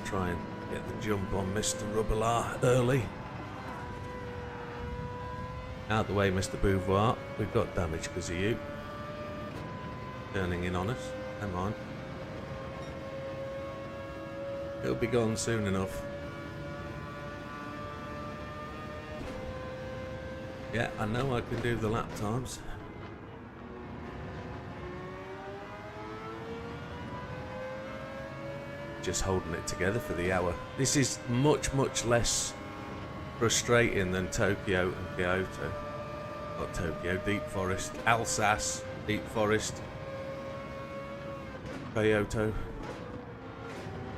Try and get the jump on Mr. Rubbler early. Out the way, Mr. Beauvoir. We've got damage because of you. Turning in on us. Come on. It'll be gone soon enough. Yeah, I know I can do the lap times. Just holding it together for the hour. This is much, much less frustrating than Tokyo and Kyoto. Not Tokyo, Deep Forest, Alsace, Deep Forest, Kyoto.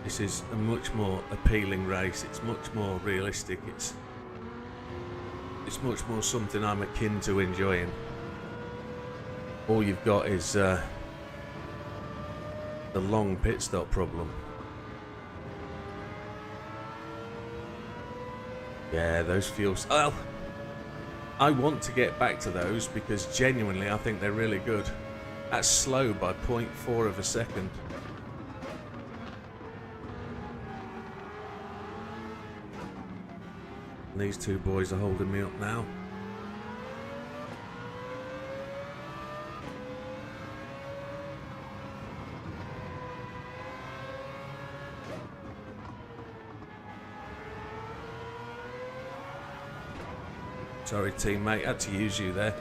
This is a much more appealing race. It's much more realistic. It's much more something I'm akin to enjoying. All you've got is the long pit stop problem. Yeah, those fuels. Well, I want to get back to those because genuinely I think they're really good. That's slow by 0.4 of a second. And these two boys are holding me up now. Sorry, teammate, had to use you there.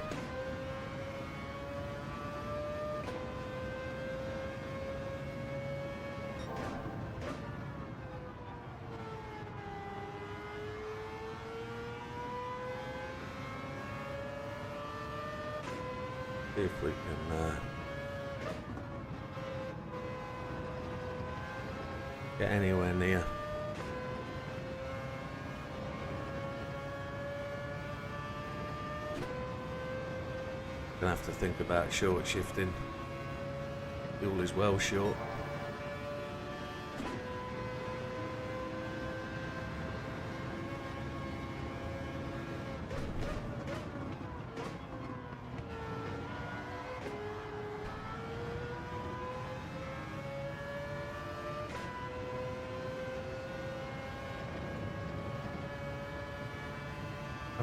See if we can get anywhere near. Gonna have to think about short shifting. Fuel is well short.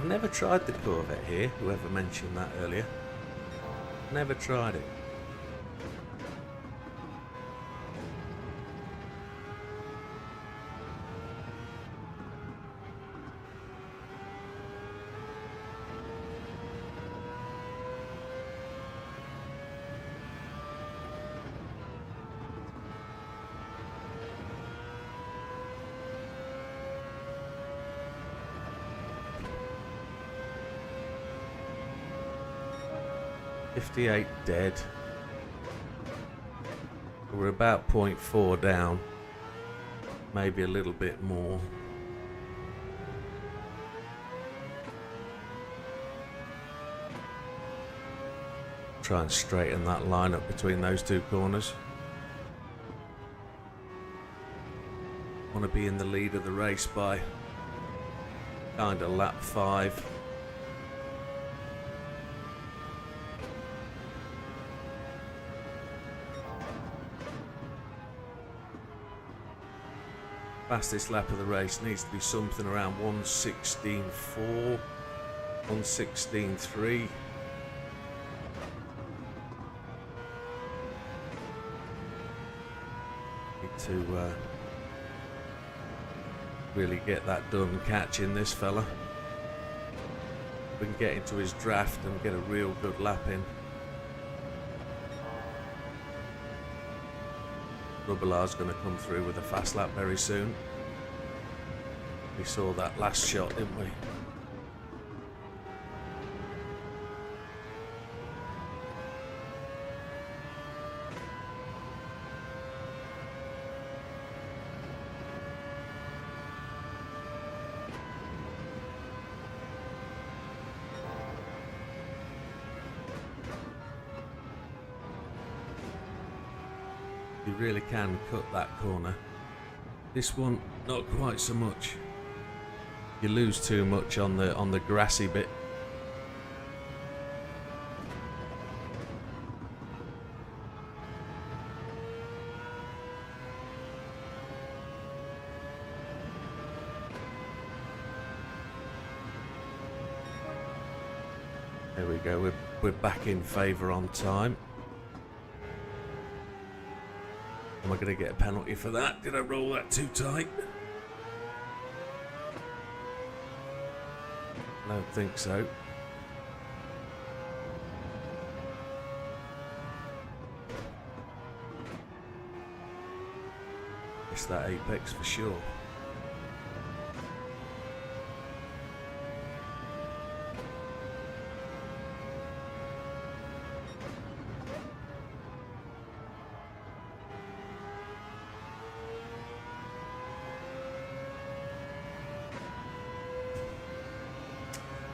I've never tried the Corvette here, whoever mentioned that earlier. Never tried it. .58 dead. We're about 0.4 down. Maybe a little bit more. Try and straighten that line up between those two corners. Want to be in the lead of the race by kind of lap 5. Fastest lap of the race needs to be something around 1:16.4, 1:16.3. Need to really get that done, catching this fella. We can get into his draft and get a real good lap in. Rubelard's going to come through with a fast lap very soon. We saw that last shot, didn't we? You really can cut that corner. This one, not quite so much. You lose too much on the grassy bit. There we go. We're back in favour on time. Am I going to get a penalty for that? Did I roll that too tight? I don't think so. It's that apex for sure.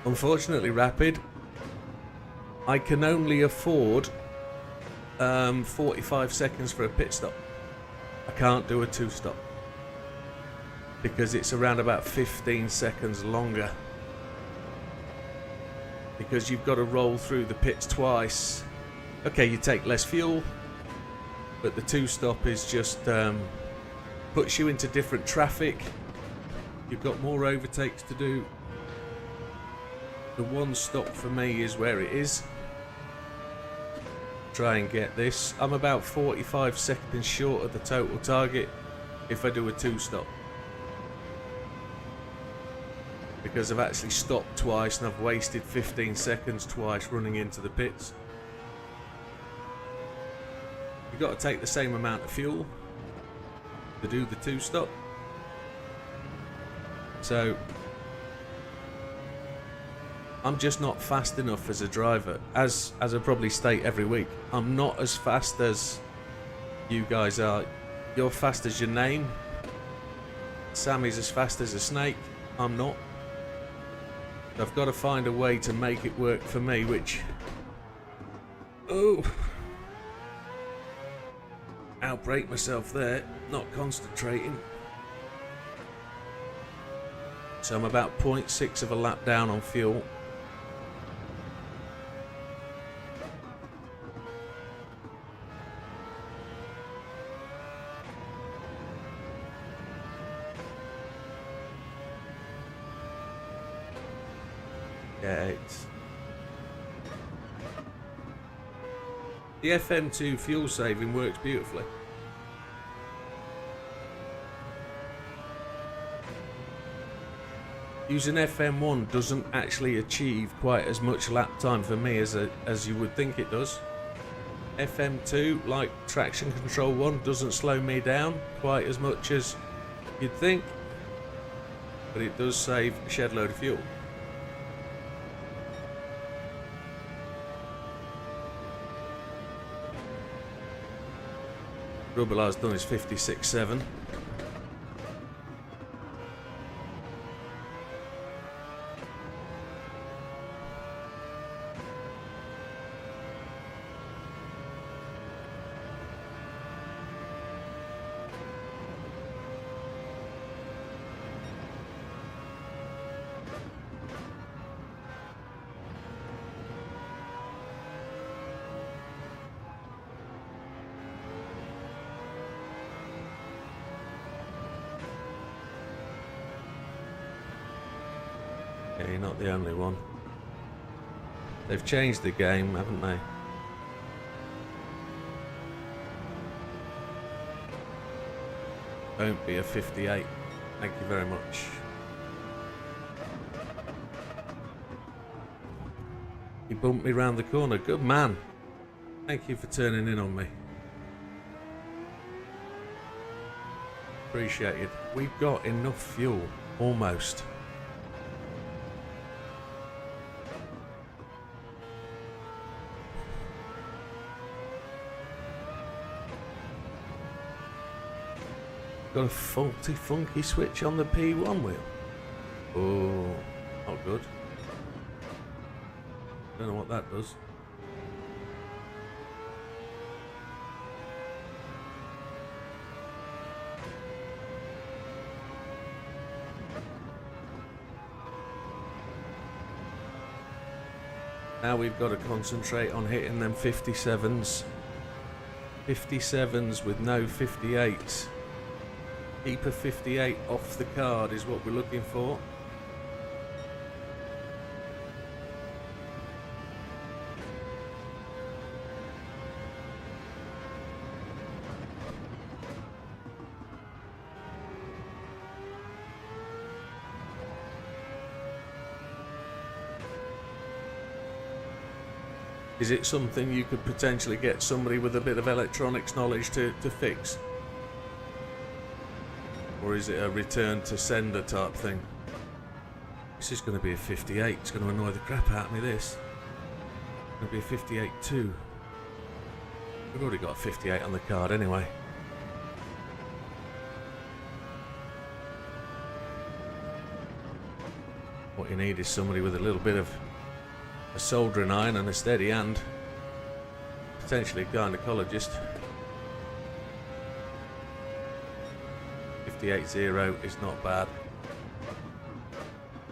Unfortunately, Rapid, I can only afford 45 seconds for a pit stop. I can't do a 2-stop because it's around about 15 seconds longer, because you've got to roll through the pits twice. Okay, you take less fuel, but the 2-stop is just puts you into different traffic. You've got more overtakes to do. The 1-stop for me is where it is. Try and get this. I'm about 45 seconds short of the total target if I do a 2-stop, because I've actually stopped twice and I've wasted 15 seconds twice running into the pits. You've got to take the same amount of fuel to do the 2-stop. So I'm just not fast enough as a driver, as I probably state every week. I'm not as fast as you guys are. You're fast as your name. Sammy's as fast as a snake. I'm not. I've got to find a way to make it work for me, which... Oh! Outbrake myself there, not concentrating. So I'm about 0.6 of a lap down on fuel. Yeah, the FM2 fuel saving works beautifully. Using FM1 doesn't actually achieve quite as much lap time for me as you would think it does. FM2, like traction control 1, doesn't slow me down quite as much as you'd think, but it does save a shed load of fuel. Rubble R's done is 56.7. Yeah, you're not the only one. They've changed the game, haven't they? Don't be a 58. Thank you very much. He bumped me round the corner. Good man. Thank you for turning in on me. Appreciated. We've got enough fuel. Almost. Got a faulty, funky switch on the P1 wheel. Oh, not good. Don't know what that does. Now we've got to concentrate on hitting them 57s. 57s with no 58s. Keep a 58 off the card is what we're looking for. Is it something you could potentially get somebody with a bit of electronics knowledge to fix? Or is it a return to sender type thing? This is going to be a 58. It's going to annoy the crap out of me, this. It's going to be a 58 too. We've already got a 58 on the card anyway. What you need is somebody with a little bit of a soldering iron and a steady hand. Potentially a gynecologist. 58.0 is not bad.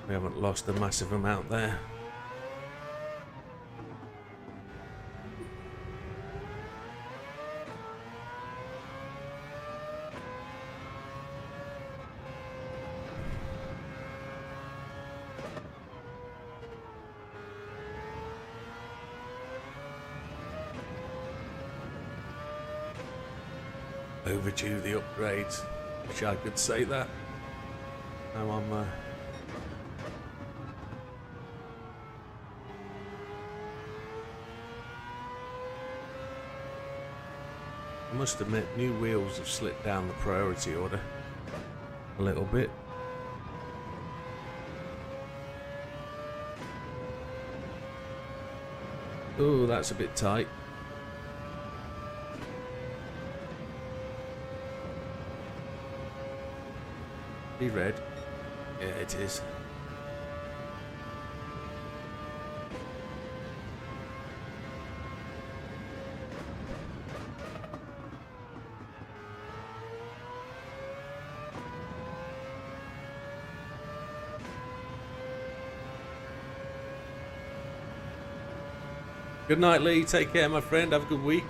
We haven't lost a massive amount there. Overdue the upgrades. Wish I could say that. Now I'm I must admit, new wheels have slipped down the priority order a little bit. Oh, that's a bit tight. Be red. Yeah, it is. Good night, Lee. Take care, my friend. Have a good week.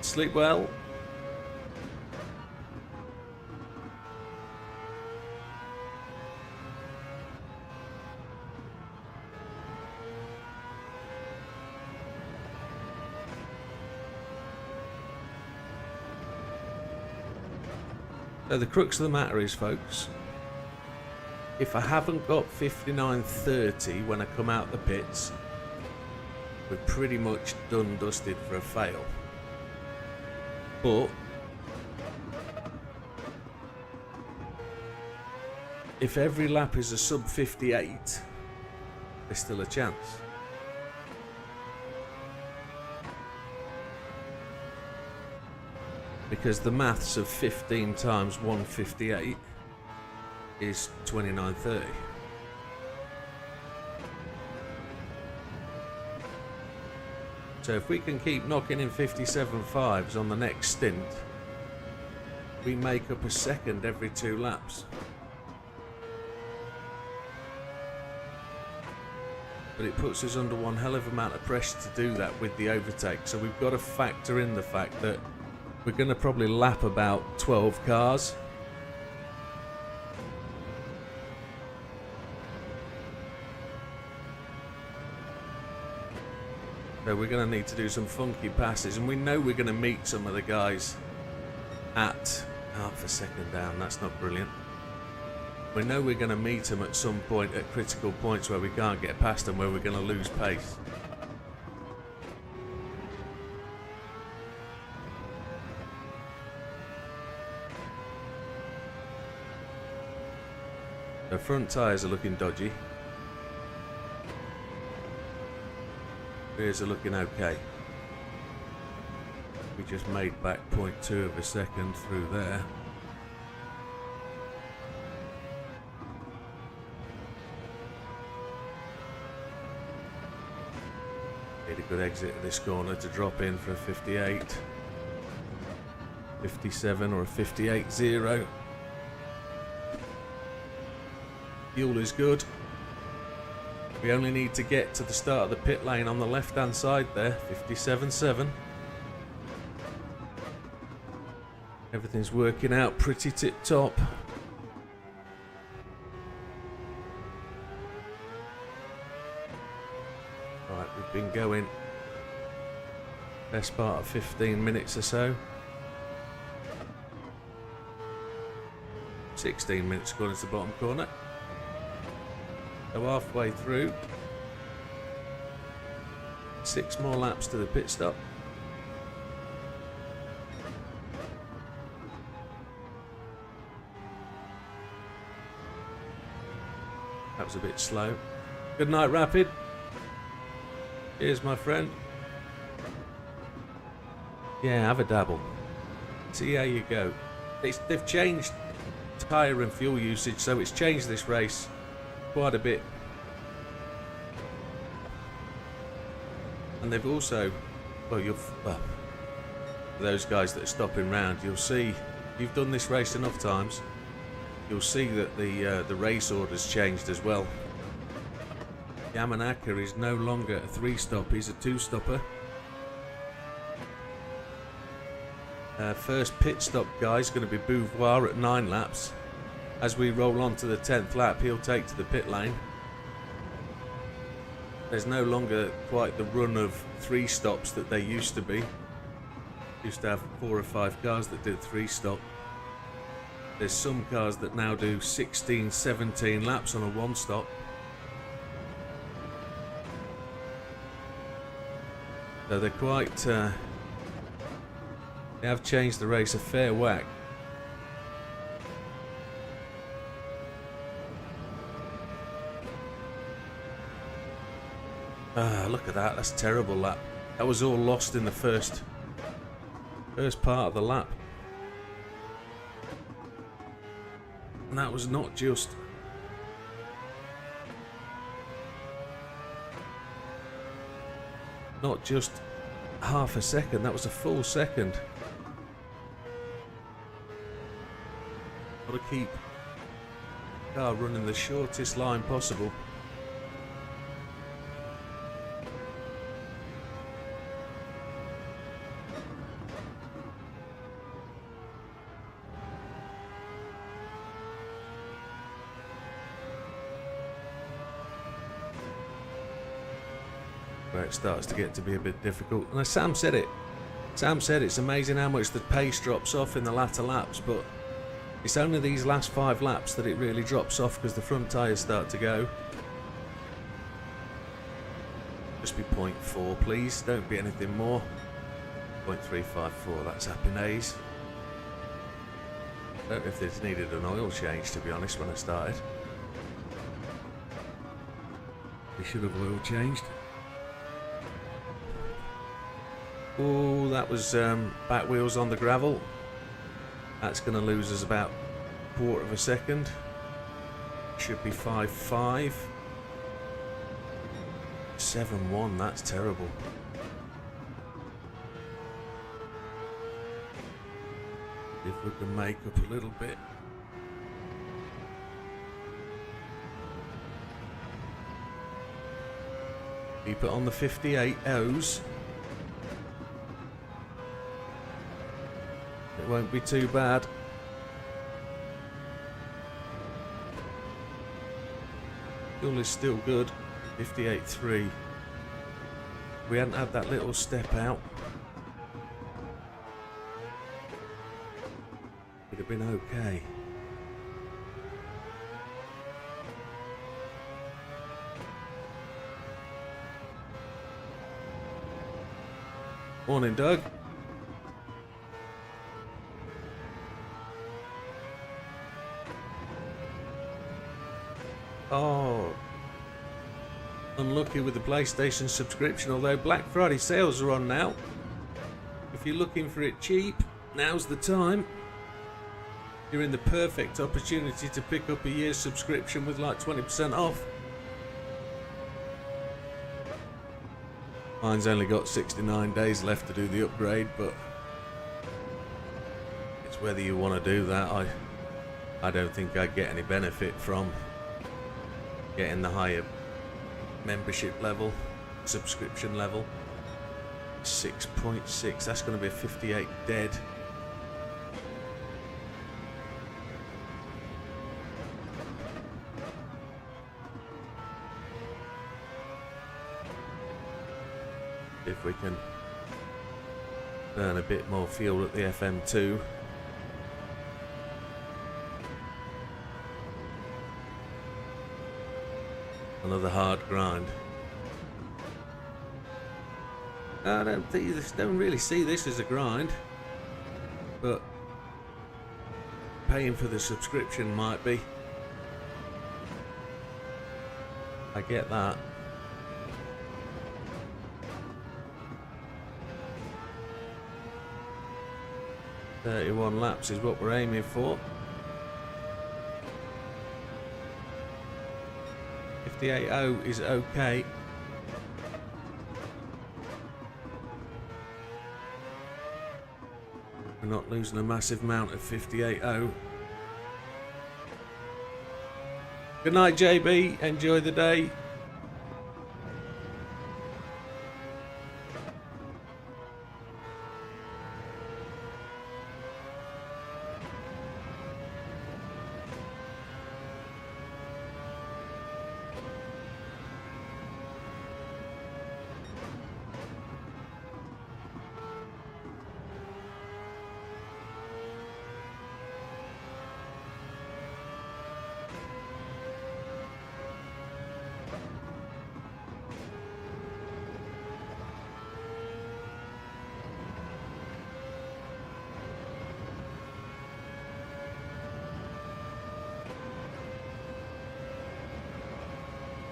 Sleep well. So the crux of the matter is, folks, if I haven't got 59.30 when I come out the pits, we're pretty much done dusted for a fail. But if every lap is a sub 58, there's still a chance. Because the maths of 15 times 158 is 29.30. So if we can keep knocking in 57.5s on the next stint, we make up a second every 2 laps. But it puts us under one hell of a amount of pressure to do that with the overtake. So we've got to factor in the fact that we're going to probably lap about 12 cars. So we're going to need to do some funky passes, and we know we're going to meet some of the guys at half a second down. That's not brilliant. We know we're going to meet them at some point at critical points where we can't get past them, where we're going to lose pace. The front tyres are looking dodgy. Rears are looking okay. We just made back 0.2 of a second through there. Need a good exit at this corner to drop in for a 58, 57 or a 58.0. Fuel is good. We only need to get to the start of the pit lane on the left hand side there, 57.7. Everything's working out pretty tip top. Right, we've been going best part of 15 minutes or so. 16 minutes according to the bottom corner. So halfway through, 6 more laps to the pit stop. That was a bit slow. Good night, Rapid. Here's my friend. Yeah, have a dabble. See how you go. They've changed tyre and fuel usage, so it's changed this race quite a bit. And they've also, for those guys that are stopping round, you'll see, you've done this race enough times, you'll see that the race order's changed as well. Yamanaka is no longer a 3-stop, he's a 2-stopper. First pit stop guy is going to be Beauvoir at 9 laps. As we roll on to the 10th lap, he'll take to the pit lane. There's no longer quite the run of 3 stops that they used to be. Used to have 4 or 5 cars that did 3-stop. There's some cars that now do 16, 17 laps on a 1-stop. So they're quite... they have changed the race a fair whack. Look at that, that's a terrible lap. That was all lost in the first part of the lap. And that was not just half a second, that was a full second. Got to keep the car running the shortest line possible. Where it starts to get to be a bit difficult. And as Sam said it. Sam said it's amazing how much the pace drops off in the latter laps, but It's only these last 5 laps that it really drops off because the front tyres start to go. Just be 0.4 please, don't be anything more. 0.354, that's happy days. I don't know if this needed an oil change, to be honest, when I started. We should have oil changed. Oh, that was back wheels on the gravel. That's going to lose us about 1/4 of a second. Should be 5.5. 7.1, that's terrible. If we can make up a little bit. Keep it on the 58 O's. It won't be too bad. Fuel is still good. 58.3. We hadn't had that little step out. Would have been okay. Morning, Doug. Oh, unlucky with the PlayStation subscription, although Black Friday sales are on now. If you're looking for it cheap, now's the time. You're in the perfect opportunity to pick up a year's subscription with like 20% off. Mine's only got 69 days left to do the upgrade, but it's whether you want to do that. I don't think I get any benefit from getting the higher membership level, subscription level. 6.6, that's going to be a 58 dead. If we can burn a bit more fuel at the FM2. Another hard grind. I don't really see this as a grind, but paying for the subscription might be. I get that. "31 laps is what we're aiming for. 58.0 is okay. We're not losing a massive amount at 58.0. Good night, JB. Enjoy the day.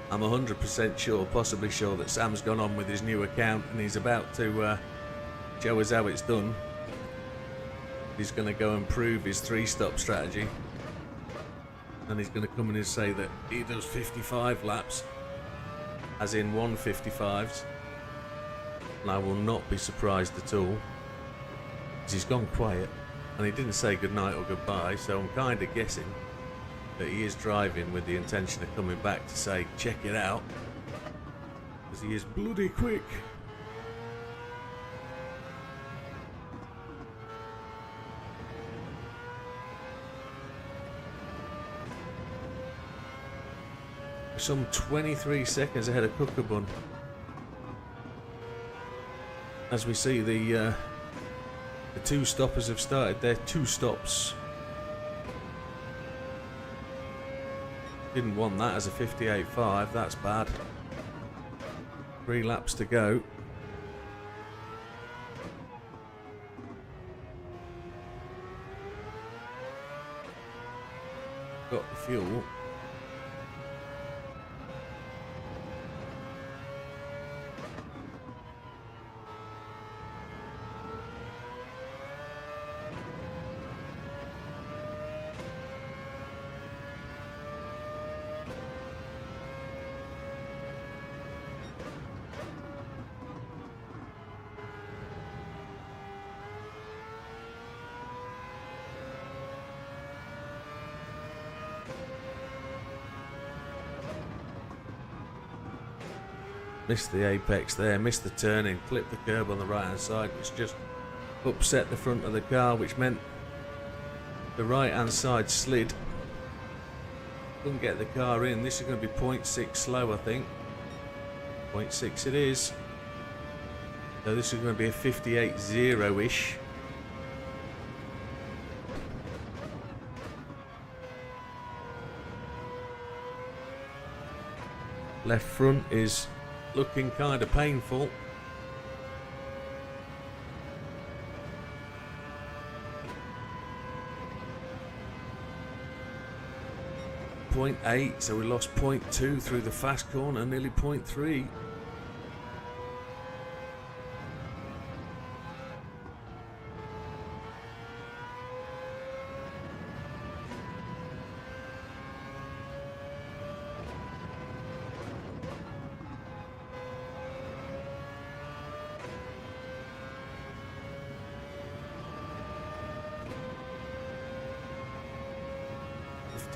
I'm 100% sure, possibly sure, that Sam's gone on with his new account and he's about to show us how it's done. He's going to go and prove his 3-stop strategy. And he's going to come in and say that he does 55 laps, as in 155s. And I will not be surprised at all, because he's gone quiet and he didn't say goodnight or goodbye, so I'm kind of guessing that he is driving with the intention of coming back to say, check it out, because he is bloody quick. Some 23 seconds ahead of Cookabun. As we see, the 2 stoppers have started their 2 stops Didn't want that as a 58.5, that's bad. 3 laps to go. Got the fuel. Missed the apex there, missed the turning, clipped the curb on the right hand side, which just upset the front of the car, which meant the right hand side slid. Couldn't get the car in. This is going to be 0.6 slow, I think. 0.6 it is. So this is going to be a 58.0-ish. Left front is looking kind of painful. .8, so we lost 0.2 through the fast corner, nearly 0.3.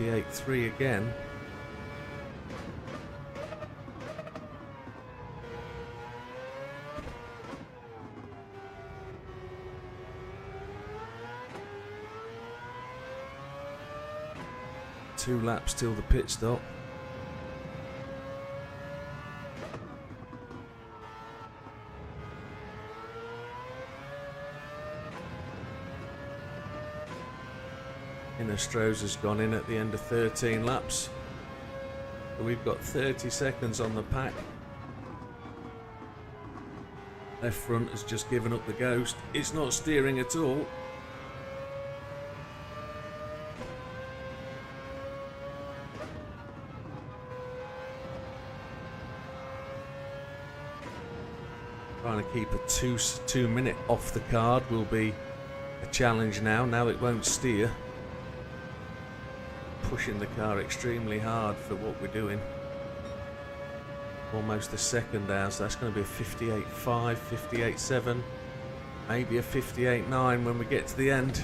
.3 again. Two laps till the pit stop. Stroh's has gone in at the end of 13 laps. So we've got 30 seconds on the pack. Left front has just given up the ghost. It's not steering at all. Trying to keep a two minute off the card will be a challenge now it won't steer. Pushing the car extremely hard for what we're doing. Almost a second down, so that's going to be a 58.5, 58.7, maybe a 58.9 when we get to the end.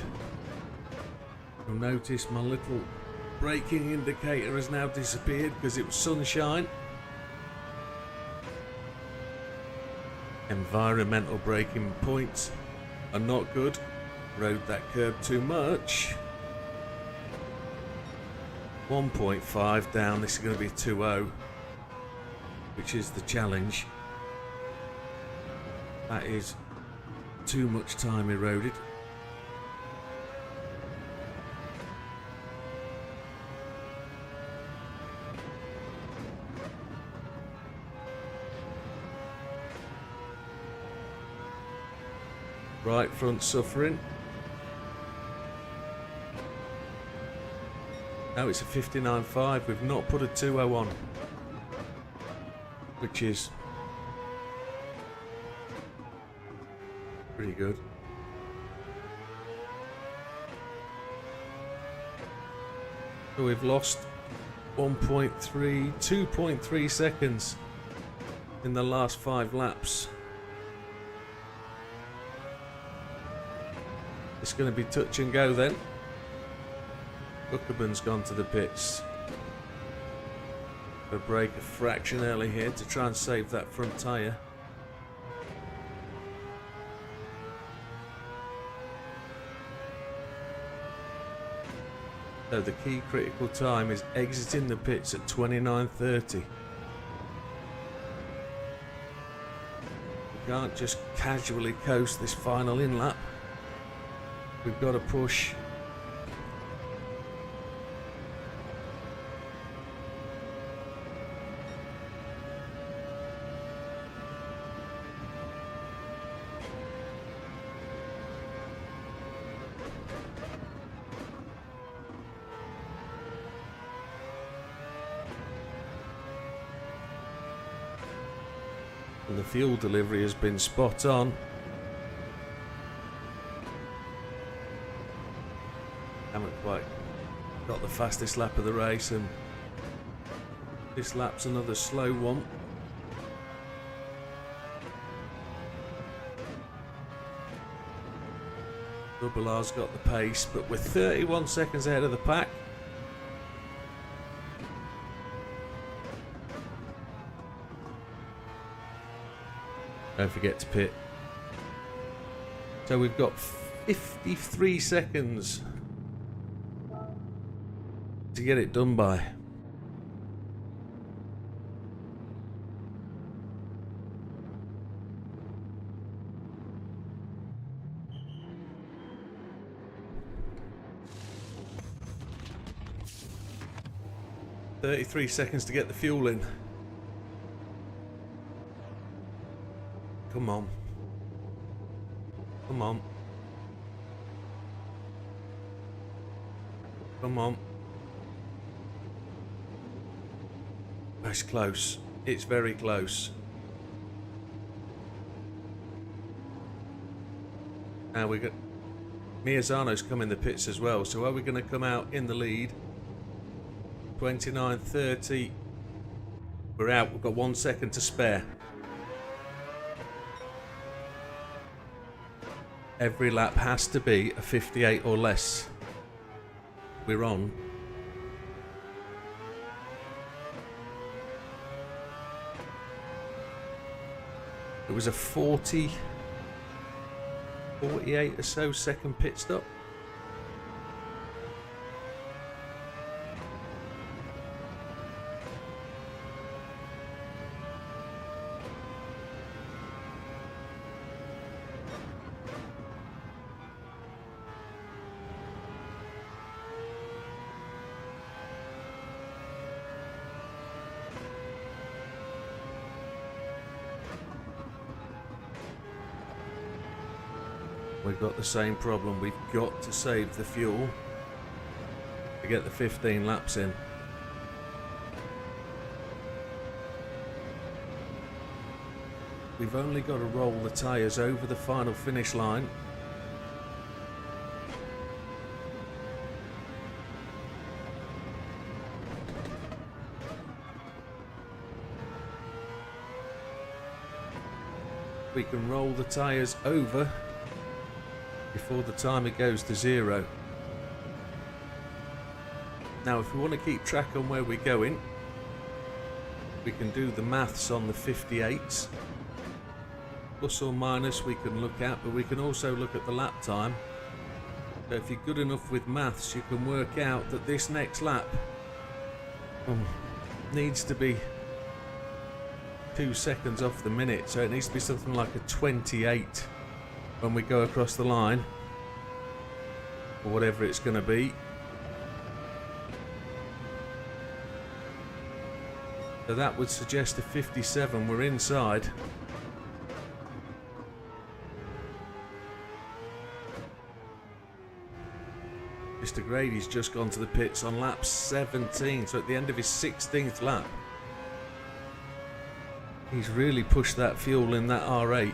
You'll notice my little braking indicator has now disappeared because it was sunshine. Environmental braking points are not good. Rode that curb too much. 1.5 down, this is going to be a 2.0, which is the challenge. That is too much time eroded. Right front suffering. Now it's a 59.5. We've not put a 2.0 on, which is pretty good. So we've lost 1.3, 2.3 seconds in the last 5 laps. It's going to be touch and go then. Huckerman's gone to the pits. Got to brake a fraction early here to try and save that front tyre. So the key critical time is exiting the pits at 29.30. We can't just casually coast this final in-lap. We've got to push. and the fuel delivery has been spot on. Haven't quite got the fastest lap of the race, and this lap's another slow one. Double R's got the pace, but we're 31 seconds ahead of the pack. Don't forget to pit. So we've got 53 seconds to get it done by. "33 seconds to get the fuel in." Come on. Come on. Come on. It's close. It's very close. Now we got Miyazano's come in the pits as well. So are we going to come out in the lead? 29:30. We're out. We've got 1 second to spare. Every lap has to be a 58 or less. We're on. It was a 48 or so second pit stop. We've got the same problem. We've got to save the fuel to get the 15 laps in. We've only got to roll the tyres over the final finish line. We can roll the tyres over before the timer goes to 0. Now if we want to keep track on where we're going, we can do the maths on the 58s. Plus or minus we can look at, but we can also look at the lap time. So if you're good enough with maths, you can work out that this next lap needs to be 2 seconds off the minute, so it needs to be something like a 28 when we go across the line, or whatever it's going to be. So that would suggest a 57. We're inside. Mr. Grady's just gone to the pits on lap 17, so at the end of his 16th lap. He's really pushed that fuel in that R8.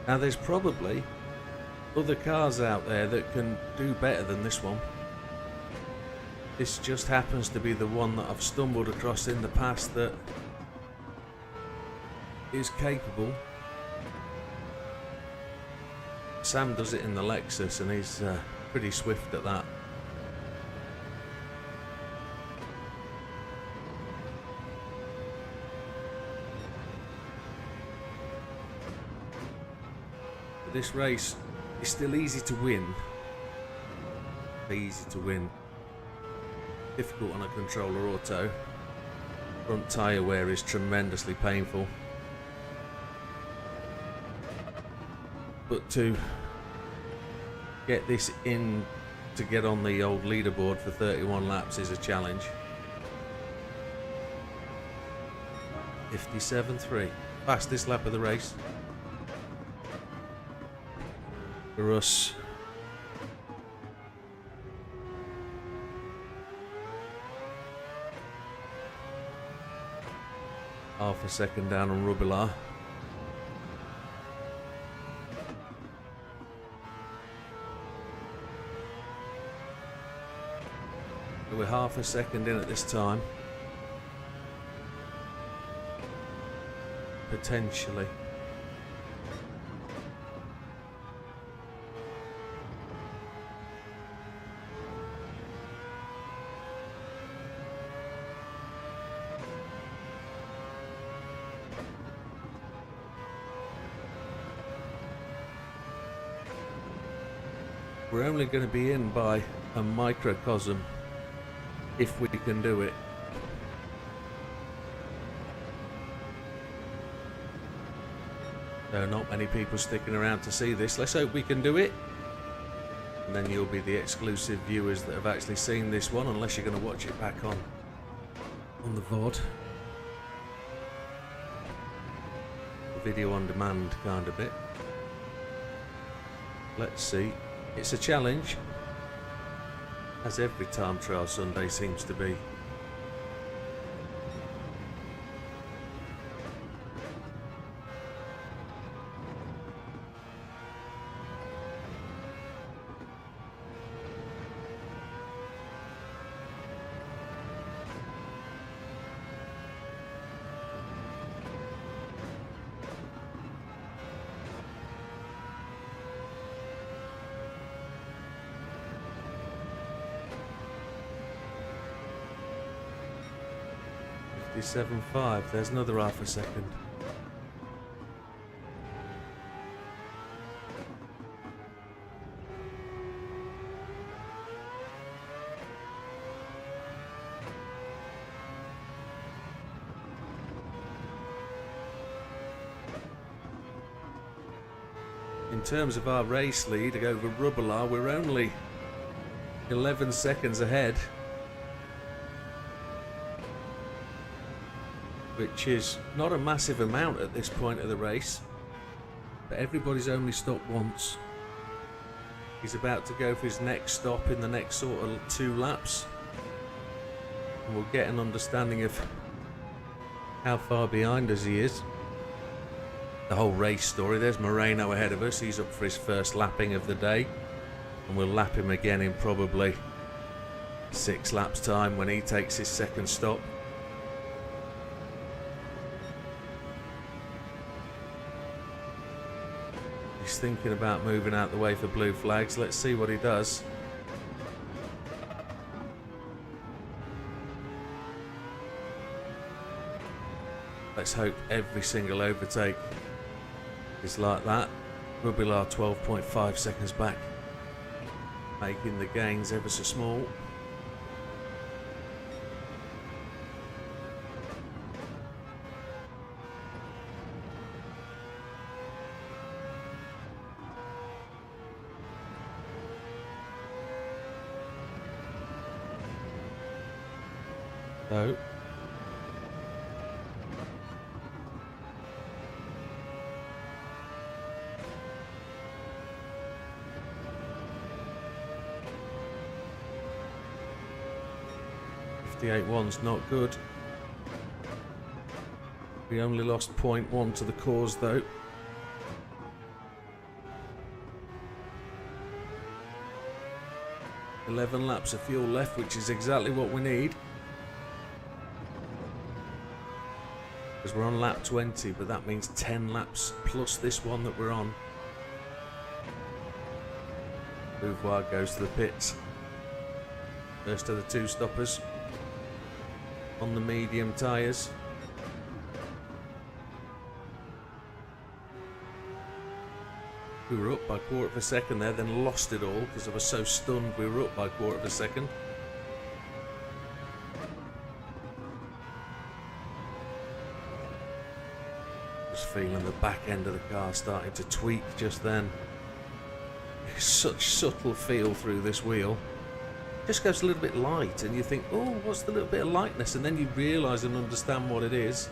Now there's probably other cars out there that can do better than this one. This just happens to be the one that I've stumbled across in the past that is capable. Sam does it in the Lexus and he's pretty swift at that. this race is still easy to win. Easy to win. Difficult on a controller auto. Front tyre wear is tremendously painful. But to get this in to get on the old leaderboard for 31 laps is a challenge. 57.3. Fastest lap of the race. For us. Half a second down on Rubilar. We're half a second in at this time. Potentially. We're only going to be in by a microcosm if we can do it. So not many people sticking around to see this. Let's hope we can do it. And then you'll be the exclusive viewers that have actually seen this one, unless you're going to watch it back on the VOD. The video on demand kind of bit. Let's see. It's a challenge, as every time trial Sunday seems to be. .5. There's another half a second. In terms of our race lead over Rubilar, we're only 11 seconds ahead. Which is not a massive amount at this point of the race, but everybody's only stopped once. He's about to go for his next stop in the next sort of 2 laps, and we'll get an understanding of how far behind us he is. The whole race story. There's Moreno ahead of us. He's up for his first lapping of the day, and we'll lap him again in probably 6 laps time when he takes his second stop. He's thinking about moving out the way for blue flags. Let's see what he does. Let's hope every single overtake is like that. Rubilar 12.5 seconds back, making the gains ever so small. So, .58.1's not good. We only lost 0.1 to the cause though. .11 laps of fuel left, which is exactly what we need. Because we're on lap 20, but that means 10 laps plus this one that we're on. Beauvoir goes to the pits. First of the 2 stoppers on the medium tyres. We were up by a quarter of a second there, then lost it all because I was so stunned we were up by a quarter of a second. Just feeling the back end of the car starting to tweak just then. Such subtle feel through this wheel. Just goes a little bit light and you think, oh, what's the little bit of lightness? And then you realise and understand what it is.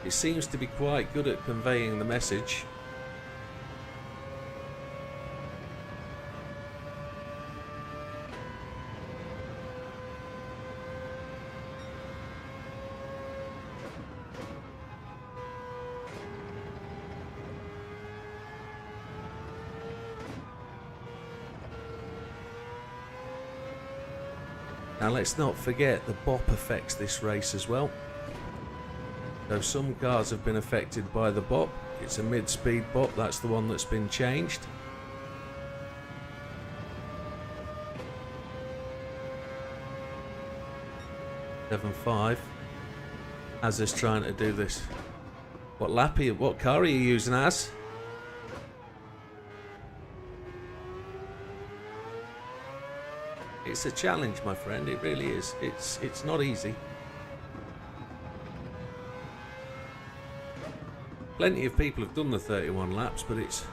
It seems to be quite good at conveying the message. Now let's not forget the bop affects this race as well. So some cars have been affected by the bop. It's a mid-speed bop, that's the one that's been changed. .75. Az is trying to do this. What car are you using, Az? It's a challenge, my friend, it really is. It's not easy. Plenty of people have done the 31 laps, but it's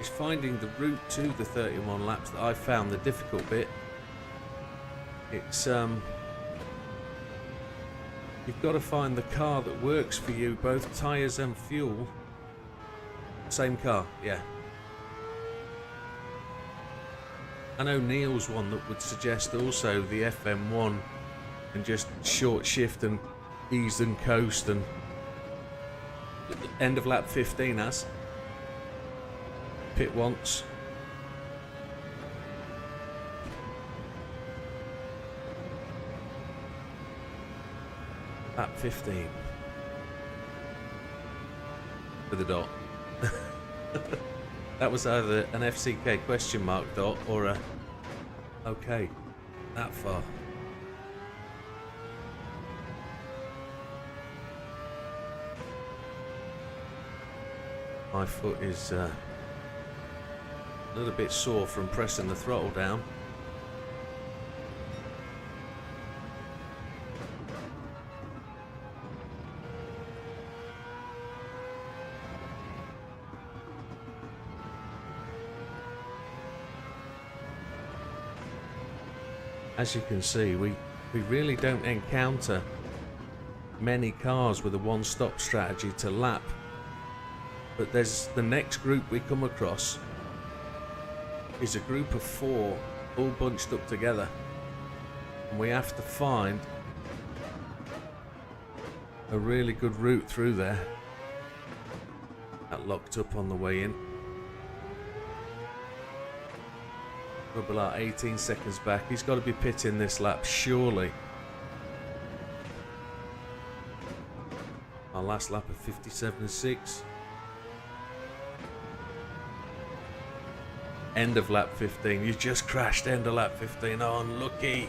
finding the route to the 31 laps that I've found the difficult bit. It's you've got to find the car that works for you, both tyres and fuel. Same car, yeah. I know Neil's one that would suggest also the FM1 and just short shift and ease and coast and end of lap 15 as pit once. Lap 15 with a dot. That was either an FCK question mark dot or a okay, that far. My foot is a little bit sore from pressing the throttle down. As you can see, we really don't encounter many cars with a one-stop strategy to lap. But there's the next group we come across is a group of 4 all bunched up together. And we have to find a really good route through there. That locked up on the way in. We're about 18 seconds back. He's got to be pitting this lap, surely. Our last lap of 57.6. End of lap 15. You just crashed end of lap 15. Oh, unlucky.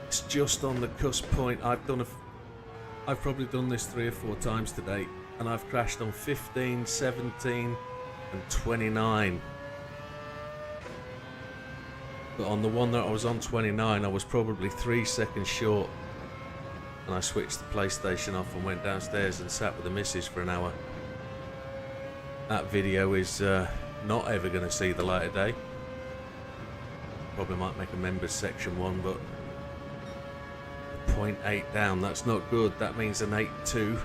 It's just on the cusp point. I've probably done this 3 or 4 times today, and I've crashed on 15, 17, and 29. But on the one that I was on 29, I was probably 3 seconds short, and I switched the PlayStation off and went downstairs and sat with the missus for an hour. That video is not ever going to see the light of day. Probably might make a members section one, but 0.8 down, that's not good. That means an 8.2.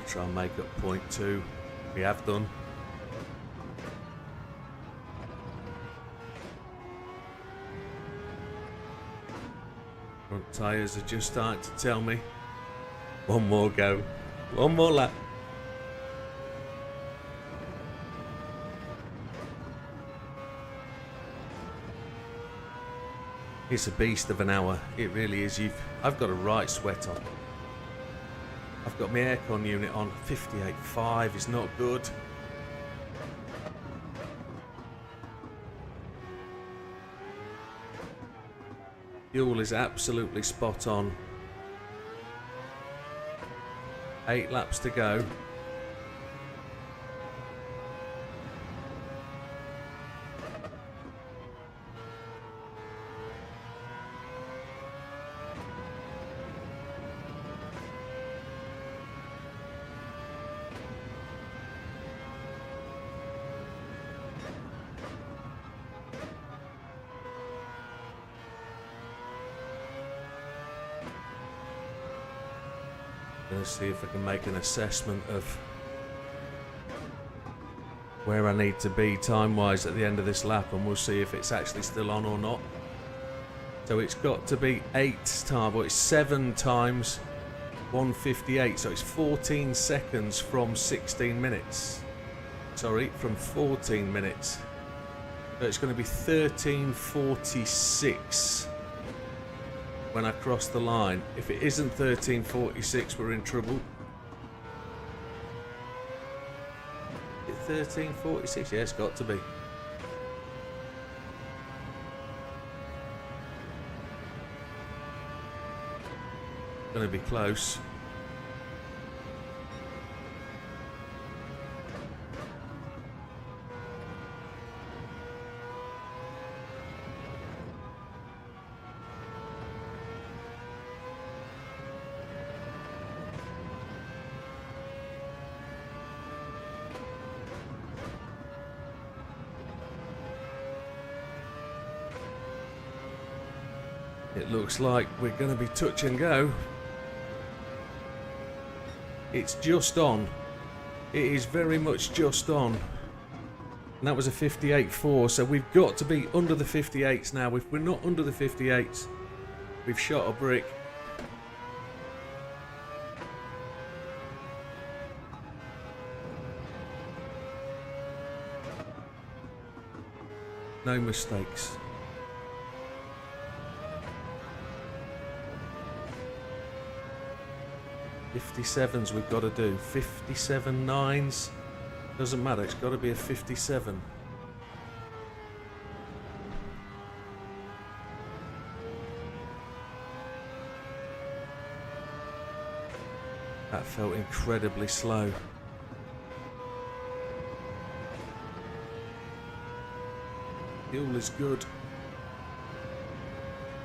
Try and make up 0.2. We have done. Front tyres are just starting to tell me. One more go. One more lap. It's a beast of an hour. It really is. I've got a right sweat on. I've got my aircon unit on. 58.5 is not good. Fuel is absolutely spot on. 8 laps to go. Let's see if I can make an assessment of where I need to be time-wise at the end of this lap, and we'll see if it's actually still on or not. So it's got to be 8 times, well, it's 7 times 1:58, so it's 14 seconds from 16 minutes. Sorry, from 14 minutes. So it's going to be 13:46 when I cross the line. If it isn't 13:46, we're in trouble. 13:46, yeah, it's got to be. Going to be close. It looks like we're going to be touch and go. It's just on. It is very much just on. And that was a 58.4, so we've got to be under the 58s now. If we're not under the 58s, we've shot a brick. No mistakes. 57s we've got to do. 57 nines. Doesn't matter, it's got to be a 57. That felt incredibly slow. Fuel is good.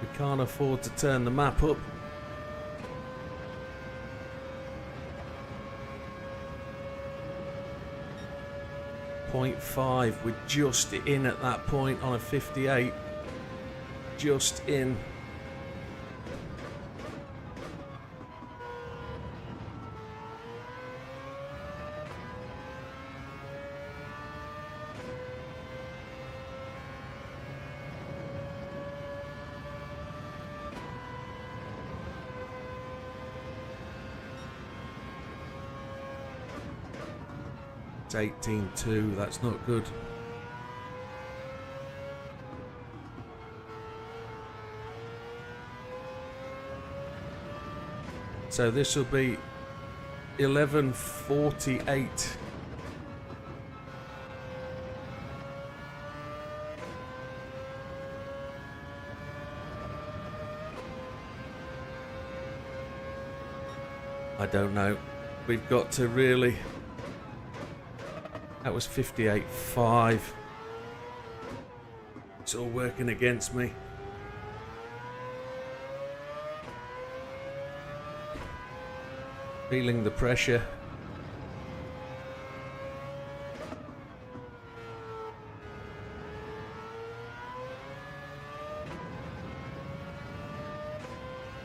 We can't afford to turn the map up. 0.5, we're just in at that point on a 58. Just in. It's 18.2, that's not good. So this will be 11:48. I don't know. We've got to really... That was 58.5. It's all working against me. Feeling the pressure.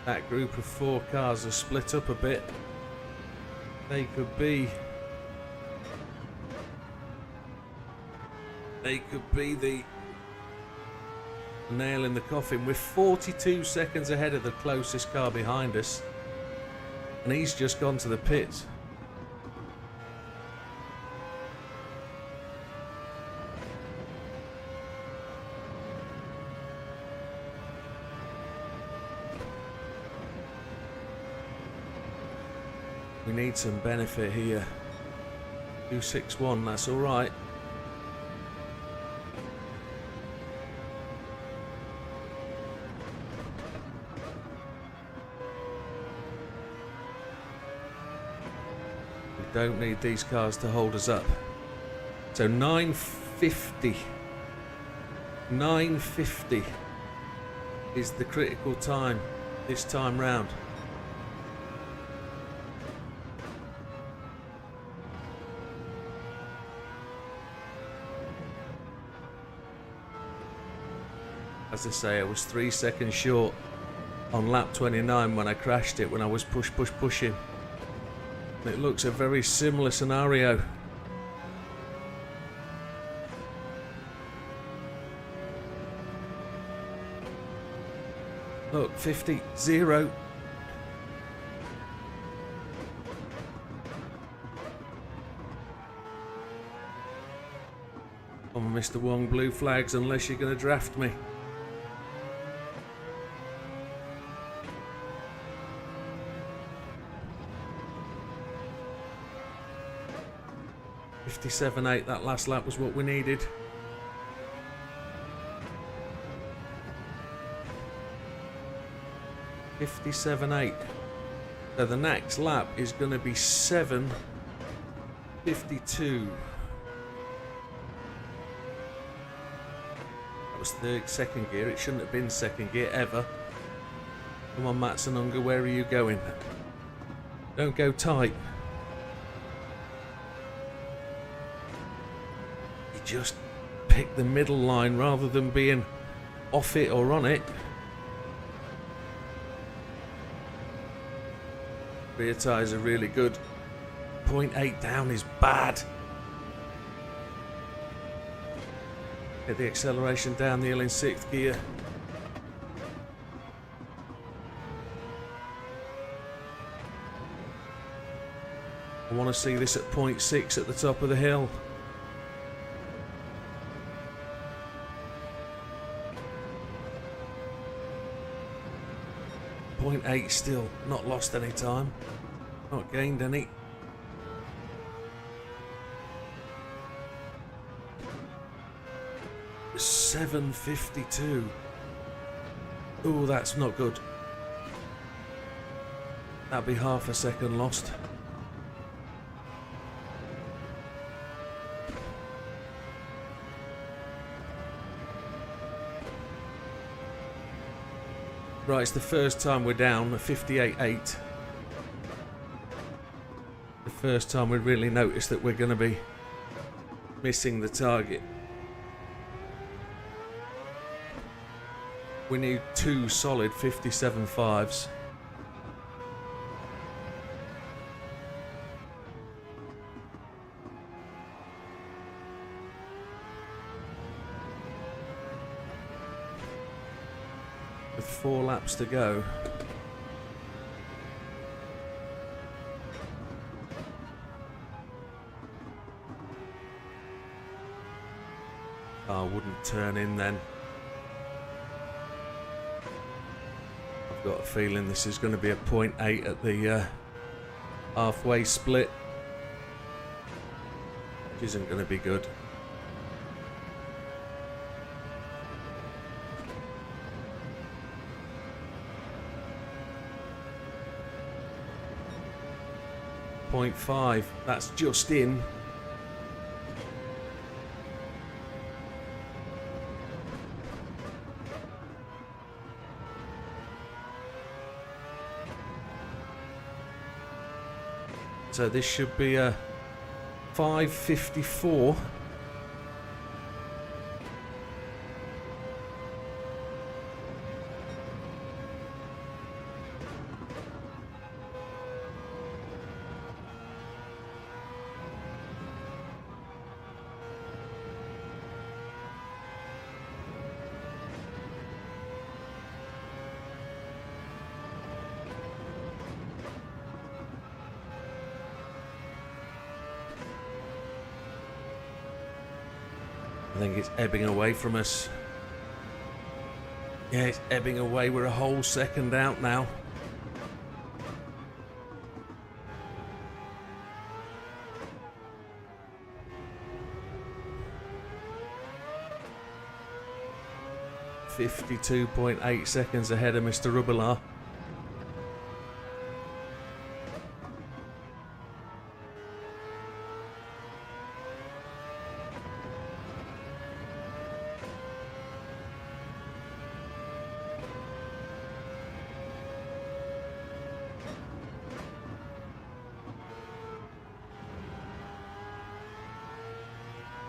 That group of 4 cars are split up a bit. They could be the nail in the coffin. We're 42 seconds ahead of the closest car behind us, and he's just gone to the pits. We need some benefit here. 261, that's alright. We don't need these cars to hold us up. So 950. 950 is the critical time this time round. As I say, I was 3 seconds short on lap 29 when I crashed it, when I was pushing. And it looks a very similar scenario. Look, 50, 0. Come on, Mr. Wong, blue flags, unless you're going to draft me. .57.8, that last lap was what we needed. .57.8. So the next lap is going to be 7:52. That was second gear. It shouldn't have been second gear ever. Come on, Matsununga, where are you going? Don't go tight. You just pick the middle line rather than being off it or on it. Rear tyres are really good. 0.8 down is bad. Get the acceleration down the hill in 6th gear. I want to see this at 0.6 at the top of the hill. .8 still, not lost any time, not gained any. .752. Oh, that's not good. That'd be half a second lost. Right, it's the first time we're down at 58.8. The first time we really noticed that we're going to be missing the target. We need 2 solid 57.5s. With 4 laps to go. Car wouldn't turn in then. I've got a feeling this is going to be a 0.8 at the halfway split, which isn't going to be good. .5, that's just in. So this should be a 5:54. I think it's ebbing away from us. Yeah, it's ebbing away. We're a whole second out now. 52.8 seconds ahead of Mr. Rubelar.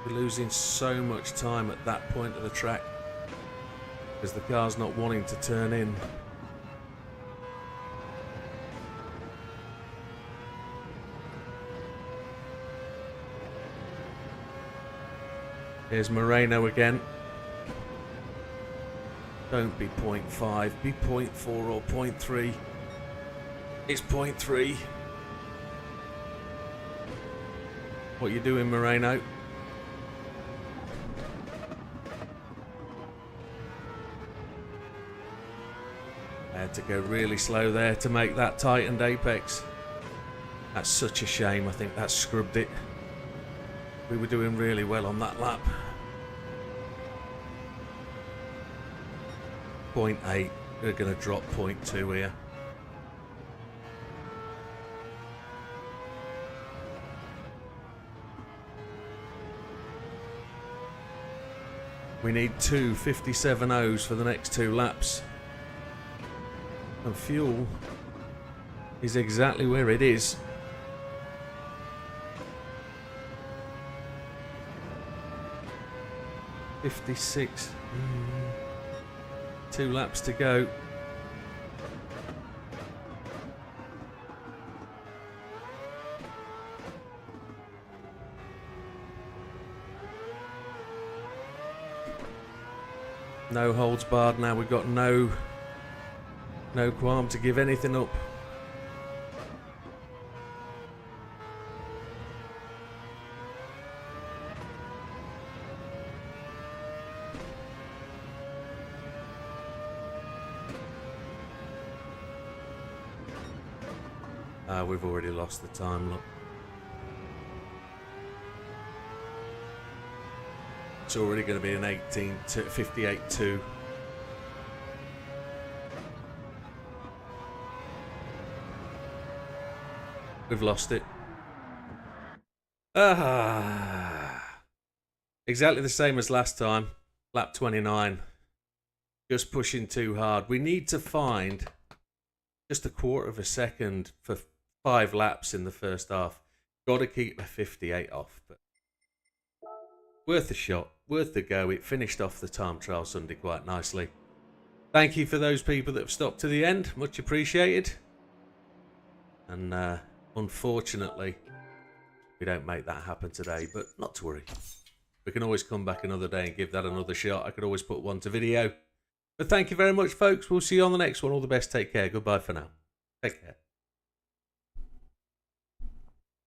We're losing so much time at that point of the track because the car's not wanting to turn in. Here's Moreno again. Don't be 0.5, be 0.4 or 0.3. It's 0.3. What you doing, Moreno? I had to go really slow there to make that tightened apex. That's such a shame. I think that scrubbed it. We were doing really well on that lap. 0.8. We're going to drop 0.2 here. We need two 57.0s for the next 2 laps. And fuel is exactly where it is. $56. 2 laps to go. No holds barred now. We've got no qualm to give anything up. We've already lost the time, look. It's already going to be an 58.2. We've lost it. Exactly the same as last time. Lap 29. Just pushing too hard. We need to find just a quarter of a second for 5 laps in the first half. Got to keep a 58 off. But worth a shot. Worth the go. It finished off the time trial Sunday quite nicely. Thank you for those people that have stopped to the end. Much appreciated. And unfortunately, we don't make that happen today, but not to worry. We can always come back another day and give that another shot. I could always put one to video. But thank you very much, folks. We'll see you on the next one. All the best. Take care. Goodbye for now. Take care.